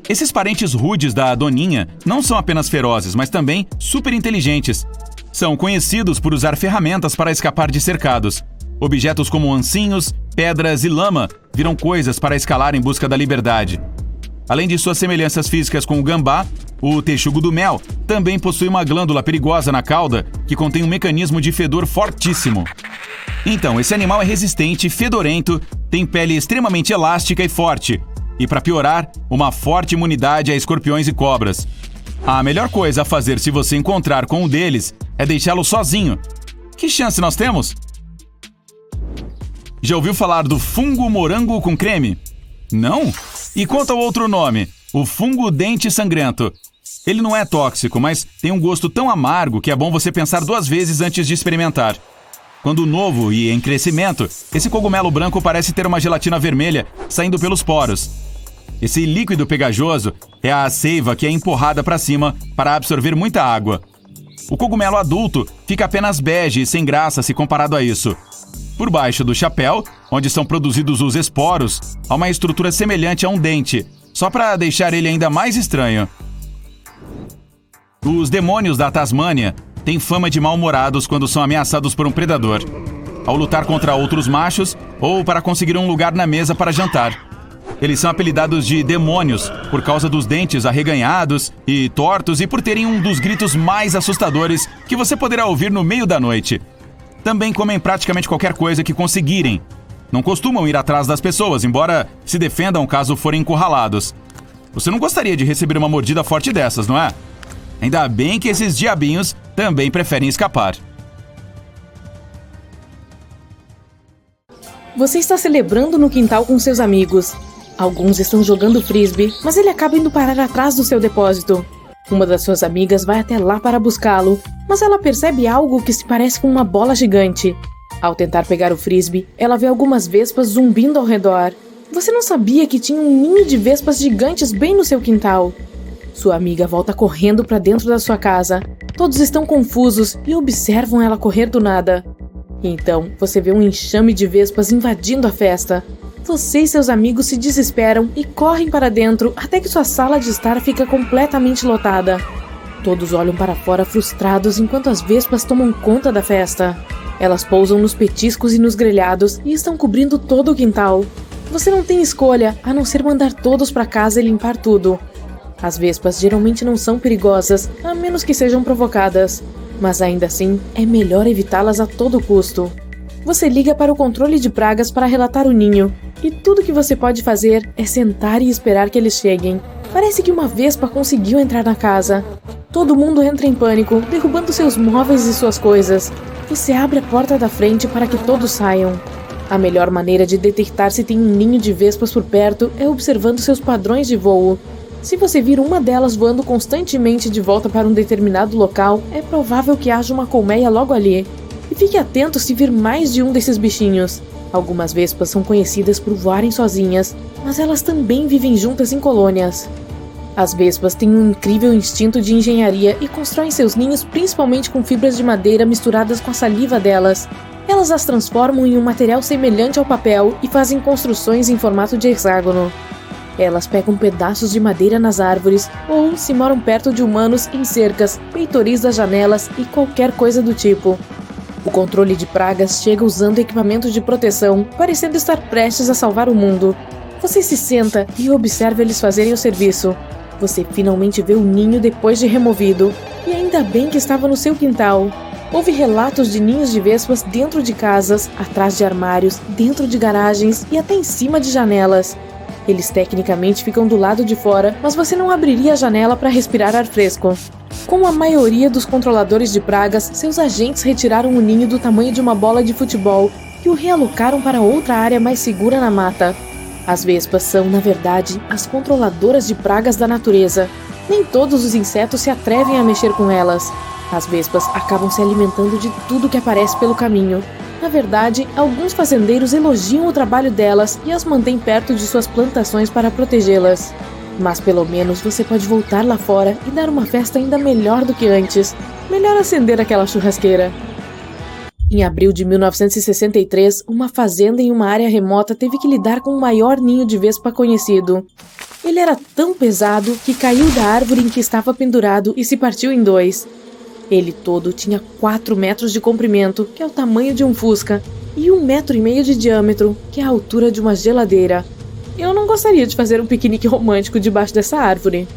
Esses parentes rudes da doninha não são apenas ferozes, mas também super inteligentes. São conhecidos por usar ferramentas para escapar de cercados. Objetos como ancinhos, pedras e lama viram coisas para escalar em busca da liberdade. Além de suas semelhanças físicas com o gambá, o texugo do mel também possui uma glândula perigosa na cauda que contém um mecanismo de fedor fortíssimo. Então, esse animal é resistente, fedorento, tem pele extremamente elástica e forte. E para piorar, uma forte imunidade a escorpiões e cobras. A melhor coisa a fazer se você encontrar com um deles é deixá-lo sozinho. Que chance nós temos? Já ouviu falar do fungo morango com creme? Não? E quanto ao outro nome, o fungo dente sangrento. Ele não é tóxico, mas tem um gosto tão amargo que é bom você pensar 2 vezes antes de experimentar. Quando novo e em crescimento, esse cogumelo branco parece ter uma gelatina vermelha saindo pelos poros. Esse líquido pegajoso é a seiva que é empurrada para cima para absorver muita água. O cogumelo adulto fica apenas bege e sem graça se comparado a isso. Por baixo do chapéu, onde são produzidos os esporos, há uma estrutura semelhante a um dente, só para deixar ele ainda mais estranho. Os demônios da Tasmânia têm fama de mal-humorados quando são ameaçados por um predador, ao lutar contra outros machos ou para conseguir um lugar na mesa para jantar. Eles são apelidados de demônios por causa dos dentes arreganhados e tortos e por terem um dos gritos mais assustadores que você poderá ouvir no meio da noite. Também comem praticamente qualquer coisa que conseguirem. Não costumam ir atrás das pessoas, embora se defendam caso forem encurralados. Você não gostaria de receber uma mordida forte dessas, não é? Ainda bem que esses diabinhos também preferem escapar. Você está celebrando no quintal com seus amigos. Alguns estão jogando frisbee, mas ele acaba indo parar atrás do seu depósito. Uma das suas amigas vai até lá para buscá-lo, mas ela percebe algo que se parece com uma bola gigante. Ao tentar pegar o frisbee, ela vê algumas vespas zumbindo ao redor. Você não sabia que tinha um ninho de vespas gigantes bem no seu quintal. Sua amiga volta correndo para dentro da sua casa. Todos estão confusos e observam ela correr do nada. Então, você vê um enxame de vespas invadindo a festa. Você e seus amigos se desesperam e correm para dentro até que sua sala de estar fica completamente lotada. Todos olham para fora frustrados enquanto as vespas tomam conta da festa. Elas pousam nos petiscos e nos grelhados e estão cobrindo todo o quintal. Você não tem escolha a não ser mandar todos para casa e limpar tudo. As vespas geralmente não são perigosas, a menos que sejam provocadas. Mas ainda assim, é melhor evitá-las a todo custo. Você liga para o controle de pragas para relatar o ninho, e tudo que você pode fazer é sentar e esperar que eles cheguem. Parece que uma vespa conseguiu entrar na casa. Todo mundo entra em pânico, derrubando seus móveis e suas coisas. Você abre a porta da frente para que todos saiam. A melhor maneira de detectar se tem um ninho de vespas por perto é observando seus padrões de voo. Se você vir uma delas voando constantemente de volta para um determinado local, é provável que haja uma colmeia logo ali. E fique atento se vir mais de um desses bichinhos. Algumas vespas são conhecidas por voarem sozinhas, mas elas também vivem juntas em colônias. As vespas têm um incrível instinto de engenharia e constroem seus ninhos principalmente com fibras de madeira misturadas com a saliva delas. Elas as transformam em um material semelhante ao papel e fazem construções em formato de hexágono. Elas pegam pedaços de madeira nas árvores ou, se moram perto de humanos, em cercas, peitoris das janelas e qualquer coisa do tipo. O controle de pragas chega usando equipamento de proteção, parecendo estar prestes a salvar o mundo. Você se senta e observa eles fazerem o serviço. Você finalmente vê o ninho depois de removido, e ainda bem que estava no seu quintal. Houve relatos de ninhos de vespas dentro de casas, atrás de armários, dentro de garagens e até em cima de janelas. Eles tecnicamente ficam do lado de fora, mas você não abriria a janela para respirar ar fresco. Como a maioria dos controladores de pragas, seus agentes retiraram o ninho do tamanho de uma bola de futebol e o realocaram para outra área mais segura na mata. As vespas são, na verdade, as controladoras de pragas da natureza. Nem todos os insetos se atrevem a mexer com elas. As vespas acabam se alimentando de tudo que aparece pelo caminho. Na verdade, alguns fazendeiros elogiam o trabalho delas e as mantêm perto de suas plantações para protegê-las. Mas pelo menos você pode voltar lá fora e dar uma festa ainda melhor do que antes. Melhor acender aquela churrasqueira. Em abril de 1963, uma fazenda em uma área remota teve que lidar com o maior ninho de vespa conhecido. Ele era tão pesado que caiu da árvore em que estava pendurado e se partiu em dois. Ele todo tinha 4 metros de comprimento, que é o tamanho de um Fusca, e 1,5 metros de diâmetro, que é a altura de uma geladeira. Eu não gostaria de fazer um piquenique romântico debaixo dessa árvore.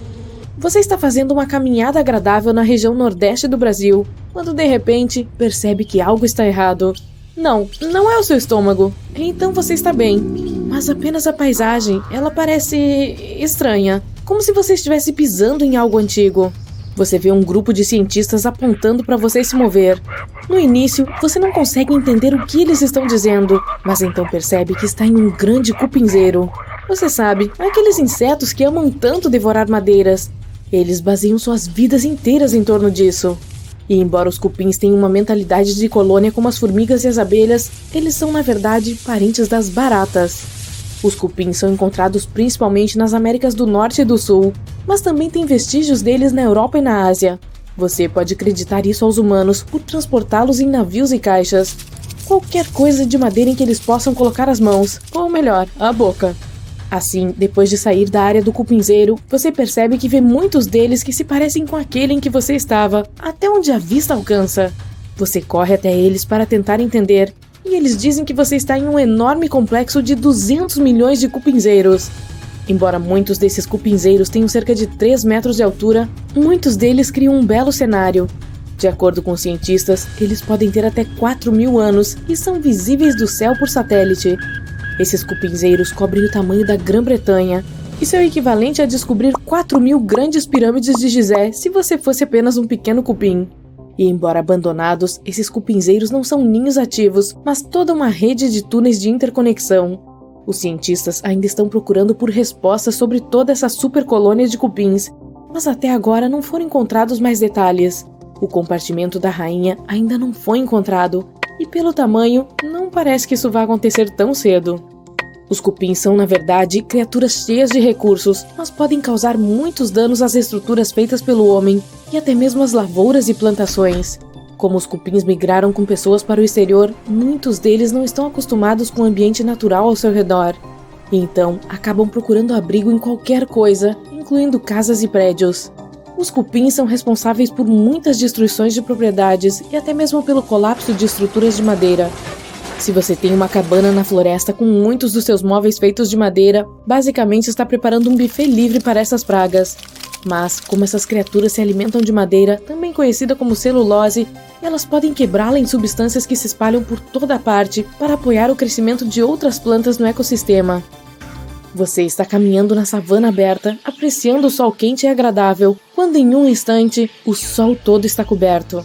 Você está fazendo uma caminhada agradável na região nordeste do Brasil, quando de repente percebe que algo está errado. Não é o seu estômago. Então você está bem. Mas apenas a paisagem, ela parece estranha, como se você estivesse pisando em algo antigo. Você vê um grupo de cientistas apontando para você se mover. No início, você não consegue entender o que eles estão dizendo, mas então percebe que está em um grande cupinzeiro. Você sabe, aqueles insetos que amam tanto devorar madeiras. Eles baseiam suas vidas inteiras em torno disso. E embora os cupins tenham uma mentalidade de colônia como as formigas e as abelhas, eles são, na verdade, parentes das baratas. Os cupins são encontrados principalmente nas Américas do Norte e do Sul, mas também tem vestígios deles na Europa e na Ásia. Você pode acreditar isso aos humanos por transportá-los em navios e caixas. Qualquer coisa de madeira em que eles possam colocar as mãos, ou melhor, a boca. Assim, depois de sair da área do cupinzeiro, você percebe que vê muitos deles que se parecem com aquele em que você estava, até onde a vista alcança. Você corre até eles para tentar entender, e e eles dizem que você está em um enorme complexo de 200 milhões de cupinzeiros. Embora muitos desses cupinzeiros tenham cerca de 3 metros de altura, muitos deles criam um belo cenário. De acordo com cientistas, eles podem ter até 4.000 anos e são visíveis do céu por satélite. Esses cupinzeiros cobrem o tamanho da Grã-Bretanha. Isso é o equivalente a descobrir 4.000 grandes pirâmides de Gizé se você fosse apenas um pequeno cupim. E embora abandonados, esses cupinzeiros não são ninhos ativos, mas toda uma rede de túneis de interconexão. Os cientistas ainda estão procurando por respostas sobre toda essa supercolônia de cupins, mas até agora não foram encontrados mais detalhes. O compartimento da rainha ainda não foi encontrado, e pelo tamanho, não parece que isso vá acontecer tão cedo. Os cupins são, na verdade, criaturas cheias de recursos, mas podem causar muitos danos às estruturas feitas pelo homem, e até mesmo às lavouras e plantações. Como os cupins migraram com pessoas para o exterior, muitos deles não estão acostumados com o ambiente natural ao seu redor. E então, acabam procurando abrigo em qualquer coisa, incluindo casas e prédios. Os cupins são responsáveis por muitas destruições de propriedades e até mesmo pelo colapso de estruturas de madeira. Se você tem uma cabana na floresta com muitos dos seus móveis feitos de madeira, basicamente está preparando um buffet livre para essas pragas. Mas, como essas criaturas se alimentam de madeira, também conhecida como celulose, elas podem quebrá-la em substâncias que se espalham por toda parte para apoiar o crescimento de outras plantas no ecossistema. Você está caminhando na savana aberta, apreciando o sol quente e agradável, quando em um instante, o sol todo está coberto.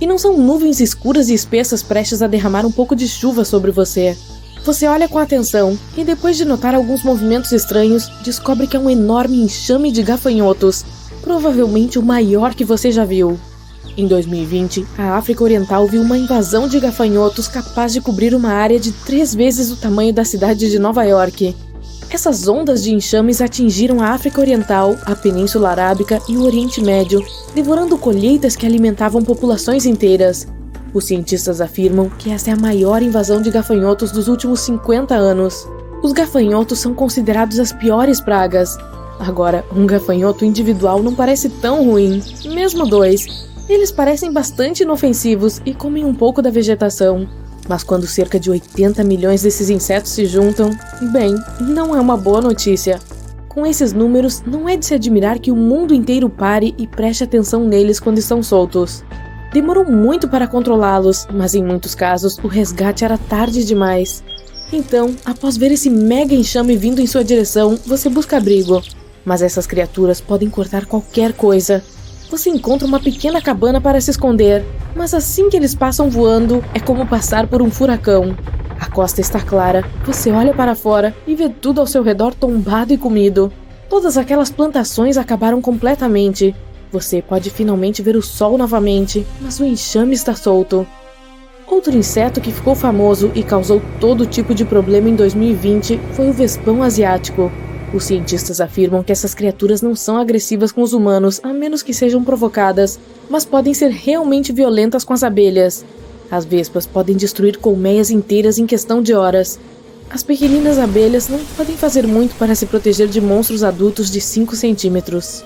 E não são nuvens escuras e espessas prestes a derramar um pouco de chuva sobre você. Você olha com atenção e, depois de notar alguns movimentos estranhos, descobre que é um enorme enxame de gafanhotos, provavelmente o maior que você já viu. Em 2020, a África Oriental viu uma invasão de gafanhotos capaz de cobrir uma área de 3 vezes o tamanho da cidade de Nova York. Essas ondas de enxames atingiram a África Oriental, a Península Arábica e o Oriente Médio, devorando colheitas que alimentavam populações inteiras. Os cientistas afirmam que essa é a maior invasão de gafanhotos dos últimos 50 anos. Os gafanhotos são considerados as piores pragas. Agora, um gafanhoto individual não parece tão ruim, mesmo 2. Eles parecem bastante inofensivos e comem um pouco da vegetação. Mas quando cerca de 80 milhões desses insetos se juntam, bem, não é uma boa notícia. Com esses números, não é de se admirar que o mundo inteiro pare e preste atenção neles quando estão soltos. Demorou muito para controlá-los, mas em muitos casos o resgate era tarde demais. Então, após ver esse mega enxame vindo em sua direção, você busca abrigo. Mas essas criaturas podem cortar qualquer coisa. Você encontra uma pequena cabana para se esconder, mas assim que eles passam voando, é como passar por um furacão. A costa está clara, você olha para fora e vê tudo ao seu redor tombado e comido. Todas aquelas plantações acabaram completamente. Você pode finalmente ver o sol novamente, mas o enxame está solto. Outro inseto que ficou famoso e causou todo tipo de problema em 2020 foi o vespão asiático. Os cientistas afirmam que essas criaturas não são agressivas com os humanos, a menos que sejam provocadas, mas podem ser realmente violentas com as abelhas. As vespas podem destruir colmeias inteiras em questão de horas. As pequeninas abelhas não podem fazer muito para se proteger de monstros adultos de 5 centímetros.